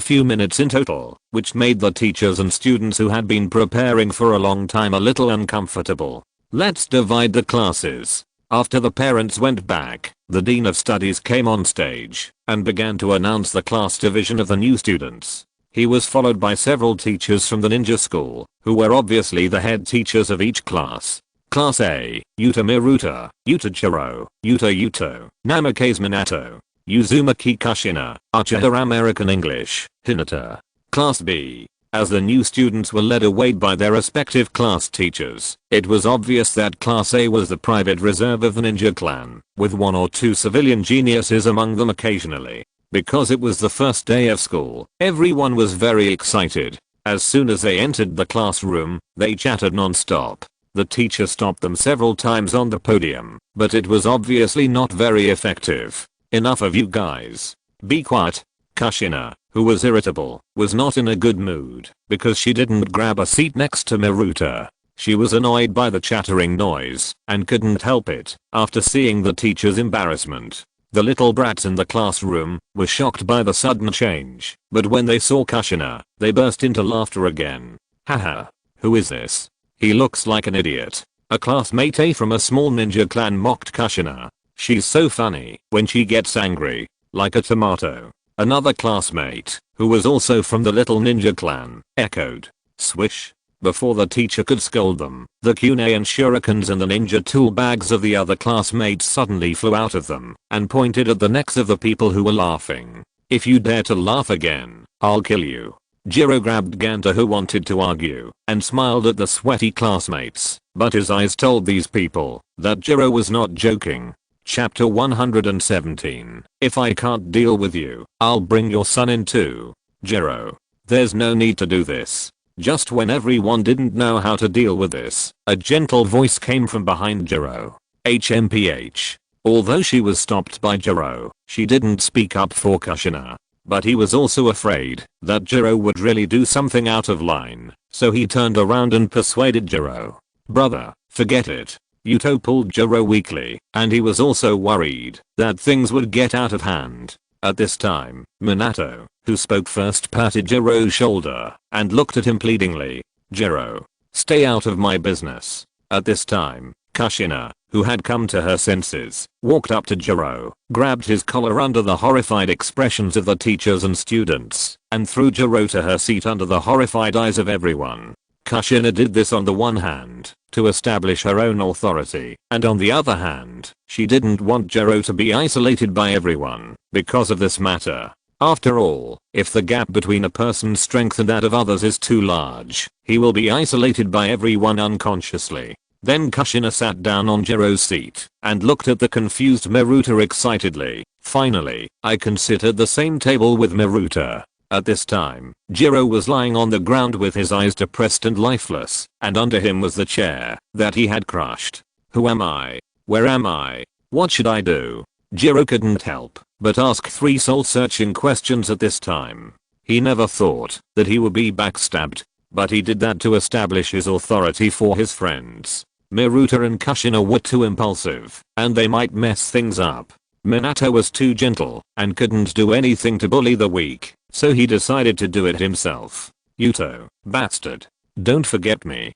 few minutes in total, which made the teachers and students who had been preparing for a long time a little uncomfortable. Let's divide the classes. After the parents went back, the Dean of Studies came on stage and began to announce the class division of the new students. He was followed by several teachers from the ninja school, who were obviously the head teachers of each class. Class A, Yuta Miruta, Yuta Chiro, Yuta Yuto, Namikaze Minato, Uzumaki Kushina, Archer American English, Hinata. Class B. As the new students were led away by their respective class teachers, it was obvious that Class A was the private reserve of the ninja clan, with one or two civilian geniuses among them occasionally. Because it was the first day of school, everyone was very excited. As soon as they entered the classroom, they chatted non-stop. The teacher stopped them several times on the podium, but it was obviously not very effective. Enough of you guys. Be quiet. Kushina, who was irritable, was not in a good mood because she didn't grab a seat next to Miruta. She was annoyed by the chattering noise and couldn't help it after seeing the teacher's embarrassment. The little brats in the classroom were shocked by the sudden change, but when they saw Kushina, they burst into laughter again. Haha. Who is this? He looks like an idiot. A classmate A from a small ninja clan mocked Kushina. She's so funny when she gets angry, like a tomato. Another classmate, who was also from the little ninja clan, echoed. Swish. Before the teacher could scold them, the kunai and shurikens and the ninja tool bags of the other classmates suddenly flew out of them and pointed at the necks of the people who were laughing. If you dare to laugh again, I'll kill you. Jiro grabbed Ganta, who wanted to argue, and smiled at the sweaty classmates, but his eyes told these people that Jiro was not joking. Chapter 117. If I can't deal with you, I'll bring your son in too. Jiro. There's no need to do this. Just when everyone didn't know how to deal with this, a gentle voice came from behind Jiro. HMPH. Although she was stopped by Jiro, she didn't speak up for Kushina. But he was also afraid that Jiro would really do something out of line, so he turned around and persuaded Jiro. Brother, forget it. Yuto pulled Jiro weakly, and he was also worried that things would get out of hand. At this time, Minato, who spoke first, patted Jiro's shoulder and looked at him pleadingly. Jiro, stay out of my business. At this time, Kushina, who had come to her senses, walked up to Jiro, grabbed his collar under the horrified expressions of the teachers and students, and threw Jiro to her seat under the horrified eyes of everyone. Kushina did this on the one hand, to establish her own authority, and on the other hand, she didn't want Jiro to be isolated by everyone because of this matter. After all, if the gap between a person's strength and that of others is too large, he will be isolated by everyone unconsciously. Then Kushina sat down on Jiro's seat and looked at the confused Miruta excitedly. Finally, I can sit at the same table with Miruta. At this time, Jiro was lying on the ground with his eyes depressed and lifeless, and under him was the chair that he had crushed. Who am I? Where am I? What should I do? Jiro couldn't help but ask 3 soul-searching questions at this time. He never thought that he would be backstabbed, but he did that to establish his authority for his friends. Miruta and Kushina were too impulsive, and they might mess things up. Minato was too gentle and couldn't do anything to bully the weak, so he decided to do it himself. Yuto, bastard. Don't forget me.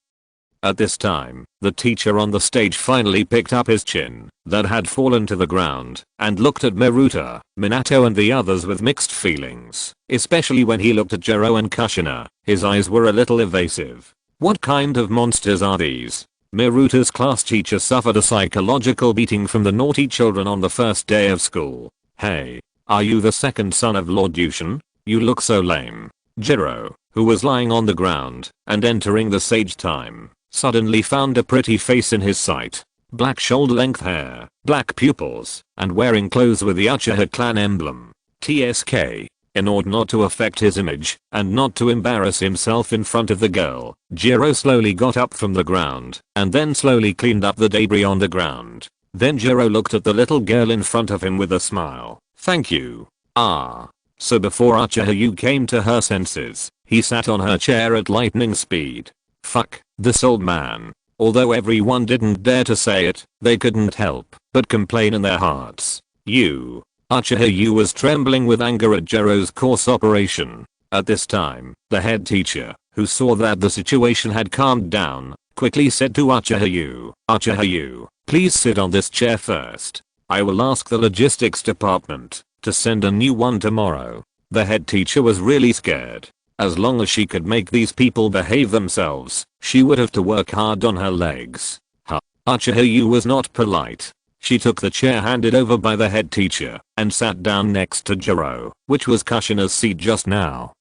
At this time, the teacher on the stage finally picked up his chin that had fallen to the ground and looked at Maruta, Minato and the others with mixed feelings, especially when he looked at Jiro and Kushina. His eyes were a little evasive. What kind of monsters are these? Maruta's class teacher suffered a psychological beating from the naughty children on the first day of school. Hey, are you the second son of Lord Yushin? You look so lame. Jiro, who was lying on the ground and entering the sage time, suddenly found a pretty face in his sight. Black shoulder-length hair, black pupils, and wearing clothes with the Uchiha clan emblem. TSK. In order not to affect his image and not to embarrass himself in front of the girl, Jiro slowly got up from the ground and then slowly cleaned up the debris on the ground. Then Jiro looked at the little girl in front of him with a smile. Thank you. Ah. So before Uchiha came to her senses, he sat on her chair at lightning speed. Fuck, this old man. Although everyone didn't dare to say it, they couldn't help but complain in their hearts. Uchiha was trembling with anger at Jiro's course operation. At this time, the head teacher, who saw that the situation had calmed down, quickly said to Uchiha, Uchiha, please sit on this chair first. I will ask the logistics department to send a new one tomorrow. The head teacher was really scared. As long as she could make these people behave themselves, she would have to work hard on her legs. Uchiha was not polite. She took the chair handed over by the head teacher and sat down next to Jiro, which was Kushina's seat just now.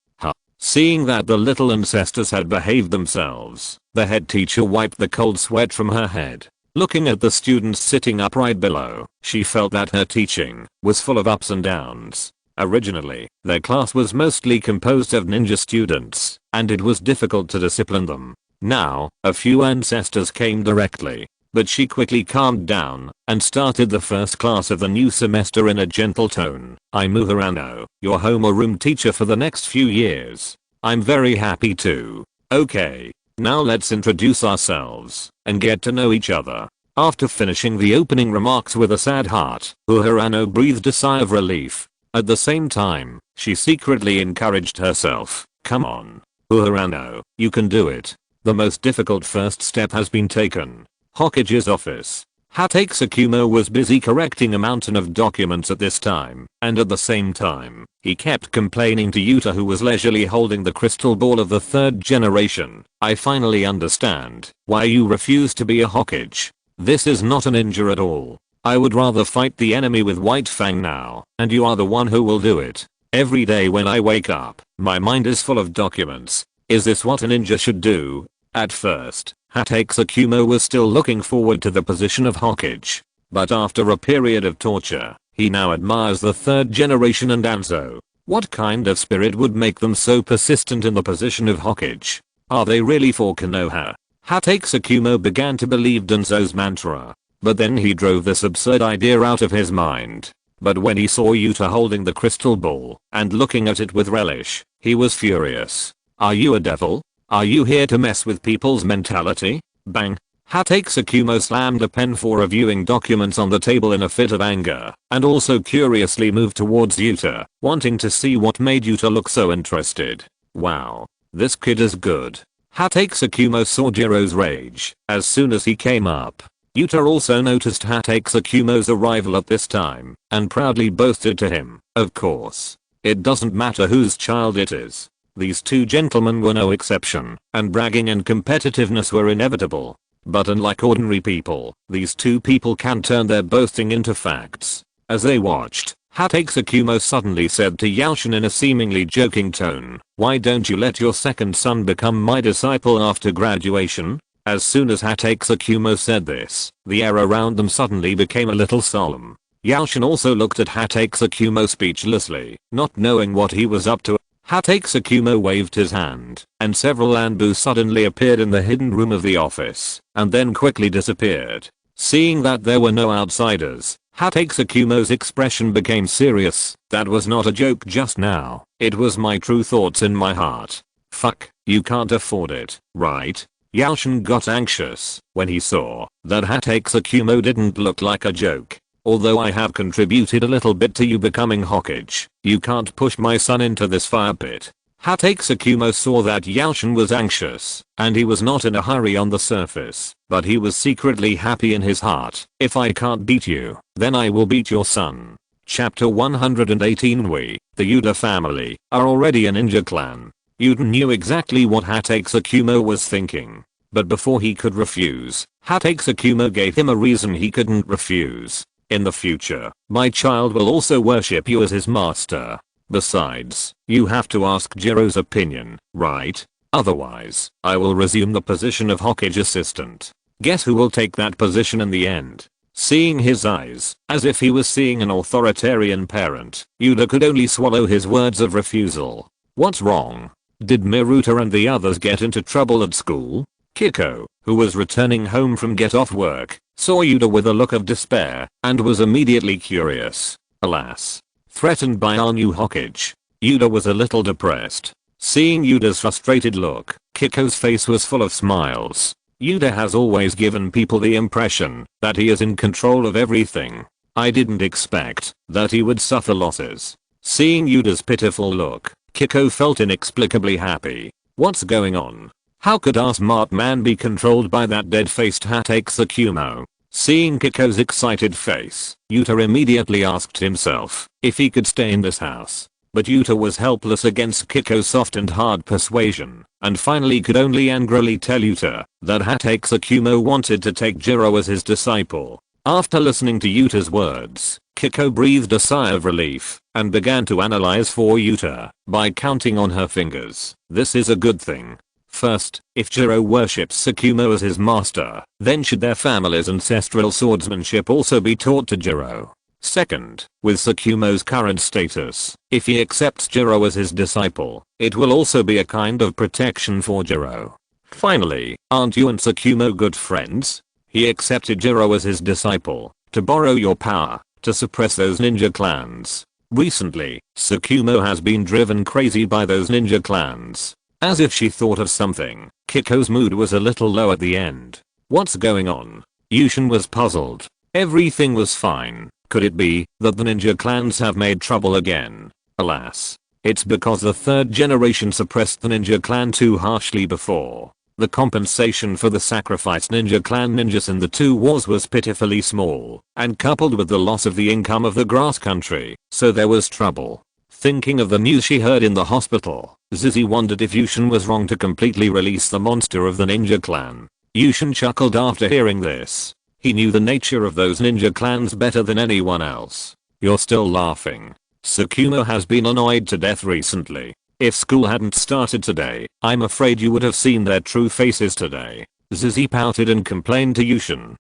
Seeing that the little ancestors had behaved themselves, the head teacher wiped the cold sweat from her head. Looking at the students sitting upright below, she felt that her teaching was full of ups and downs. Originally, their class was mostly composed of ninja students, and it was difficult to discipline them. Now, a few ancestors came directly. But she quickly calmed down and started the first class of the new semester in a gentle tone. I'm Uharano, your homeroom teacher for the next few years. I'm very happy to. Okay, now let's introduce ourselves and get to know each other. After finishing the opening remarks with a sad heart, Uharano breathed a sigh of relief. At the same time, she secretly encouraged herself. Come on, Uharano, you can do it. The most difficult first step has been taken. Hokage's office. Hatake Tsukumo was busy correcting a mountain of documents at this time, and at the same time, he kept complaining to Yuta, who was leisurely holding the crystal ball of the third generation. I finally understand why you refuse to be a Hokage. This is not a ninja at all. I would rather fight the enemy with White Fang now, and you are the one who will do it. Every day when I wake up, my mind is full of documents. Is this what a ninja should do? At first, Hatake Tsukumo was still looking forward to the position of Hokage. But after a period of torture, he now admires the third generation and Anzo. What kind of spirit would make them so persistent in the position of Hokage? Are they really for Konoha? Hatake Tsukumo began to believe Danzo's mantra. But then he drove this absurd idea out of his mind. But when he saw Yuta holding the crystal ball and looking at it with relish, he was furious. Are you a devil? Are you here to mess with people's mentality? Bang. Hatake Tsukumo slammed a pen for reviewing documents on the table in a fit of anger, and also curiously moved towards Yuta, wanting to see what made Yuta look so interested. Wow. This kid is good. Hatake Tsukumo saw Jiro's rage as soon as he came up. Yuta also noticed Hatake Tsukumo's arrival at this time, and proudly boasted to him, of course. It doesn't matter whose child it is. These two gentlemen were no exception, and bragging and competitiveness were inevitable. But unlike ordinary people, these two people can turn their boasting into facts. As they watched, Hatake Tsukumo suddenly said to Yaoshin in a seemingly joking tone, "Why don't you let your second son become my disciple after graduation?" As soon as Hatake Tsukumo said this, the air around them suddenly became a little solemn. Yaoshin also looked at Hatake Tsukumo speechlessly, not knowing what he was up to. Hatake Tsukumo waved his hand, and several Anbu suddenly appeared in the hidden room of the office, and then quickly disappeared. Seeing that there were no outsiders, Hatake Tsukumo's expression became serious. That was not a joke just now, it was my true thoughts in my heart. Fuck, you can't afford it, right? Yaoshin got anxious when he saw that Hatake Tsukumo didn't look like a joke. Although I have contributed a little bit to you becoming Hokage, you can't push my son into this fire pit. Hatake Tsukumo saw that Yaoshin was anxious, and he was not in a hurry on the surface, but he was secretly happy in his heart. If I can't beat you, then I will beat your son. Chapter 118. We, the Yuda family, are already a ninja clan. Yuda knew exactly what Hatake Tsukumo was thinking. But before he could refuse, Hatake Tsukumo gave him a reason he couldn't refuse. In the future, my child will also worship you as his master. Besides, you have to ask Jiro's opinion, right? Otherwise, I will resume the position of Hokage assistant. Guess who will take that position in the end? Seeing his eyes, as if he was seeing an authoritarian parent, Yuda could only swallow his words of refusal. What's wrong? Did Miruta and the others get into trouble at school? Kiko, who was returning home from get off work, saw Yuda with a look of despair, and was immediately curious. Alas. Threatened by our new Hokage, Yuda was a little depressed. Seeing Yuda's frustrated look, Kiko's face was full of smiles. Yuda has always given people the impression that he is in control of everything. I didn't expect that he would suffer losses. Seeing Yuda's pitiful look, Kiko felt inexplicably happy. What's going on? How could our smart man be controlled by that dead-faced Hatake Tsukumo? Seeing Kiko's excited face, Yuta immediately asked himself if he could stay in this house. But Yuta was helpless against Kiko's soft and hard persuasion, and finally could only angrily tell Yuta that Hatake Tsukumo wanted to take Jiro as his disciple. After listening to Yuta's words, Kiko breathed a sigh of relief and began to analyze for Yuta by counting on her fingers. This is a good thing. First, if Jiro worships Tsukumo as his master, then should their family's ancestral swordsmanship also be taught to Jiro. Second, with Tsukumo's current status, if he accepts Jiro as his disciple, it will also be a kind of protection for Jiro. Finally, aren't you and Tsukumo good friends? He accepted Jiro as his disciple to borrow your power to suppress those ninja clans. Recently, Tsukumo has been driven crazy by those ninja clans. As if she thought of something, Kiko's mood was a little low at the end. What's going on? Yushin was puzzled. Everything was fine. Could it be that the ninja clans have made trouble again? Alas. It's because the third generation suppressed the ninja clan too harshly before. The compensation for the sacrificed ninja clan ninjas in the two wars was pitifully small, and coupled with the loss of the income of the grass country, so there was trouble. Thinking of the news she heard in the hospital, Zizi wondered if Yushin was wrong to completely release the monster of the ninja clan. Yushin chuckled after hearing this. He knew the nature of those ninja clans better than anyone else. You're still laughing. Tsukumo has been annoyed to death recently. If school hadn't started today, I'm afraid you would have seen their true faces today. Zizi pouted and complained to Yushin.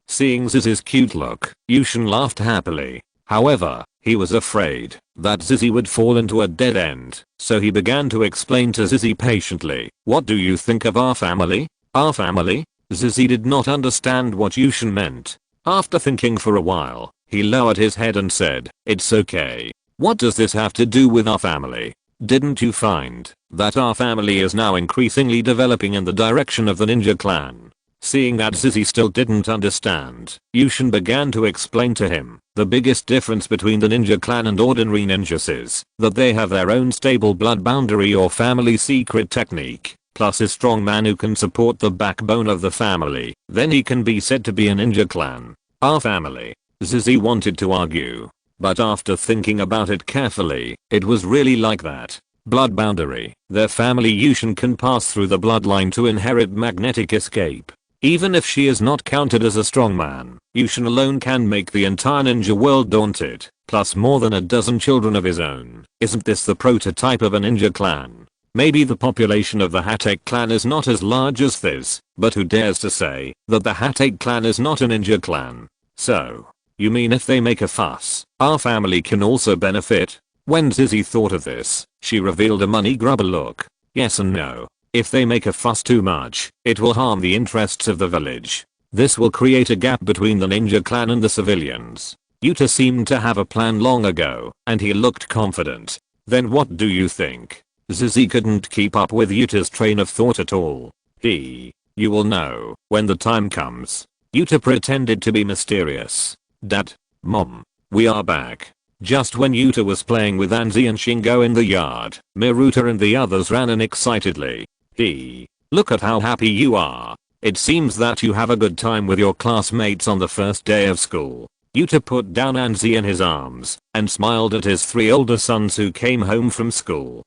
Seeing Zizi's cute look, Yushin laughed happily. However, he was afraid that Zizi would fall into a dead end, so he began to explain to Zizi patiently. What do you think of our family? Our family? Zizi did not understand what Yushin meant. After thinking for a while, he lowered his head and said, it's okay. What does this have to do with our family? Didn't you find that our family is now increasingly developing in the direction of the ninja clan? Seeing that Zizi still didn't understand, Yushin began to explain to him. The biggest difference between the ninja clan and ordinary ninjas is that they have their own stable blood boundary or family secret technique, plus a strong man who can support the backbone of the family. Then he can be said to be a ninja clan. Our family. Zizi wanted to argue, but after thinking about it carefully, it was really like that. Blood boundary. Their family Yushin can pass through the bloodline to inherit magnetic escape. Even if she is not counted as a strong man, Yushin alone can make the entire ninja world daunted, plus more than a dozen children of his own. Isn't this the prototype of a ninja clan? Maybe the population of the Hatake clan is not as large as this, but who dares to say that the Hatake clan is not a ninja clan? So, you mean if they make a fuss, our family can also benefit? When Zizi thought of this, she revealed a money grubber look. Yes and no. If they make a fuss too much, it will harm the interests of the village. This will create a gap between the ninja clan and the civilians. Yuta seemed to have a plan long ago, and he looked confident. Then what do you think? Zizi couldn't keep up with Yuta's train of thought at all. You will know when the time comes. Yuta pretended to be mysterious. Dad. Mom. We are back. Just when Yuta was playing with Anzi and Shingo in the yard, Miruta and the others ran in excitedly. Look at how happy you are. It seems that you have a good time with your classmates on the first day of school. Yuta put down Anzi in his arms and smiled at his 3 older sons who came home from school.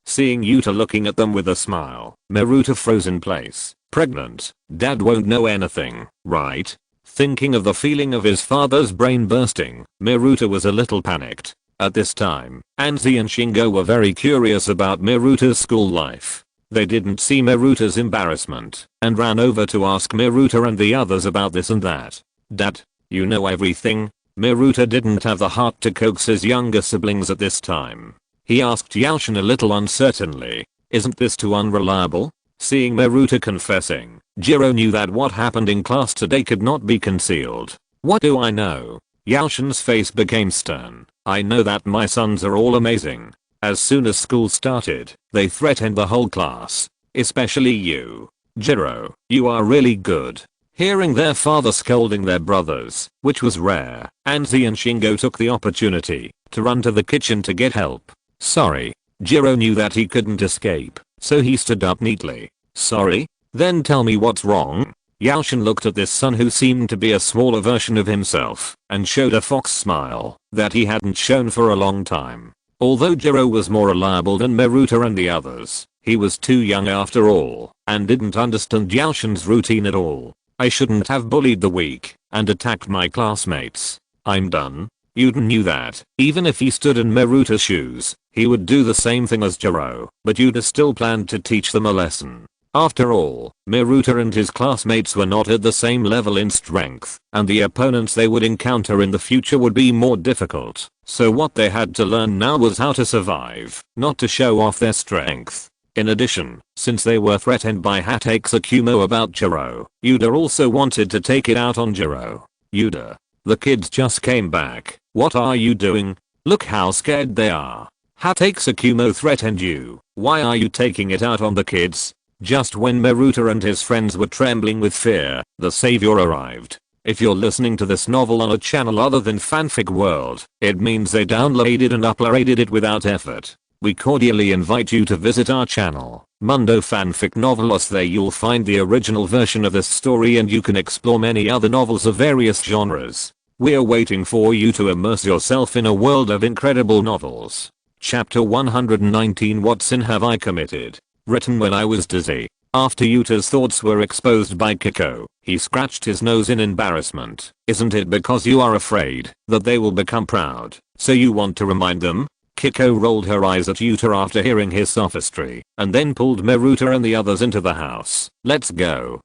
Seeing Yuta looking at them with a smile, Miruta froze in place. Pregnant. Dad won't know anything, right? Thinking of the feeling of his father's brain bursting, Miruta was a little panicked. At this time, Anzi and Shingo were very curious about Miruta's school life. They didn't see Miruta's embarrassment and ran over to ask Miruta and the others about this and that. Dad, you know everything? Miruta didn't have the heart to coax his younger siblings at this time. He asked Yaoshin a little uncertainly, isn't this too unreliable? Seeing Miruta confessing, Jiro knew that what happened in class today could not be concealed. What do I know? Yaoshin's face became stern. I know that my sons are all amazing. As soon as school started, they threatened the whole class. Especially you. Jiro, you are really good. Hearing their father scolding their brothers, which was rare, Anzi and Shingo took the opportunity to run to the kitchen to get help. Sorry. Jiro knew that he couldn't escape, so he stood up neatly. Sorry? Then tell me what's wrong? Yaoshin looked at this son who seemed to be a smaller version of himself and showed a fox smile that he hadn't shown for a long time. Although Jiro was more reliable than Miruta and the others, he was too young after all and didn't understand Yaoshin's routine at all. I shouldn't have bullied the weak and attacked my classmates. I'm done. Yuda knew that, even if he stood in Miruta's shoes, he would do the same thing as Jiro, but Yuda still planned to teach them a lesson. After all, Miruta and his classmates were not at the same level in strength, and the opponents they would encounter in the future would be more difficult. So what they had to learn now was how to survive, not to show off their strength. In addition, since they were threatened by Hate's Akumo about Jiro, Yuda also wanted to take it out on Jiro. Yuda. The kids just came back. What are you doing? Look how scared they are. Hate's Akumo threatened you. Why are you taking it out on the kids? Just when Miruta and his friends were trembling with fear, the savior arrived. If you're listening to this novel on a channel other than Fanfic World, it means they downloaded and uploaded it without effort. We cordially invite you to visit our channel, Mundo Fanfic Novelos. There you'll find the original version of this story and you can explore many other novels of various genres. We're waiting for you to immerse yourself in a world of incredible novels. Chapter 119. What sin have I committed? Written when I was dizzy. After Yuta's thoughts were exposed by Kiko, he scratched his nose in embarrassment. Isn't it because you are afraid that they will become proud, so you want to remind them? Kiko rolled her eyes at Yuta after hearing his sophistry, and then pulled Miruta and the others into the house. Let's go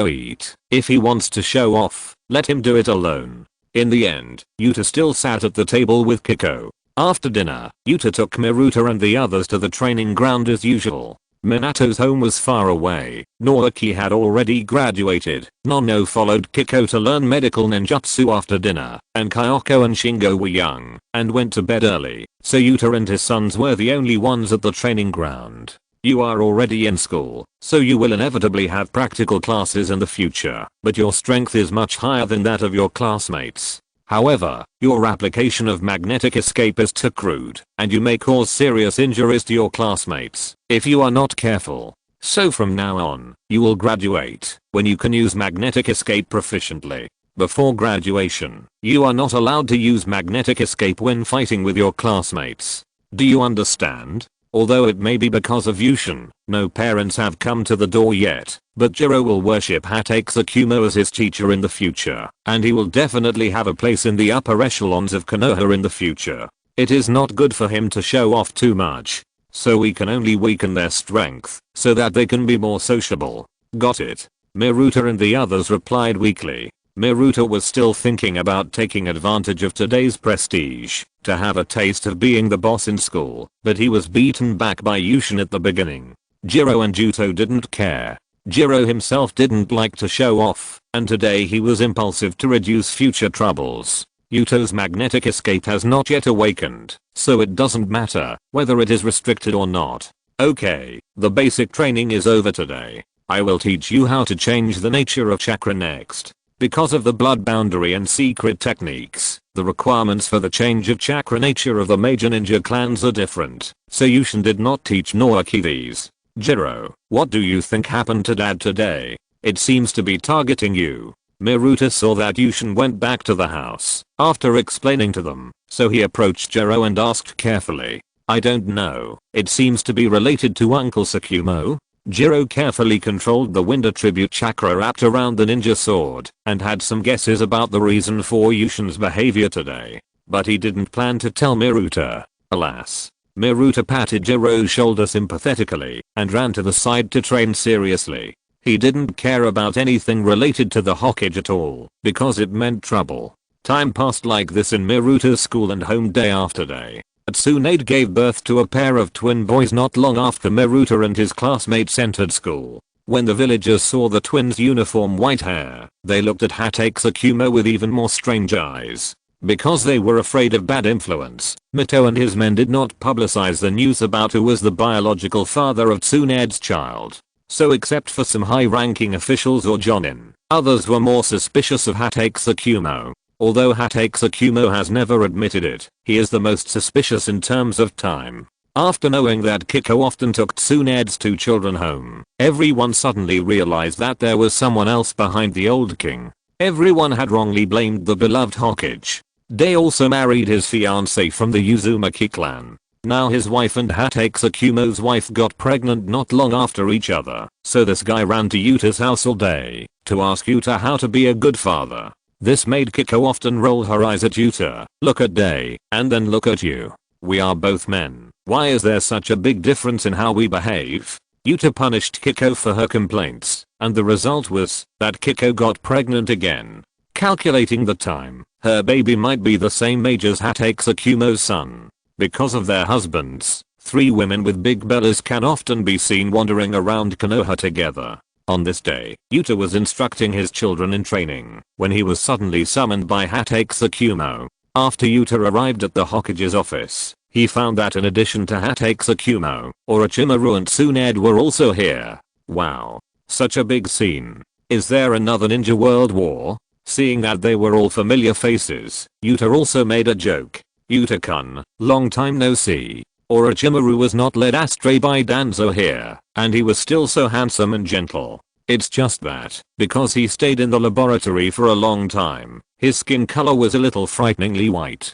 eat. If he wants to show off, let him do it alone. In the end, Yuta still sat at the table with Kiko. After dinner, Yuta took Miruta and the others to the training ground as usual. Minato's home was far away. Naoki had already graduated. Nono followed Kiko to learn medical ninjutsu after dinner, and Kyoko and Shingo were young and went to bed early, so Yuta and his sons were the only ones at the training ground. You are already in school, so you will inevitably have practical classes in the future, but your strength is much higher than that of your classmates. However, your application of magnetic escape is too crude, and you may cause serious injuries to your classmates if you are not careful. So from now on, you will graduate when you can use magnetic escape proficiently. Before graduation, you are not allowed to use magnetic escape when fighting with your classmates. Do you understand? Although it may be because of Yushin, no parents have come to the door yet, but Jiro will worship Hate's Akumo as his teacher in the future, and he will definitely have a place in the upper echelons of Konoha in the future. It is not good for him to show off too much, so we can only weaken their strength, so that they can be more sociable. Got it? Miruta and the others replied weakly. Miruta was still thinking about taking advantage of today's prestige to have a taste of being the boss in school, but he was beaten back by Yushin at the beginning. Jiro and Juto didn't care. Jiro himself didn't like to show off, and today he was impulsive to reduce future troubles. Yuto's magnetic escape has not yet awakened, so it doesn't matter whether it is restricted or not. Okay, the basic training is over today. I will teach you how to change the nature of chakra next. Because of the blood boundary and secret techniques, the requirements for the change of chakra nature of the major ninja clans are different, so Yushin did not teach Naoki these. Jiro, what do you think happened to dad today? It seems to be targeting you. Miruta saw that Yushin went back to the house after explaining to them, so he approached Jiro and asked carefully. I don't know, it seems to be related to Uncle Tsukumo. Jiro carefully controlled the wind attribute chakra wrapped around the ninja sword and had some guesses about the reason for Yushin's behavior today, but he didn't plan to tell Miruta. Alas. Miruta patted Jiro's shoulder sympathetically and ran to the side to train seriously. He didn't care about anything related to the Hokage at all because it meant trouble. Time passed like this in Miruta's school and home day after day. Tsunade gave birth to a pair of twin boys not long after Miruta and his classmates entered school. When the villagers saw the twins' uniform white hair, they looked at Hatake Tsukumo with even more strange eyes. Because they were afraid of bad influence, Mito and his men did not publicize the news about who was the biological father of Tsunade's child. So except for some high-ranking officials or Jonin, others were more suspicious of Hatake Tsukumo. Although Hatake Tsukumo has never admitted it, he is the most suspicious in terms of time. After knowing that Kiko often took Tsunade's 2 children home, everyone suddenly realized that there was someone else behind the old king. Everyone had wrongly blamed the beloved Hokage. Day also married his fiancée from the Uzumaki clan. Now his wife and Hatake Tsukumo's wife got pregnant not long after each other, so this guy ran to Yuta's house all day to ask Yuta how to be a good father. This made Kiko often roll her eyes at Yuta, look at Day, and then look at you. We are both men. Why is there such a big difference in how we behave? Yuta punished Kiko for her complaints, and the result was that Kiko got pregnant again. Calculating the time, her baby might be the same age as Hatake Tsukumo's son. Because of their husbands, 3 women with big bellies can often be seen wandering around Konoha together. On this day, Yuta was instructing his children in training when he was suddenly summoned by Hatake Tsukumo. After Yuta arrived at the Hokage's office, he found that in addition to Hatake Tsukumo, Orochimaru and Tsunade were also here. Wow. Such a big scene. Is there another ninja world war? Seeing that they were all familiar faces, Yuta also made a joke. Yuta-kun, long time no see. Orochimaru was not led astray by Danzo here, and he was still so handsome and gentle. It's just that, because he stayed in the laboratory for a long time, his skin color was a little frighteningly white.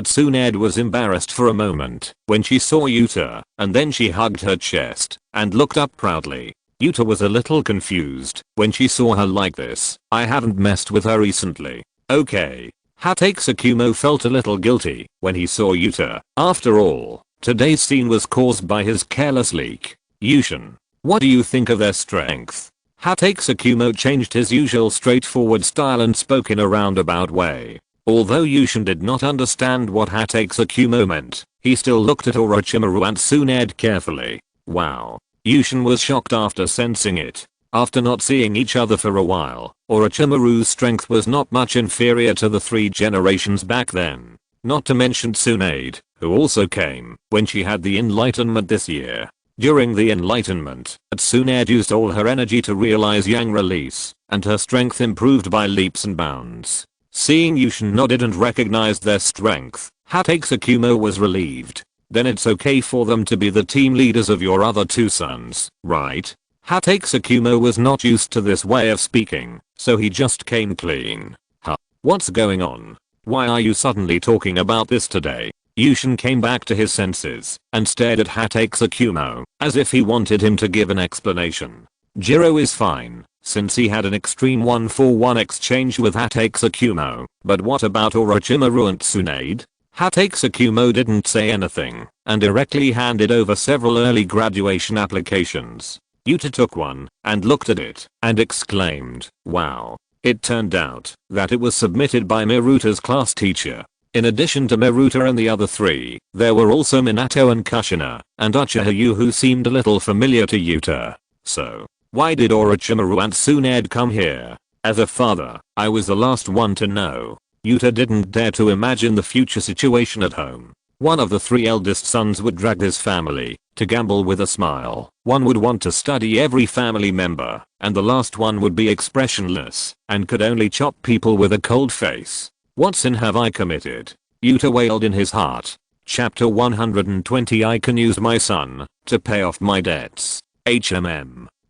Tsunade was embarrassed for a moment when she saw Yuta, and then she hugged her chest and looked up proudly. Yuta was a little confused when she saw her like this. I haven't messed with her recently. Okay. Hatake Tsukumo felt a little guilty when he saw Yuta. After all, today's scene was caused by his careless leak. Yushin, what do you think of their strength? Hatake Tsukumo changed his usual straightforward style and spoke in a roundabout way. Although Yushin did not understand what Hatake Tsukumo meant, he still looked at Orochimaru and Tsunade carefully. Wow. Yushin was shocked after sensing it. After not seeing each other for a while, Orochimaru's strength was not much inferior to the 3 generations back then. Not to mention Tsunade, who also came when she had the enlightenment this year. During the enlightenment, Tsunade used all her energy to realize yang release, and her strength improved by leaps and bounds. Seeing Yushin nodded and recognized their strength, Hatake Tsukumo was relieved. Then it's okay for them to be the team leaders of your other 2 sons, right? Hatake Tsukumo was not used to this way of speaking, so he just came clean. What's going on? Why are you suddenly talking about this today? Yushin came back to his senses and stared at Hatake Tsukumo as if he wanted him to give an explanation. Jiro is fine, since he had an extreme 1-for-1 exchange with Hatake Tsukumo, but what about Orochimaru and Tsunade? Hatake Tsukumo didn't say anything and directly handed over several early graduation applications. Yuta took one and looked at it and exclaimed, wow. It turned out that it was submitted by Miruta's class teacher. In addition to Miruta and the other 3, there were also Minato and Kushina, and Uchiha who seemed a little familiar to Yuta. So, why did Orochimaru and Tsunade come here? As a father, I was the last one to know. Yuta didn't dare to imagine the future situation at home. One of the 3 eldest sons would drag his family to gamble with a smile. One would want to study every family member, and the last one would be expressionless and could only chop people with a cold face. What sin have I committed? Yuta wailed in his heart. Chapter 120. I can use my son to pay off my debts.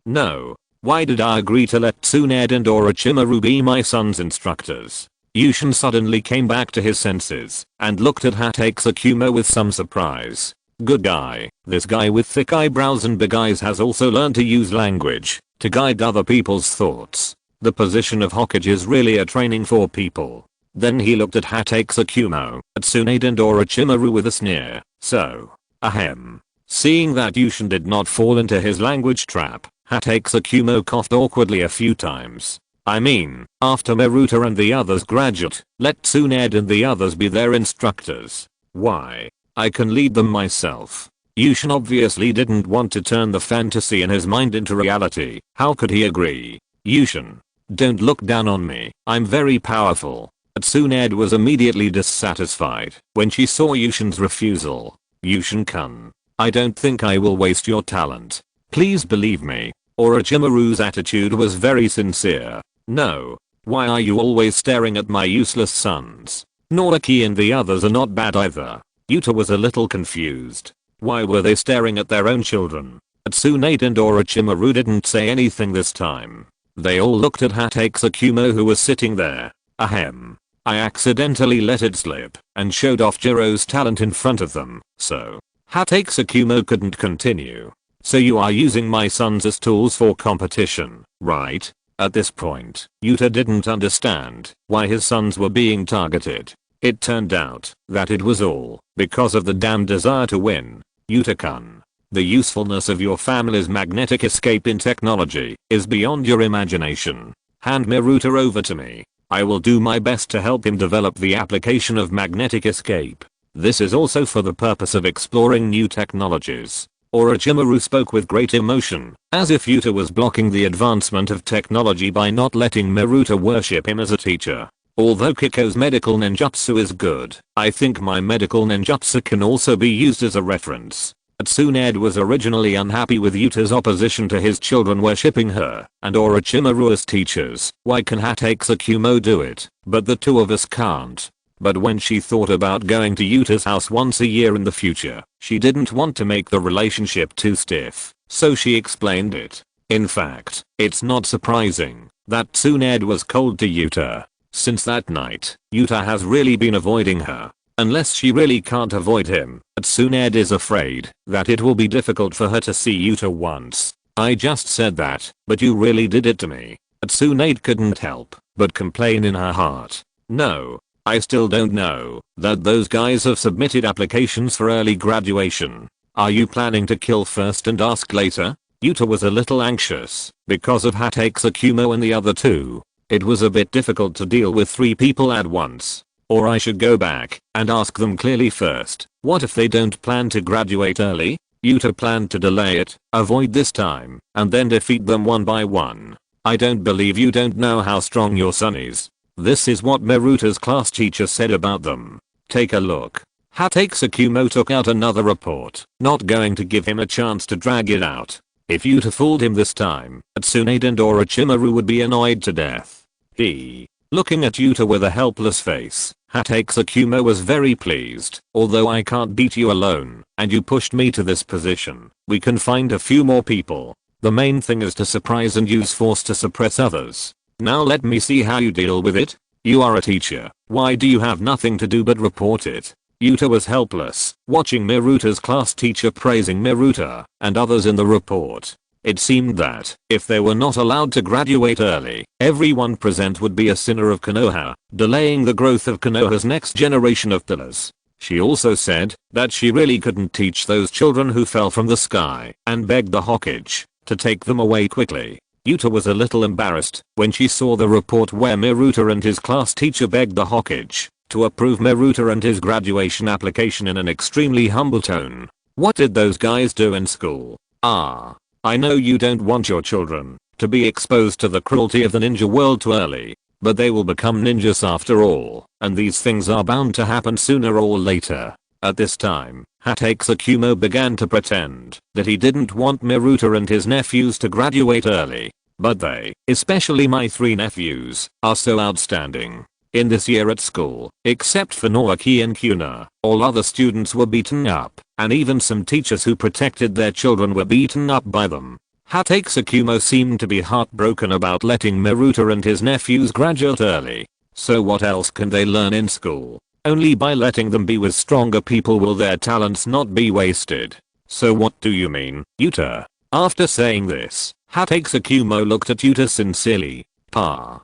No. Why did I agree to let Tsunade and Orochimaru be my son's instructors? Yushin suddenly came back to his senses and looked at Hatake Tsukumo with some surprise. Good guy. This guy with thick eyebrows and big eyes has also learned to use language to guide other people's thoughts. The position of Hokage is really a training for people. Then he looked at Hatake Tsukumo, at Tsunade and Orochimaru with a sneer. So, ahem. Seeing that Yushin did not fall into his language trap, Hatake Tsukumo coughed awkwardly a few times. I mean, after Meruta and the others graduate, let Tsunade and the others be their instructors. Why? I can lead them myself. Yushin obviously didn't want to turn the fantasy in his mind into reality. How could he agree? Yushin, don't look down on me. I'm very powerful. Tsunade was immediately dissatisfied when she saw Yushin's refusal. Yushin-kun, I don't think I will waste your talent. Please believe me. Orochimaru's attitude was very sincere. No. Why are you always staring at my useless sons? Noriki and the others are not bad either. Yuta was a little confused. Why were they staring at their own children? Tsunade and Orochimaru didn't say anything this time. They all looked at Hatake Tsukumo who was sitting there. Ahem. I accidentally let it slip and showed off Jiro's talent in front of them, so Hatake Tsukumo couldn't continue. So you are using my sons as tools for competition, right? At this point, Yuta didn't understand why his sons were being targeted. It turned out that it was all because of the damn desire to win. Yuta-kun, the usefulness of your family's magnetic escape in technology is beyond your imagination. Hand Meruta over to me. I will do my best to help him develop the application of magnetic escape. This is also for the purpose of exploring new technologies. Orochimaru spoke with great emotion, as if Yuta was blocking the advancement of technology by not letting Meruta worship him as a teacher. Although Kiko's medical ninjutsu is good, I think my medical ninjutsu can also be used as a reference. Tsunade was originally unhappy with Yuta's opposition to his children worshipping her and Orochimaru as teachers. Why can Hatake Tsukumo do it, but the two of us can't? But when she thought about going to Yuta's house once a year in the future, she didn't want to make the relationship too stiff, so she explained it. In fact, it's not surprising that Tsunade was cold to Yuta. Since that night, Yuta has really been avoiding her. Unless she really can't avoid him, Tsunade is afraid that it will be difficult for her to see Yuta once. I just said that, but you really did it to me. Tsunade couldn't help but complain in her heart. No, I still don't know that those guys have submitted applications for early graduation. Are you planning to kill first and ask later? Yuta was a little anxious because of Hatake Tsukumo and the other two. It was a bit difficult to deal with 3 people at once. Or I should go back and ask them clearly first. What if they don't plan to graduate early? Yuta planned to delay it, avoid this time, and then defeat them one by one. I don't believe you don't know how strong your son is. This is what Meruta's class teacher said about them. Take a look. Hatake Tsukumo took out another report, not going to give him a chance to drag it out. If Yuta fooled him this time, Tsunade and Orochimaru would be annoyed to death. Looking at Yuta with a helpless face, Hatake Tsukumo was very pleased. Although I can't beat you alone, and you pushed me to this position, we can find a few more people. The main thing is to surprise and use force to suppress others. Now let me see how you deal with it. You are a teacher. Why do you have nothing to do but report it? Yuta was helpless, watching Meruta's class teacher praising Meruta and others in the report. It seemed that, if they were not allowed to graduate early, everyone present would be a sinner of Konoha, delaying the growth of Konoha's next generation of pillars. She also said that she really couldn't teach those children who fell from the sky and begged the Hokage to take them away quickly. Yuta was a little embarrassed when she saw the report where Meruta and his class teacher begged the Hokage to approve Meruta and his graduation application in an extremely humble tone. What did those guys do in school? I know you don't want your children to be exposed to the cruelty of the ninja world too early, but they will become ninjas after all, and these things are bound to happen sooner or later. At this time, Hatake Tsukumo began to pretend that he didn't want Miruta and his nephews to graduate early. But they, especially my 3 nephews, are so outstanding. In this year at school, except for Naoki and Kuna, all other students were beaten up, and even some teachers who protected their children were beaten up by them. Hatake Tsukumo seemed to be heartbroken about letting Miruta and his nephews graduate early. So what else can they learn in school? Only by letting them be with stronger people will their talents not be wasted. So what do you mean, Yuta? After saying this, Hatake Tsukumo looked at Yuta sincerely. Pa.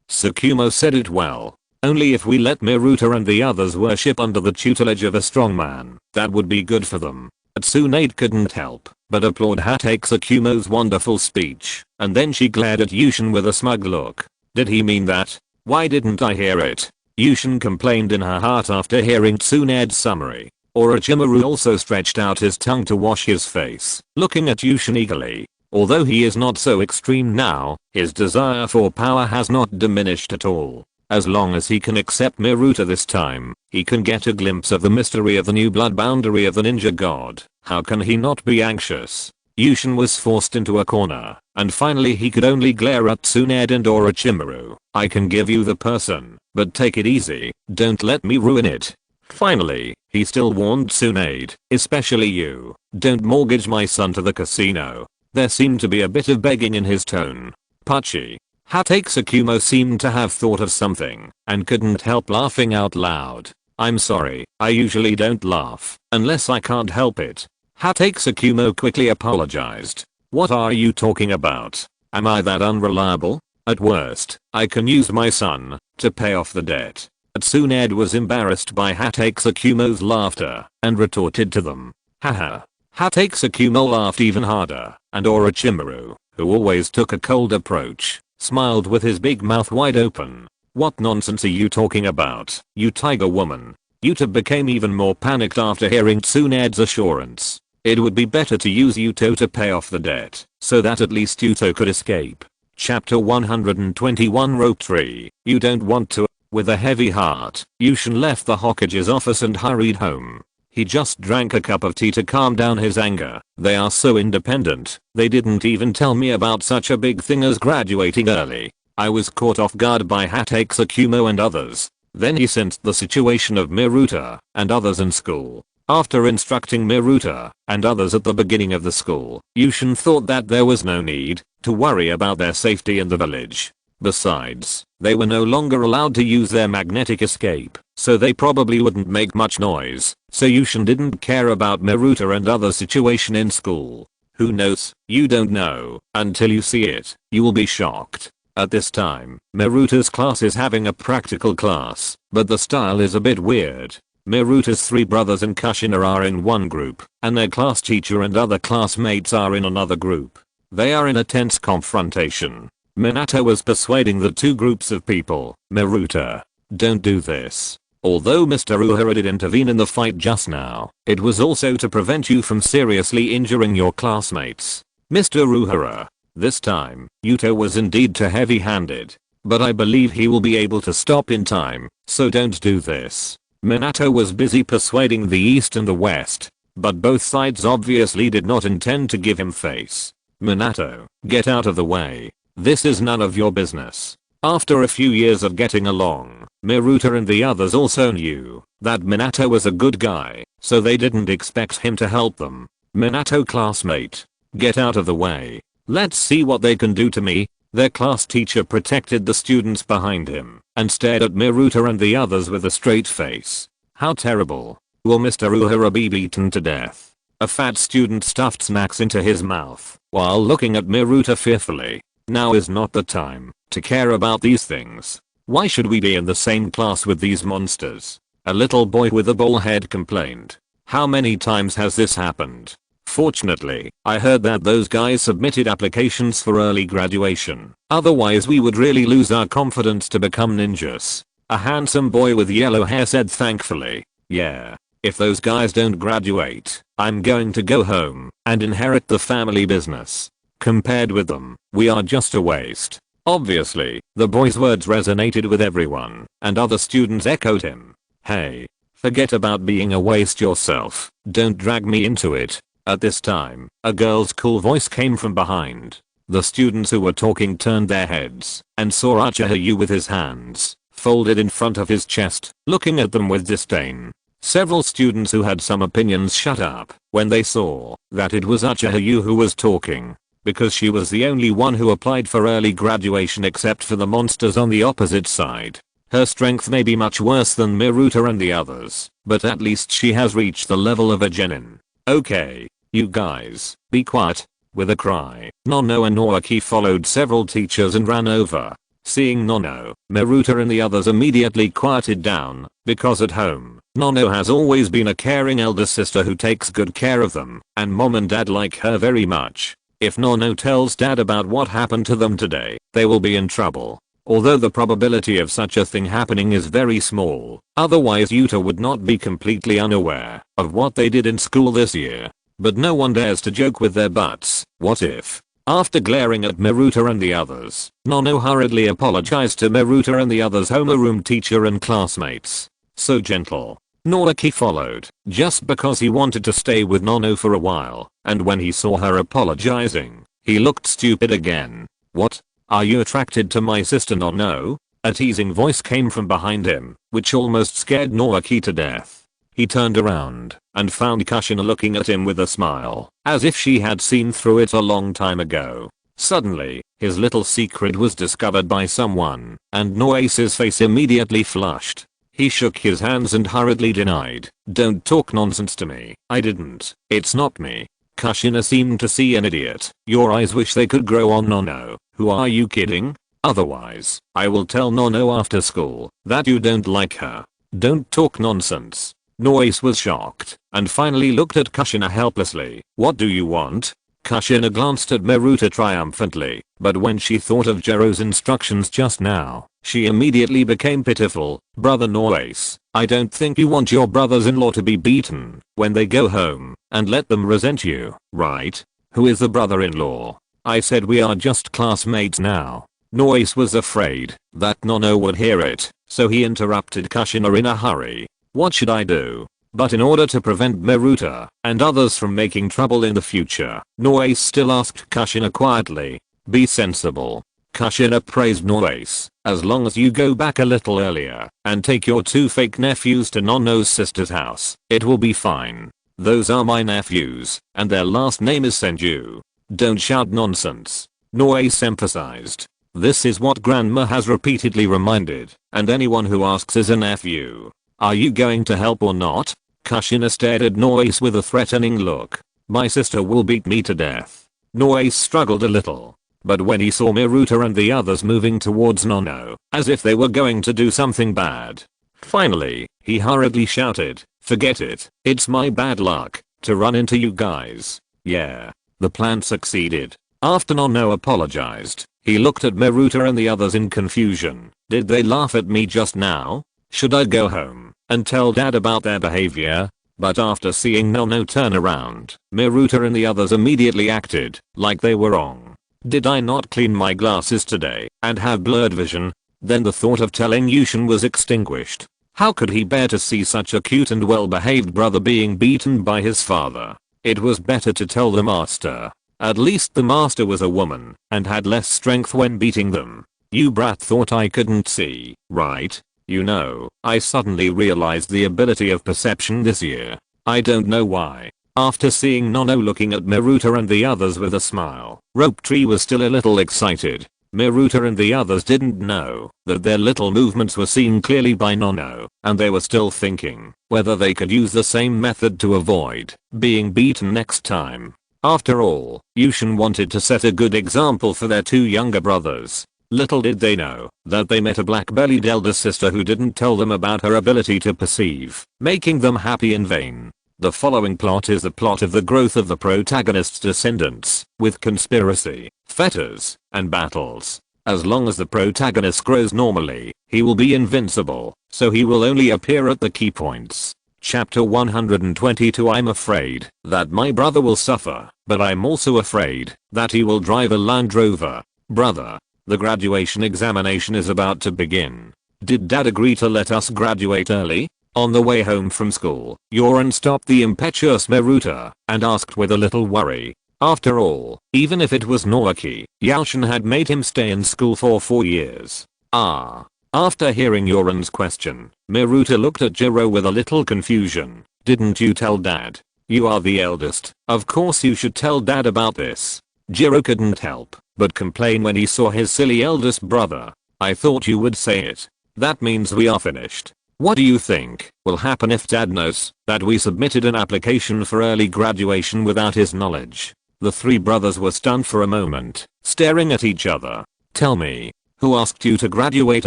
Tsukumo said it well. Only if we let Miruta and the others worship under the tutelage of a strong man, that would be good for them. Tsunade couldn't help but applaud Hatake Tsukumo's wonderful speech, and then she glared at Yushin with a smug look. Did he mean that? Why didn't I hear it? Yushin complained in her heart after hearing Tsunade's summary. Orochimaru also stretched out his tongue to wash his face, looking at Yushin eagerly. Although he is not so extreme now, his desire for power has not diminished at all. As long as he can accept Miruta this time, he can get a glimpse of the mystery of the new blood boundary of the ninja god. How can he not be anxious? Yushin was forced into a corner, and finally he could only glare at Tsunade and Orochimaru. I can give you the person, but take it easy, don't let me ruin it. Finally, he still warned Tsunade, especially you, don't mortgage my son to the casino. There seemed to be a bit of begging in his tone. Pachi. Hatake Tsukumo seemed to have thought of something, and couldn't help laughing out loud. I'm sorry, I usually don't laugh, unless I can't help it. Hatake Tsukumo quickly apologized. What are you talking about? Am I that unreliable? At worst, I can use my son to pay off the debt. Tsunade was embarrassed by Hatake Tsukumo's laughter, and retorted to them. Haha. Hatake Tsukumo laughed even harder, and Orochimaru, who always took a cold approach, smiled with his big mouth wide open. What nonsense are you talking about, you tiger woman? Yuta became even more panicked after hearing Tsunade's assurance. It would be better to use Yuto to pay off the debt, so that at least Yuto could escape. Chapter 121 Rope Tree. You don't want to. With a heavy heart, Yushin left the Hokage's office and hurried home. He just drank a cup of tea to calm down his anger. They are so independent, they didn't even tell me about such a big thing as graduating early. I was caught off guard by Hatake Tsukumo and others. Then he sensed the situation of Miruta and others in school. After instructing Miruta and others at the beginning of the school, Yushin thought that there was no need to worry about their safety in the village. Besides, they were no longer allowed to use their magnetic escape, so they probably wouldn't make much noise, so Yushin didn't care about Miruta and other situation in school. Who knows? You don't know until you see it. You will be shocked. At this time, Miruta's class is having a practical class, but the style is a bit weird. Miruta's 3 brothers and Kushina are in one group, and their class teacher and other classmates are in another group. They are in a tense confrontation. Minato was persuading the 2 groups of people. Miruta, don't do this. Although Mr. Uhura did intervene in the fight just now, it was also to prevent you from seriously injuring your classmates. Mr. Uhura. This time, Yuto was indeed too heavy-handed, but I believe he will be able to stop in time, so don't do this. Minato was busy persuading the East and the West, but both sides obviously did not intend to give him face. Minato, get out of the way. This is none of your business. After a few years of getting along, Miruta and the others also knew that Minato was a good guy, so they didn't expect him to help them. Minato classmate, get out of the way. Let's see what they can do to me. Their class teacher protected the students behind him and stared at Miruta and the others with a straight face. How terrible. Will Mr. Uhura be beaten to death? A fat student stuffed snacks into his mouth while looking at Miruta fearfully. Now is not the time to care about these things. Why should we be in the same class with these monsters? A little boy with a bald head complained. How many times has this happened? Fortunately, I heard that those guys submitted applications for early graduation. Otherwise we would really lose our confidence to become ninjas. A handsome boy with yellow hair said thankfully. Yeah. If those guys don't graduate, I'm going to go home and inherit the family business. Compared with them, we are just a waste. Obviously, the boy's words resonated with everyone, and other students echoed him. Hey. Forget about being a waste yourself. Don't drag me into it. At this time, a girl's cool voice came from behind. The students who were talking turned their heads and saw Uchiha with his hands folded in front of his chest, looking at them with disdain. Several students who had some opinions shut up when they saw that it was Uchiha who was talking, because she was the only one who applied for early graduation except for the monsters on the opposite side. Her strength may be much worse than Miruta and the others, but at least she has reached the level of a genin. Okay, you guys, be quiet. With a cry, Nono and Naoki followed several teachers and ran over. Seeing Nono, Miruta and the others immediately quieted down, because at home, Nono has always been a caring elder sister who takes good care of them, and mom and dad like her very much. If Nono tells dad about what happened to them today, they will be in trouble. Although the probability of such a thing happening is very small, otherwise Yuta would not be completely unaware of what they did in school this year. But no one dares to joke with their butts. What if? After glaring at Miruta and the others, Nono hurriedly apologized to Miruta and the others' homeroom teacher and classmates. So gentle. Naoki followed, just because he wanted to stay with Nono for a while, and when he saw her apologizing, he looked stupid again. What? Are you attracted to my sister Nono? A teasing voice came from behind him, which almost scared Naoki to death. He turned around and found Kushina looking at him with a smile, as if she had seen through it a long time ago. Suddenly, his little secret was discovered by someone, and Noace's face immediately flushed. He shook his hands and hurriedly denied, "Don't talk nonsense to me. I didn't. It's not me." Kushina seemed to see an idiot. "Your eyes wish they could grow on Nono. Who are you kidding? Otherwise, I will tell Nono after school that you don't like her. Don't talk nonsense." Noise was shocked and finally looked at Kushina helplessly. "What do you want?" Kushina glanced at Miruta triumphantly, but when she thought of Jiro's instructions just now, she immediately became pitiful. "Brother Noise, I don't think you want your brothers-in-law to be beaten when they go home and let them resent you, right? Who is the brother-in-law? I said we are just classmates now." Noise was afraid that Nono would hear it, so he interrupted Kushina in a hurry. "What should I do?" But in order to prevent Miruta and others from making trouble in the future, Noise still asked Kushina quietly, "Be sensible." Kushina praised Noise, "As long as you go back a little earlier and take your two fake nephews to Nono's sister's house, it will be fine. Those are my nephews, and their last name is Senju. Don't shout nonsense." Noise emphasized. "This is what grandma has repeatedly reminded, and anyone who asks is a nephew. Are you going to help or not?" Kushina stared at Noise with a threatening look. "My sister will beat me to death." Noise struggled a little, but when he saw Miruta and the others moving towards Nono, as if they were going to do something bad, finally, he hurriedly shouted, "Forget it, it's my bad luck to run into you guys." Yeah, the plan succeeded. After Nono apologized, he looked at Miruta and the others in confusion. Did they laugh at me just now? Should I go home and tell dad about their behavior? But after seeing Nono turn around, Miruta and the others immediately acted like they were wrong. Did I not clean my glasses today and have blurred vision? Then the thought of telling Yushin was extinguished. How could he bear to see such a cute and well-behaved brother being beaten by his father? It was better to tell the master. At least the master was a woman and had less strength when beating them. "You brat thought I couldn't see, right? You know, I suddenly realized the ability of perception this year. I don't know why." After seeing Nono looking at Miruta and the others with a smile, Rope Tree was still a little excited. Miruta and the others didn't know that their little movements were seen clearly by Nono, and they were still thinking whether they could use the same method to avoid being beaten next time. After all, Yushin wanted to set a good example for their two younger brothers. Little did they know that they met a black-bellied elder sister who didn't tell them about her ability to perceive, making them happy in vain. The following plot is the plot of the growth of the protagonist's descendants, with conspiracy, fetters, and battles. As long as the protagonist grows normally, he will be invincible, so he will only appear at the key points. Chapter 122. I'm afraid that my brother will suffer, but I'm also afraid that he will drive a Land Rover. Brother, the graduation examination is about to begin. Did dad agree to let us graduate early? On the way home from school, Yoran stopped the impetuous Meruta and asked with a little worry. After all, even if it was Naoki, Yaoshin had made him stay in school for 4 years. After hearing Yoran's question, Meruta looked at Jiro with a little confusion. Didn't you tell dad? You are the eldest, of course you should tell dad about this. Jiro couldn't help but complain when he saw his silly eldest brother. I thought you would say it. That means we are finished. What do you think will happen if dad knows that we submitted an application for early graduation without his knowledge? The 3 brothers were stunned for a moment, staring at each other. Tell me, who asked you to graduate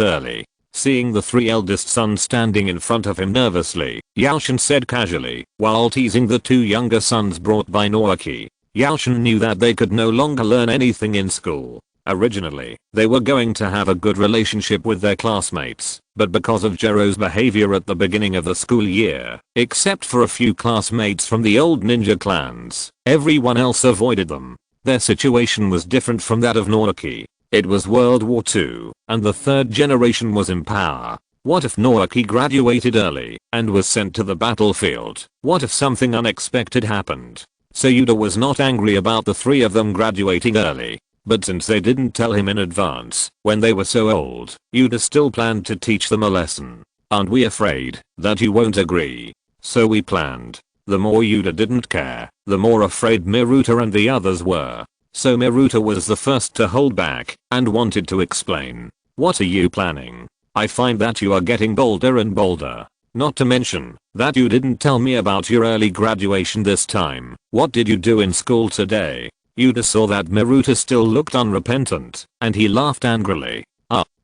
early? Seeing the 3 eldest sons standing in front of him nervously, Yaoshin said casually, while teasing the 2 younger sons brought by Naoki. Yaoshin knew that they could no longer learn anything in school. Originally, they were going to have a good relationship with their classmates, but because of Jiro's behavior at the beginning of the school year, except for a few classmates from the old ninja clans, everyone else avoided them. Their situation was different from that of Naoki. It was World War II, and the 3rd generation was in power. What if Naoki graduated early and was sent to the battlefield? What if something unexpected happened? So Yuda was not angry about the 3 of them graduating early. But since they didn't tell him in advance, when they were so old, Yuda still planned to teach them a lesson. Aren't we afraid that you won't agree? So we planned. The more Yuda didn't care, the more afraid Meruta and the others were. So Meruta was the first to hold back and wanted to explain. What are you planning? I find that you are getting bolder and bolder. Not to mention that you didn't tell me about your early graduation this time. What did you do in school today? Yuda saw that Meruta still looked unrepentant, and he laughed angrily.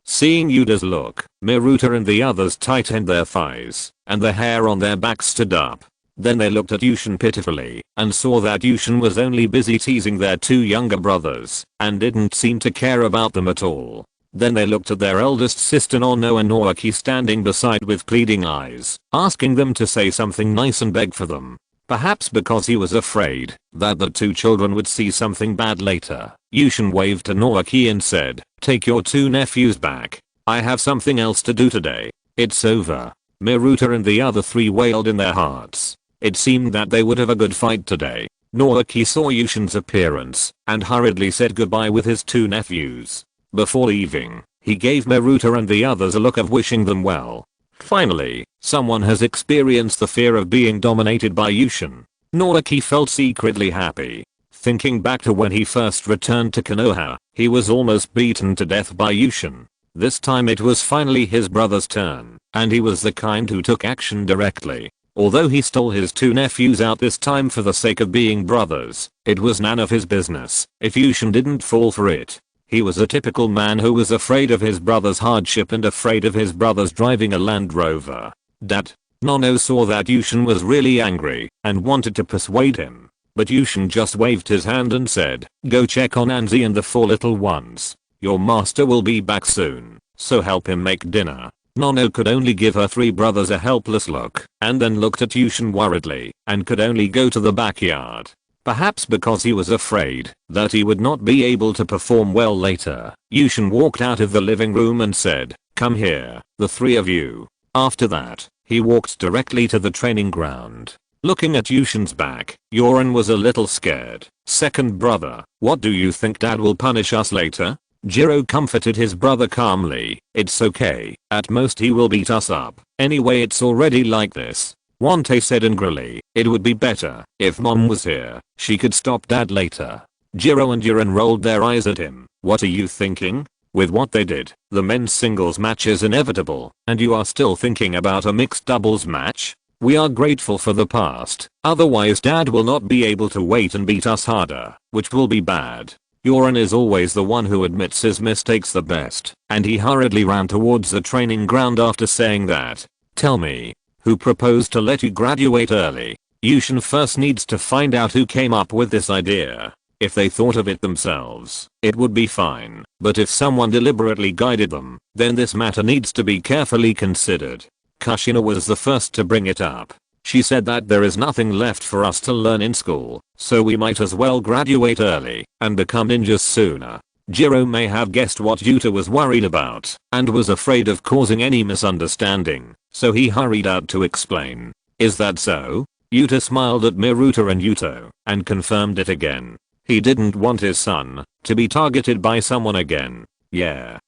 Seeing Yuda's look, Meruta and the others tightened their thighs, and the hair on their backs stood up. Then they looked at Yushin pitifully, and saw that Yushin was only busy teasing their 2 younger brothers, and didn't seem to care about them at all. Then they looked at their eldest sister Nono and Naoki standing beside with pleading eyes, asking them to say something nice and beg for them. Perhaps because he was afraid that the 2 children would see something bad later, Yushin waved to Naoki and said, take your 2 nephews back. I have something else to do today. It's over. Meruta and the other 3 wailed in their hearts. It seemed that they would have a good fight today. Naoki saw Yushin's appearance and hurriedly said goodbye with his 2 nephews. Before leaving, he gave Meruta and the others a look of wishing them well. Finally, someone has experienced the fear of being dominated by Yushin. Naoki felt secretly happy. Thinking back to when he first returned to Konoha, he was almost beaten to death by Yushin. This time it was finally his brother's turn, and he was the kind who took action directly. Although he stole his 2 nephews out this time for the sake of being brothers, it was none of his business if Yushin didn't fall for it. He was a typical man who was afraid of his brother's hardship and afraid of his brothers driving a Land Rover. Dad. Nono saw that Yushin was really angry and wanted to persuade him. But Yushin just waved his hand and said, go check on Anzi and the 4 little ones. Your master will be back soon, so help him make dinner. Nono could only give her 3 brothers a helpless look and then looked at Yushin worriedly and could only go to the backyard. Perhaps because he was afraid that he would not be able to perform well later, Yushin walked out of the living room and said, come here, the 3 of you. After that, he walked directly to the training ground. Looking at Yushin's back, Yoran was a little scared. Second brother, what do you think dad will punish us later? Jiro comforted his brother calmly. It's okay, at most he will beat us up. Anyway, it's already like this. Wante said angrily, it would be better if mom was here. She could stop dad later. Jiro and Yuran rolled their eyes at him. What are you thinking? With what they did, the men's singles match is inevitable, and you are still thinking about a mixed doubles match? We are grateful for the past, otherwise dad will not be able to wait and beat us harder, which will be bad. Yoran is always the one who admits his mistakes the best, and he hurriedly ran towards the training ground after saying that. Tell me, who proposed to let you graduate early? Yushin first needs to find out who came up with this idea. If they thought of it themselves, it would be fine, but if someone deliberately guided them, then this matter needs to be carefully considered. Kushina was the first to bring it up. She said that there is nothing left for us to learn in school, so we might as well graduate early and become ninjas sooner. Jiro may have guessed what Yuta was worried about and was afraid of causing any misunderstanding, so he hurried out to explain. Is that so? Yuta smiled at Miruta and Yuto and confirmed it again. He didn't want his son to be targeted by someone again. Yeah.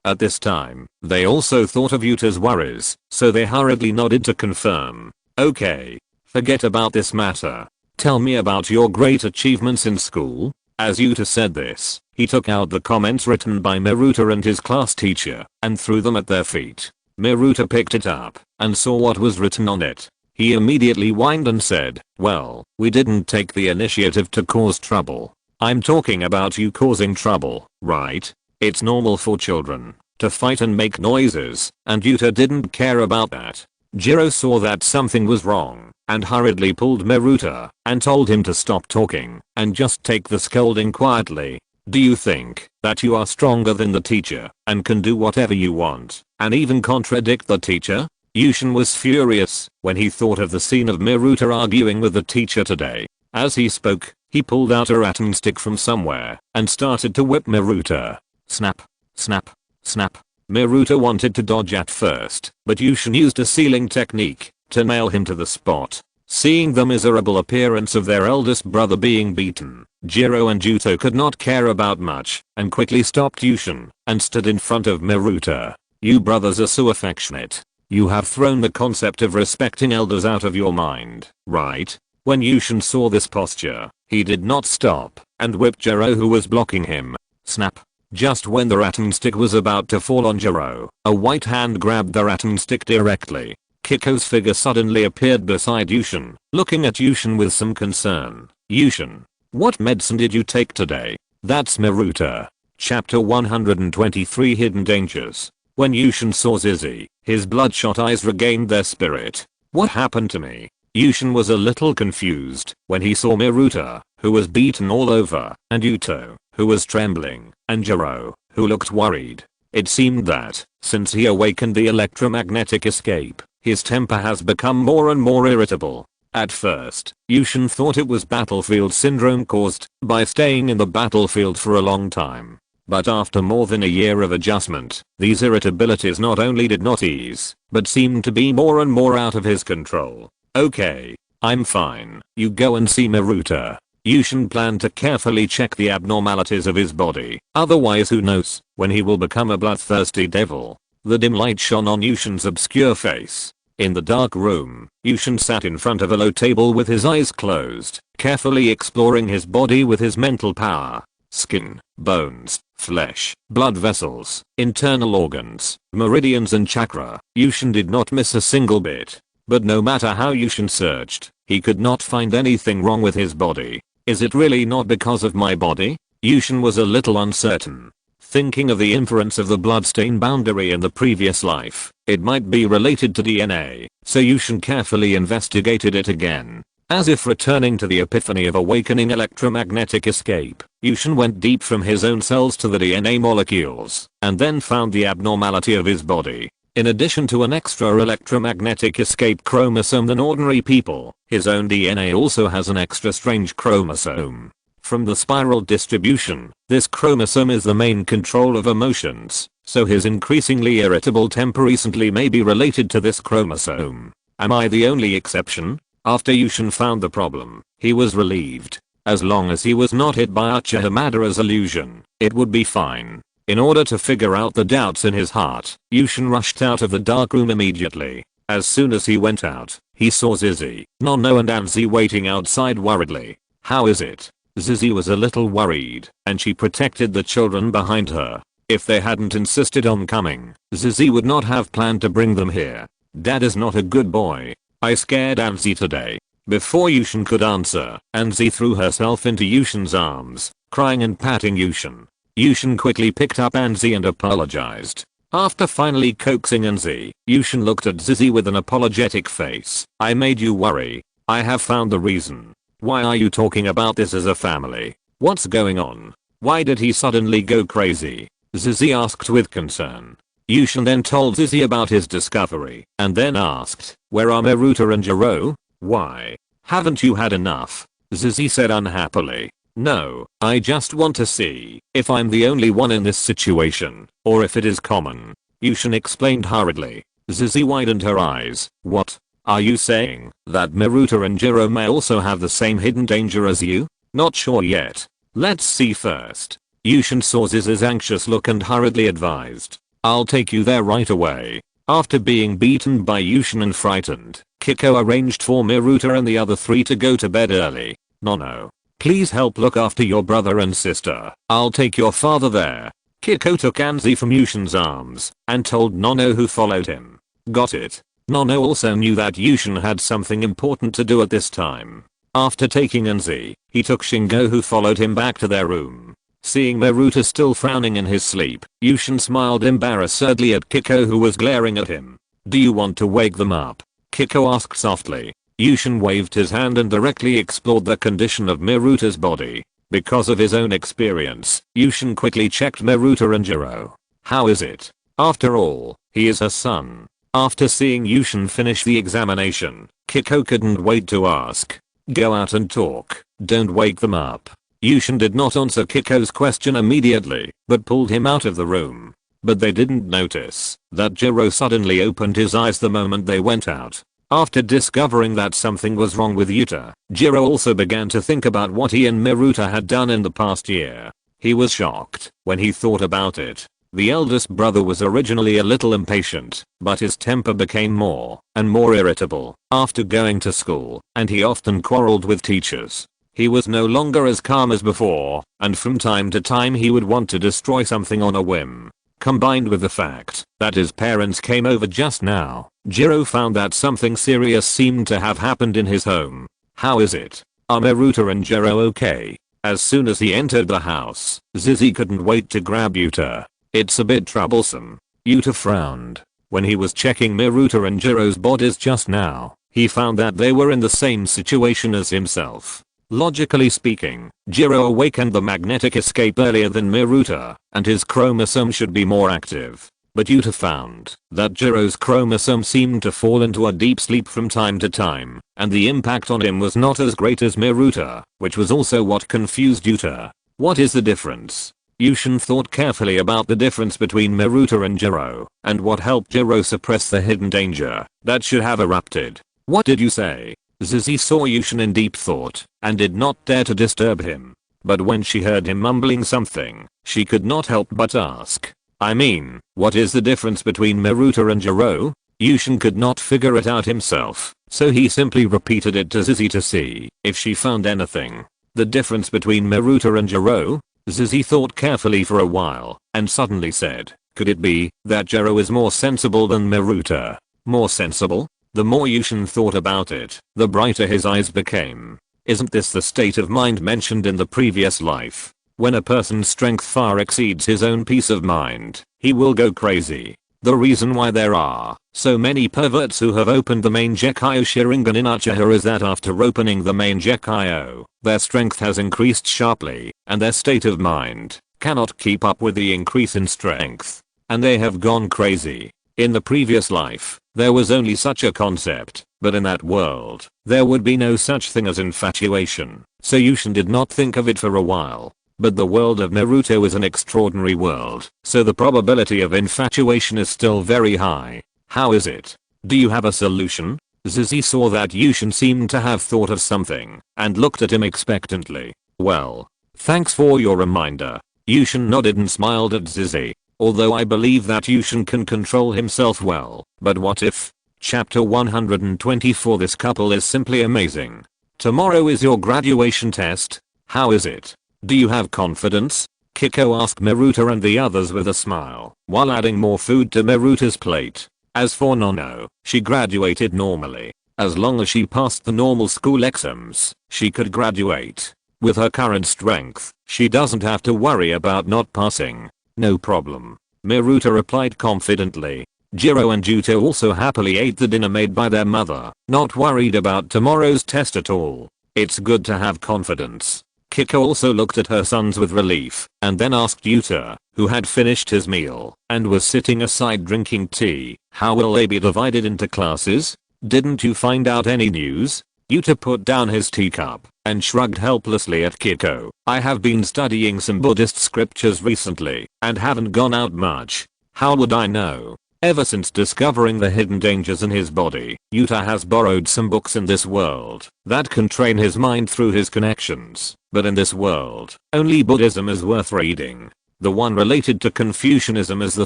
At this time, they also thought of Yuta's worries, so they hurriedly nodded to confirm. Okay. Forget about this matter. Tell me about your great achievements in school. As Yuta said this, he took out the comments written by Miruta and his class teacher and threw them at their feet. Miruta picked it up and saw what was written on it. He immediately whined and said, well, we didn't take the initiative to cause trouble. I'm talking about you causing trouble, right? It's normal for children to fight and make noises, and Yuta didn't care about that. Jiro saw that something was wrong and hurriedly pulled Miruta and told him to stop talking and just take the scolding quietly. Do you think that you are stronger than the teacher and can do whatever you want and even contradict the teacher? Yushin was furious when he thought of the scene of Miruta arguing with the teacher today. As he spoke, he pulled out a rattan stick from somewhere and started to whip Miruta. Snap, snap, snap. Miruta wanted to dodge at first, but Yushin used a sealing technique to nail him to the spot. Seeing the miserable appearance of their eldest brother being beaten, Jiro and Yuto could not care about much and quickly stopped Yushin and stood in front of Miruta. You brothers are so affectionate. You have thrown the concept of respecting elders out of your mind, right? When Yushin saw this posture, he did not stop and whipped Jiro, who was blocking him. Snap. Just when the rattan stick was about to fall on Jiro, a white hand grabbed the rattan stick directly. Kiko's figure suddenly appeared beside Yushin, looking at Yushin with some concern. Yushin, what medicine did you take today? That's Miruta. Chapter 123 Hidden Dangers. When Yushin saw Zizi, his bloodshot eyes regained their spirit. What happened to me? Yushin was a little confused when he saw Miruta, who was beaten all over, and Yuto, who was trembling, and Jiro, who looked worried. It seemed that, since he awakened the electromagnetic escape, his temper has become more and more irritable. At first, Yushin thought it was battlefield syndrome caused by staying in the battlefield for a long time. But after more than a year of adjustment, these irritabilities not only did not ease, but seemed to be more and more out of his control. Okay, I'm fine. You go and see Miruta. Yushin planned to carefully check the abnormalities of his body, otherwise who knows when he will become a bloodthirsty devil. The dim light shone on Yushin's obscure face. In the dark room, Yushin sat in front of a low table with his eyes closed, carefully exploring his body with his mental power. Skin, bones, flesh, blood vessels, internal organs, meridians and chakra. Yushin did not miss a single bit. But no matter how Yushin searched, he could not find anything wrong with his body. Is it really not because of my body? Yushin was a little uncertain. Thinking of the inference of the bloodstain boundary in the previous life, it might be related to DNA, so Yushin carefully investigated it again. As if returning to the epiphany of awakening electromagnetic escape, Yushin went deep from his own cells to the DNA molecules, and then found the abnormality of his body. In addition to an extra electromagnetic escape chromosome than ordinary people, his own DNA also has an extra strange chromosome. From the spiral distribution, this chromosome is the main control of emotions, so his increasingly irritable temper recently may be related to this chromosome. Am I the only exception? After Yushin found the problem, he was relieved. As long as he was not hit by Uchiha Madara's illusion, it would be fine. In order to figure out the doubts in his heart, Yushin rushed out of the dark room immediately. As soon as he went out, he saw Zizi, Nono and Anzi waiting outside worriedly. How is it? Zizi was a little worried, and she protected the children behind her. If they hadn't insisted on coming, Zizi would not have planned to bring them here. Dad is not a good boy. I scared Anzi today. Before Yushin could answer, Anzi threw herself into Yushin's arms, crying and patting Yushin. Yushin quickly picked up Anzi and apologized. After finally coaxing Anzi, Yushin looked at Zizi with an apologetic face. I made you worry. I have found the reason. Why are you talking about this as a family? What's going on? Why did he suddenly go crazy? Zizi asked with concern. Yushin then told Zizi about his discovery, and then asked, where are Miruta and Jiro? Why? Haven't you had enough? Zizi said unhappily. No, I just want to see if I'm the only one in this situation, or if it is common. Yushin explained hurriedly. Zizi widened her eyes. What? Are you saying that Miruta and Jiro may also have the same hidden danger as you? Not sure yet. Let's see first. Yushin saw Zizi's anxious look and hurriedly advised. I'll take you there right away. After being beaten by Yushin and frightened, Kiko arranged for Miruta and the other three to go to bed early. Nono, please help look after your brother and sister. I'll take your father there. Kiko took Anzi from Yushin's arms and told Nono, who followed him. Got it. Nono also knew that Yushin had something important to do at this time. After taking Anzi, he took Shingo, who followed him back to their room. Seeing Miruta still frowning in his sleep, Yushin smiled embarrassedly at Kiko, who was glaring at him. Do you want to wake them up? Kiko asked softly. Yushin waved his hand and directly explored the condition of Miruta's body. Because of his own experience, Yushin quickly checked Miruta and Jiro. How is it? After all, he is her son. After seeing Yushin finish the examination, Kiko couldn't wait to ask. Go out and talk, don't wake them up. Yushin did not answer Kiko's question immediately, but pulled him out of the room. But they didn't notice that Jiro suddenly opened his eyes the moment they went out. After discovering that something was wrong with Yuta, Jiro also began to think about what he and Miruta had done in the past year. He was shocked when he thought about it. The eldest brother was originally a little impatient, but his temper became more and more irritable after going to school, and he often quarreled with teachers. He was no longer as calm as before, and from time to time he would want to destroy something on a whim. Combined with the fact that his parents came over just now, Jiro found that something serious seemed to have happened in his home. How is it? Are Miruta and Jiro okay? As soon as he entered the house, Zizi couldn't wait to grab Yuta. It's a bit troublesome. Yuta frowned. When he was checking Miruta and Jiro's bodies just now, he found that they were in the same situation as himself. Logically speaking, Jiro awakened the magnetic escape earlier than Miruta, and his chromosome should be more active. But Yuta found that Jiro's chromosome seemed to fall into a deep sleep from time to time, and the impact on him was not as great as Miruta, which was also what confused Yuta. What is the difference? Yushin thought carefully about the difference between Miruta and Jiro, and what helped Jiro suppress the hidden danger that should have erupted. What did you say? Zizi saw Yushin in deep thought, and did not dare to disturb him. But when she heard him mumbling something, she could not help but ask. I mean, what is the difference between Miruta and Jiro? Yushin could not figure it out himself, so he simply repeated it to Zizi to see if she found anything. The difference between Miruta and Jiro? Zizi thought carefully for a while, and suddenly said, could it be that Jiro is more sensible than Miruta? More sensible? The more Yushin thought about it, the brighter his eyes became. Isn't this the state of mind mentioned in the previous life? When a person's strength far exceeds his own peace of mind, he will go crazy. The reason why there are so many perverts who have opened the main Gekyo Sharingan in Uchiha is that after opening the main Gekyo, their strength has increased sharply, and their state of mind cannot keep up with the increase in strength, and they have gone crazy. In the previous life, there was only such a concept, but in that world, there would be no such thing as infatuation, so Yushin did not think of it for a while. But the world of Naruto is an extraordinary world, so the probability of infatuation is still very high. How is it? Do you have a solution? Zizi saw that Yushin seemed to have thought of something, and looked at him expectantly. Well, thanks for your reminder. Yushin nodded and smiled at Zizi. Although I believe that Yushin can control himself well, but what if? Chapter 124. This couple is simply amazing. Tomorrow is your graduation test. How is it? Do you have confidence? Kiko asked Miruta and the others with a smile, while adding more food to Miruta's plate. As for Nono, she graduated normally. As long as she passed the normal school exams, she could graduate. With her current strength, she doesn't have to worry about not passing. No problem. Miruta replied confidently. Jiro and Yuta also happily ate the dinner made by their mother, not worried about tomorrow's test at all. It's good to have confidence. Kiko also looked at her sons with relief, and then asked Yuta, who had finished his meal and was sitting aside drinking tea, how will they be divided into classes? Didn't you find out any news? Yuta put down his teacup and shrugged helplessly at Kiko. I have been studying some Buddhist scriptures recently and haven't gone out much. How would I know? Ever since discovering the hidden dangers in his body, Yuta has borrowed some books in this world that can train his mind through his connections. But in this world, only Buddhism is worth reading. The one related to Confucianism is the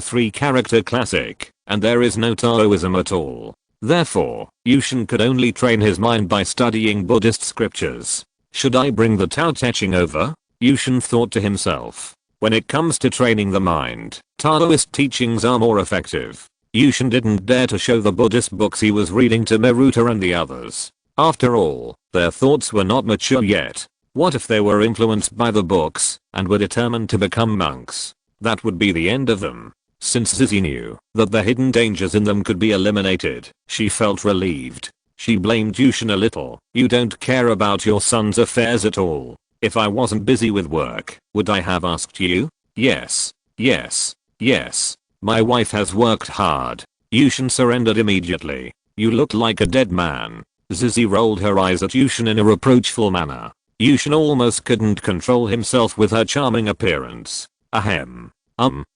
3-character classic, and there is no Taoism at all. Therefore, Yushin could only train his mind by studying Buddhist scriptures. Should I bring the Tao Te Ching over? Yushin thought to himself. When it comes to training the mind, Taoist teachings are more effective. Yushin didn't dare to show the Buddhist books he was reading to Maruta and the others. After all, their thoughts were not mature yet. What if they were influenced by the books and were determined to become monks? That would be the end of them. Since Suzuki knew that the hidden dangers in them could be eliminated, she felt relieved. She blamed Yushin a little. You don't care about your son's affairs at all. If I wasn't busy with work, would I have asked you? Yes. Yes. Yes. My wife has worked hard. Yushin surrendered immediately. You look like a dead man. Suzuki rolled her eyes at Yushin in a reproachful manner. Yushin almost couldn't control himself with her charming appearance. Ahem.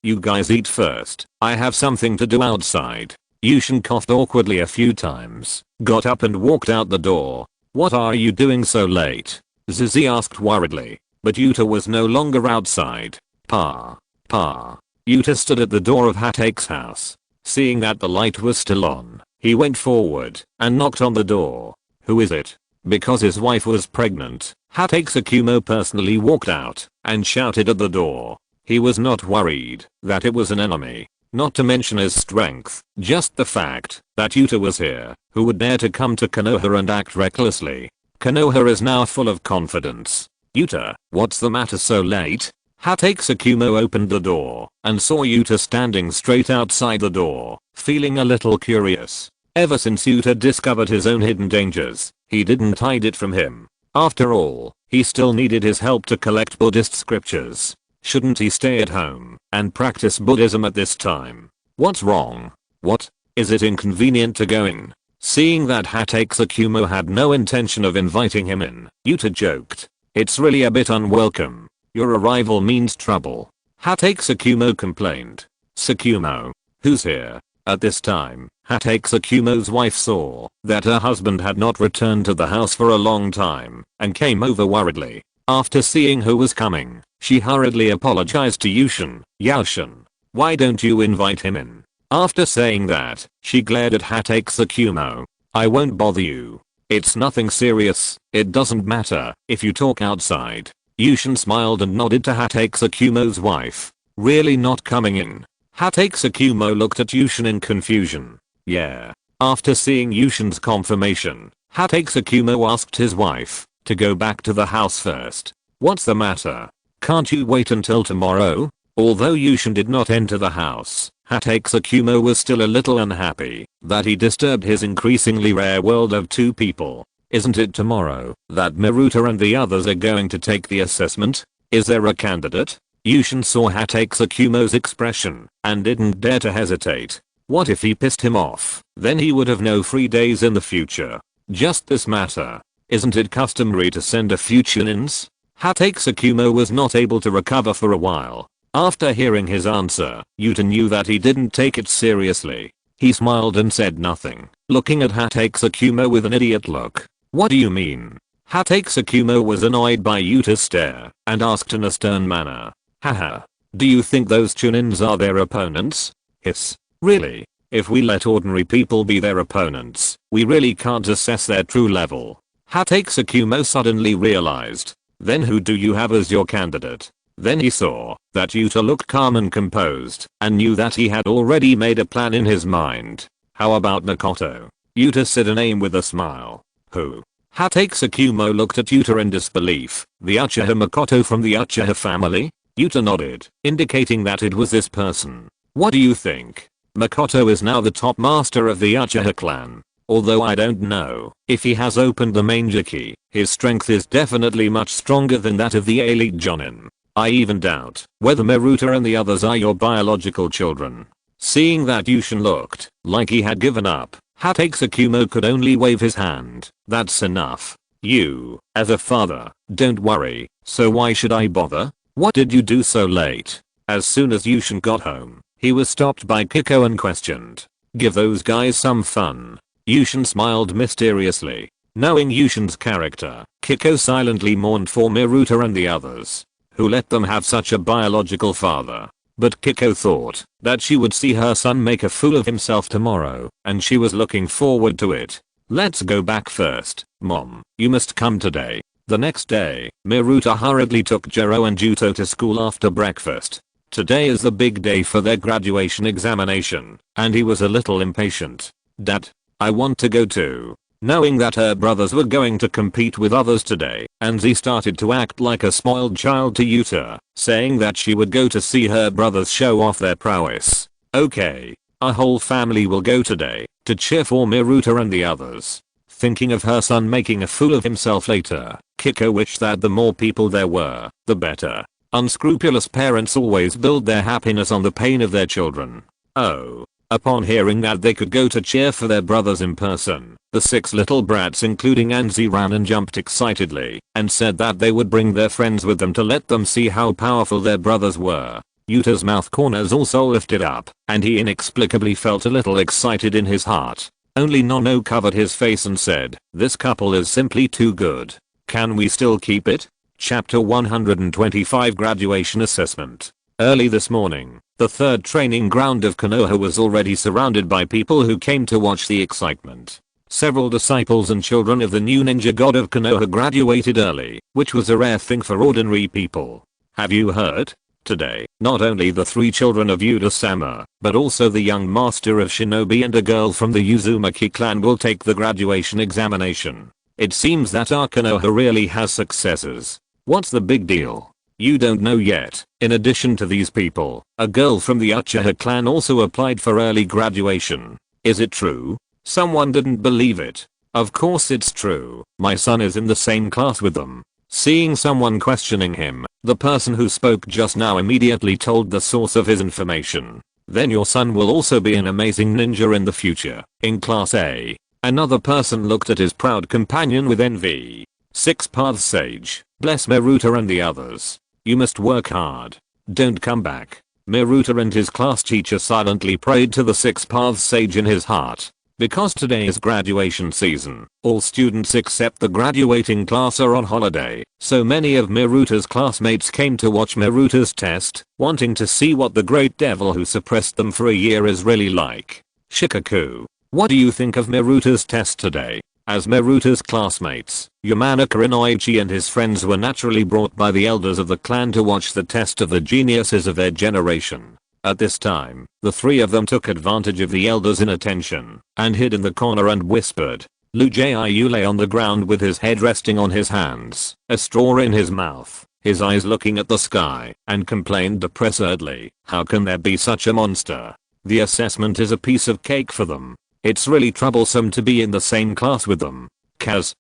You guys eat first. I have something to do outside. Yushin coughed awkwardly a few times, got up and walked out the door. What are you doing so late? Suzuki asked worriedly, but Yuta was no longer outside. Pa. Yuta stood at the door of Hateke's house. Seeing that the light was still on, he went forward and knocked on the door. Who is it? Because his wife was pregnant, Hatake Tsukumo personally walked out and shouted at the door. He was not worried that it was an enemy, not to mention his strength, just the fact that Yuta was here. Who would dare to come to Konoha and act recklessly? Konoha is now full of confidence. Yuta, what's the matter so late? Hatake Tsukumo opened the door and saw Yuta standing straight outside the door, feeling a little curious. Ever since Yuta discovered his own hidden dangers, he didn't hide it from him. After all, he still needed his help to collect Buddhist scriptures. Shouldn't he stay at home and practice Buddhism at this time? What's wrong? What? Is it inconvenient to go in? Seeing that Hatake Tsukumo had no intention of inviting him in, Yuta joked. It's really a bit unwelcome. Your arrival means trouble. Hatake Tsukumo complained. Tsukumo? Who's here? At this time, Hatake Tsukumo's wife saw that her husband had not returned to the house for a long time and came over worriedly. After seeing who was coming, she hurriedly apologized to Yushin. Yushin, why don't you invite him in? After saying that, she glared at Hatake Tsukumo. I won't bother you. It's nothing serious. It doesn't matter if you talk outside. Yushin smiled and nodded to Hatake Tsukumo's wife. Really not coming in? Hatake Tsukumo looked at Yushin in confusion. Yeah. After seeing Yushin's confirmation, Hatake Tsukumo asked his wife to go back to the house first. What's the matter? Can't you wait until tomorrow? Although Yushin did not enter the house, Hatake Tsukumo was still a little unhappy that he disturbed his increasingly rare world of two people. Isn't it tomorrow that Maruta and the others are going to take the assessment? Is there a candidate? Yushin saw Hatake Tsukumo's expression and didn't dare to hesitate. What if he pissed him off? Then he would have no free days in the future. Just this matter. Isn't it customary to send a few tune-ins? Hatake Tsukumo was not able to recover for a while. After hearing his answer, Yuta knew that he didn't take it seriously. He smiled and said nothing, looking at Hatake Tsukumo with an idiot look. What do you mean? Hatake Tsukumo was annoyed by Yuta's stare and asked in a stern manner. Haha. Do you think those tune-ins are their opponents? Hiss. Really? If we let ordinary people be their opponents, we really can't assess their true level. Hatake Tsukumo suddenly realized. Then who do you have as your candidate? Then he saw that Yuta looked calm and composed and knew that he had already made a plan in his mind. How about Makoto? Yuta said a name with a smile. Who? Hatake Tsukumo looked at Yuta in disbelief. The Uchiha Makoto from the Uchiha family? Yuta nodded, indicating that it was this person. What do you think? Makoto is now the top master of the Uchiha clan. Although I don't know if he has opened the manger key, his strength is definitely much stronger than that of the elite Jonin. I even doubt whether Maruta and the others are your biological children. Seeing that Yushin looked like he had given up, Hatesukumo could only wave his hand. That's enough. You, as a father, don't worry, so why should I bother? What did you do so late? As soon as Yushin got home, he was stopped by Kiko and questioned. Give those guys some fun. Yushin smiled mysteriously. Knowing Yushin's character, Kiko silently mourned for Miruta and the others, who let them have such a biological father. But Kiko thought that she would see her son make a fool of himself tomorrow, and she was looking forward to it. Let's go back first, Mom, you must come today. The next day, Miruta hurriedly took Jiro and Juto to school after breakfast. Today is the big day for their graduation examination, and he was a little impatient. Dad, I want to go too. Knowing that her brothers were going to compete with others today, Anzi started to act like a spoiled child to Yuta, saying that she would go to see her brothers show off their prowess. Okay, our whole family will go today, to cheer for Miruta and the others. Thinking of her son making a fool of himself later, Kiko wished that the more people there were, the better. Unscrupulous parents always build their happiness on the pain of their children. Oh. Upon hearing that they could go to cheer for their brothers in person, the 6 little brats including Anzi ran and jumped excitedly, and said that they would bring their friends with them to let them see how powerful their brothers were. Yuta's mouth corners also lifted up, and he inexplicably felt a little excited in his heart. Only Nono covered his face and said, this couple is simply too good. Can we still keep it? Chapter 125 Graduation Assessment. Early this morning, the third training ground of Konoha was already surrounded by people who came to watch the excitement. Several disciples and children of the new ninja god of Konoha graduated early, which was a rare thing for ordinary people. Have you heard? Today, not only the 3 children of Yuda-sama, but also the young master of shinobi and a girl from the Uzumaki clan will take the graduation examination. It seems that our Konoha really has successors. What's the big deal? You don't know yet. In addition to these people, a girl from the Uchiha clan also applied for early graduation. Is it true? Someone didn't believe it. Of course it's true. My son is in the same class with them. Seeing someone questioning him, the person who spoke just now immediately told the source of his information. Then your son will also be an amazing ninja in the future, in class A. Another person looked at his proud companion with envy. 6 Paths Sage, bless Miruta and the others. You must work hard. Don't come back. Miruta and his class teacher silently prayed to the 6 Paths Sage in his heart. Because today is graduation season, all students except the graduating class are on holiday, so many of Miruta's classmates came to watch Miruta's test, wanting to see what the great devil who suppressed them for a year is really like. Shikaku, what do you think of Miruta's test today? As Miruta's classmates, Yamanaka Inoichi and his friends were naturally brought by the elders of the clan to watch the test of the geniuses of their generation. At this time, the 3 of them took advantage of the elders' inattention and hid in the corner and whispered. Lu Jiu lay on the ground with his head resting on his hands, a straw in his mouth, his eyes looking at the sky, and complained depressedly, how can there be such a monster? The assessment is a piece of cake for them. It's really troublesome to be in the same class with them. Kaz,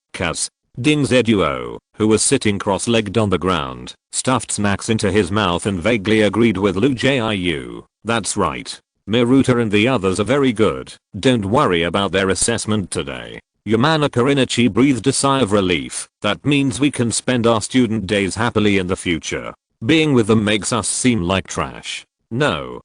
Ding Zeduo, who was sitting cross-legged on the ground, stuffed snacks into his mouth and vaguely agreed with Lu Jiu. That's right. Miruta and the others are very good. Don't worry about their assessment today. Yamanaka Inoichi breathed a sigh of relief. That means we can spend our student days happily in the future. Being with them makes us seem like trash. No,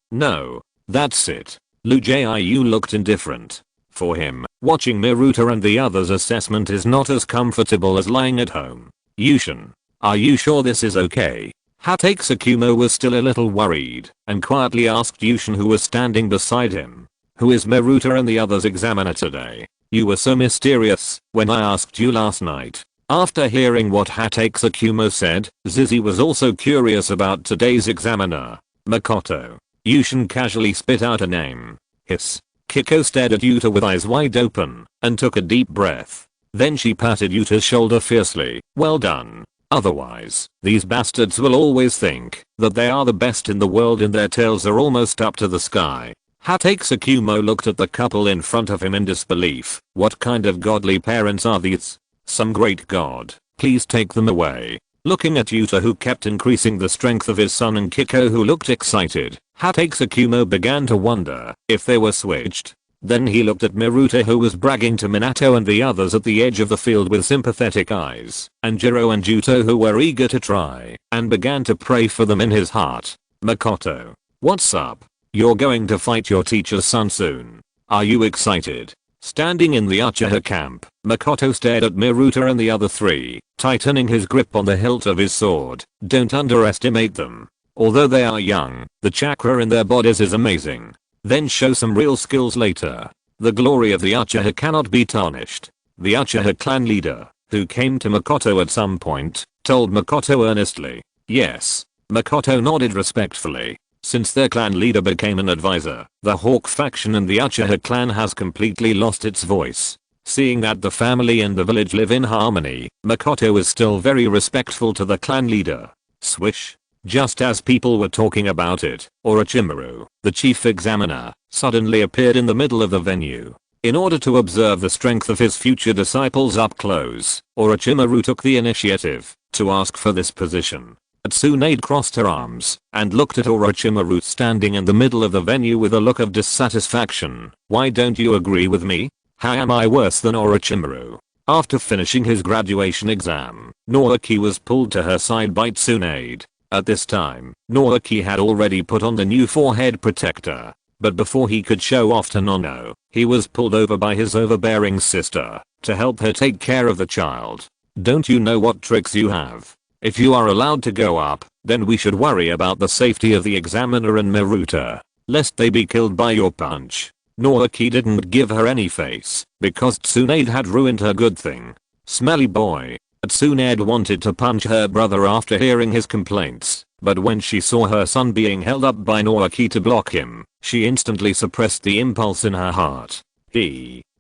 that's it. Lu Jiu looked indifferent. For him, watching Miruta and the others' assessment is not as comfortable as lying at home. Yushin, are you sure this is okay? Hatesukumo was still a little worried and quietly asked Yushin, who was standing beside him. Who is Miruta and the others' examiner today? You were so mysterious when I asked you last night. After hearing what Hatesukumo said, Zizi was also curious about today's examiner. Makoto. Yushin casually spit out a name. Hiss. Kiko stared at Yuta with eyes wide open and took a deep breath. Then she patted Yuta's shoulder fiercely. Well done. Otherwise, these bastards will always think that they are the best in the world and their tails are almost up to the sky. Hatesukumo looked at the couple in front of him in disbelief. What kind of godly parents are these? Some great god. Please take them away. Looking at Yuta, who kept increasing the strength of his son, and Kiko, who looked excited, Hatesukumo began to wonder if they were switched. Then he looked at Miruta, who was bragging to Minato and the others at the edge of the field with sympathetic eyes, and Jiro and Juto, who were eager to try, and began to pray for them in his heart. "Makoto, what's up? You're going to fight your teacher's son soon. Are you excited?" Standing in the Uchiha camp, Makoto stared at Miruta and the other three, tightening his grip on the hilt of his sword. Don't underestimate them. Although they are young, the chakra in their bodies is amazing. Then show some real skills later. The glory of the Uchiha cannot be tarnished. The Uchiha clan leader, who came to Makoto at some point, told Makoto earnestly. Yes. Makoto nodded respectfully. Since their clan leader became an advisor, the Hawk faction in the Uchiha clan has completely lost its voice. Seeing that the family and the village live in harmony, Makoto is still very respectful to the clan leader. Swish. Just as people were talking about it, Orochimaru, the chief examiner, suddenly appeared in the middle of the venue. In order to observe the strength of his future disciples up close, Orochimaru took the initiative to ask for this position. Tsunade crossed her arms and looked at Orochimaru standing in the middle of the venue with a look of dissatisfaction. "Why don't you agree with me? How am I worse than Orochimaru?" After finishing his graduation exam, Naoki was pulled to her side by Tsunade. At this time, Naoki had already put on the new forehead protector. But before he could show off to Nono, he was pulled over by his overbearing sister to help her take care of the child. "Don't you know what tricks you have? If you are allowed to go up, then we should worry about the safety of the examiner and Miruta, lest they be killed by your punch." Naoki didn't give her any face, because Tsunade had ruined her good thing. Smelly boy. Tsunade wanted to punch her brother after hearing his complaints, but when she saw her son being held up by Naoki to block him, she instantly suppressed the impulse in her heart.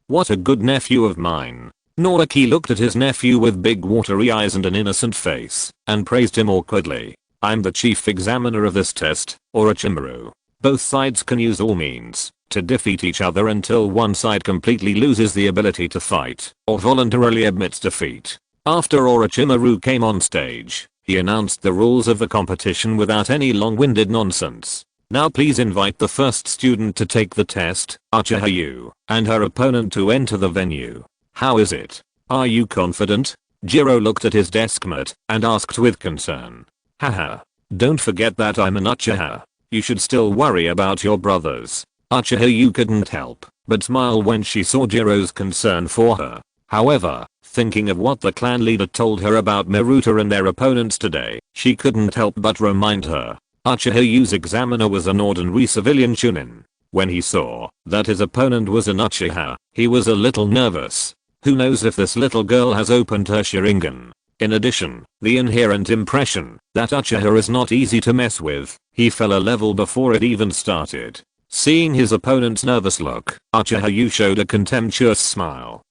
What a good nephew of mine. Naoki looked at his nephew with big watery eyes and an innocent face, and praised him awkwardly. "I'm the chief examiner of this test, Orochimaru. Both sides can use all means to defeat each other until one side completely loses the ability to fight or voluntarily admits defeat." After Orochimaru came on stage, he announced the rules of the competition without any long-winded nonsense. "Now please invite the first student to take the test, Uchiha Yu, and her opponent to enter the venue. How is it? Are you confident?" Jiro looked at his deskmate and asked with concern. "Haha. Don't forget that I'm an Uchiha. You should still worry about your brothers." Uchiha Yu couldn't help but smile when she saw Jiro's concern for her. However, thinking of what the clan leader told her about Miruta and their opponents today, she couldn't help but remind her. Uchiha Yu's examiner was an ordinary civilian Chunin. When he saw that his opponent was an Uchiha, he was a little nervous. Who knows if this little girl has opened her Sharingan? In addition, the inherent impression that Uchiha is not easy to mess with, he fell a level before it even started. Seeing his opponent's nervous look, Uchiha Yu showed a contemptuous smile.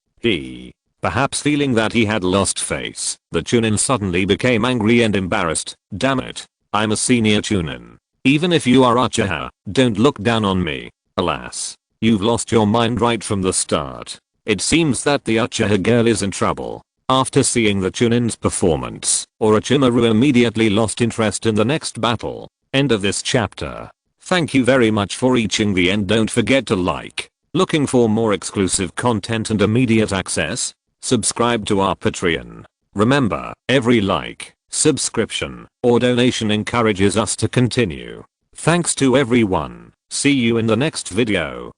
Perhaps feeling that he had lost face, the Chunin suddenly became angry and embarrassed. "Damn it. I'm a senior Chunin. Even if you are Uchiha, don't look down on me." Alas. You've lost your mind right from the start. It seems that the Uchiha girl is in trouble. After seeing the Chunin's performance, Orochimaru immediately lost interest in the next battle. End of this chapter. Thank you very much for reaching the end. Don't forget to like. Looking for more exclusive content and immediate access? Subscribe to our Patreon. Remember, every like, subscription, or donation encourages us to continue. Thanks to everyone. See you in the next video.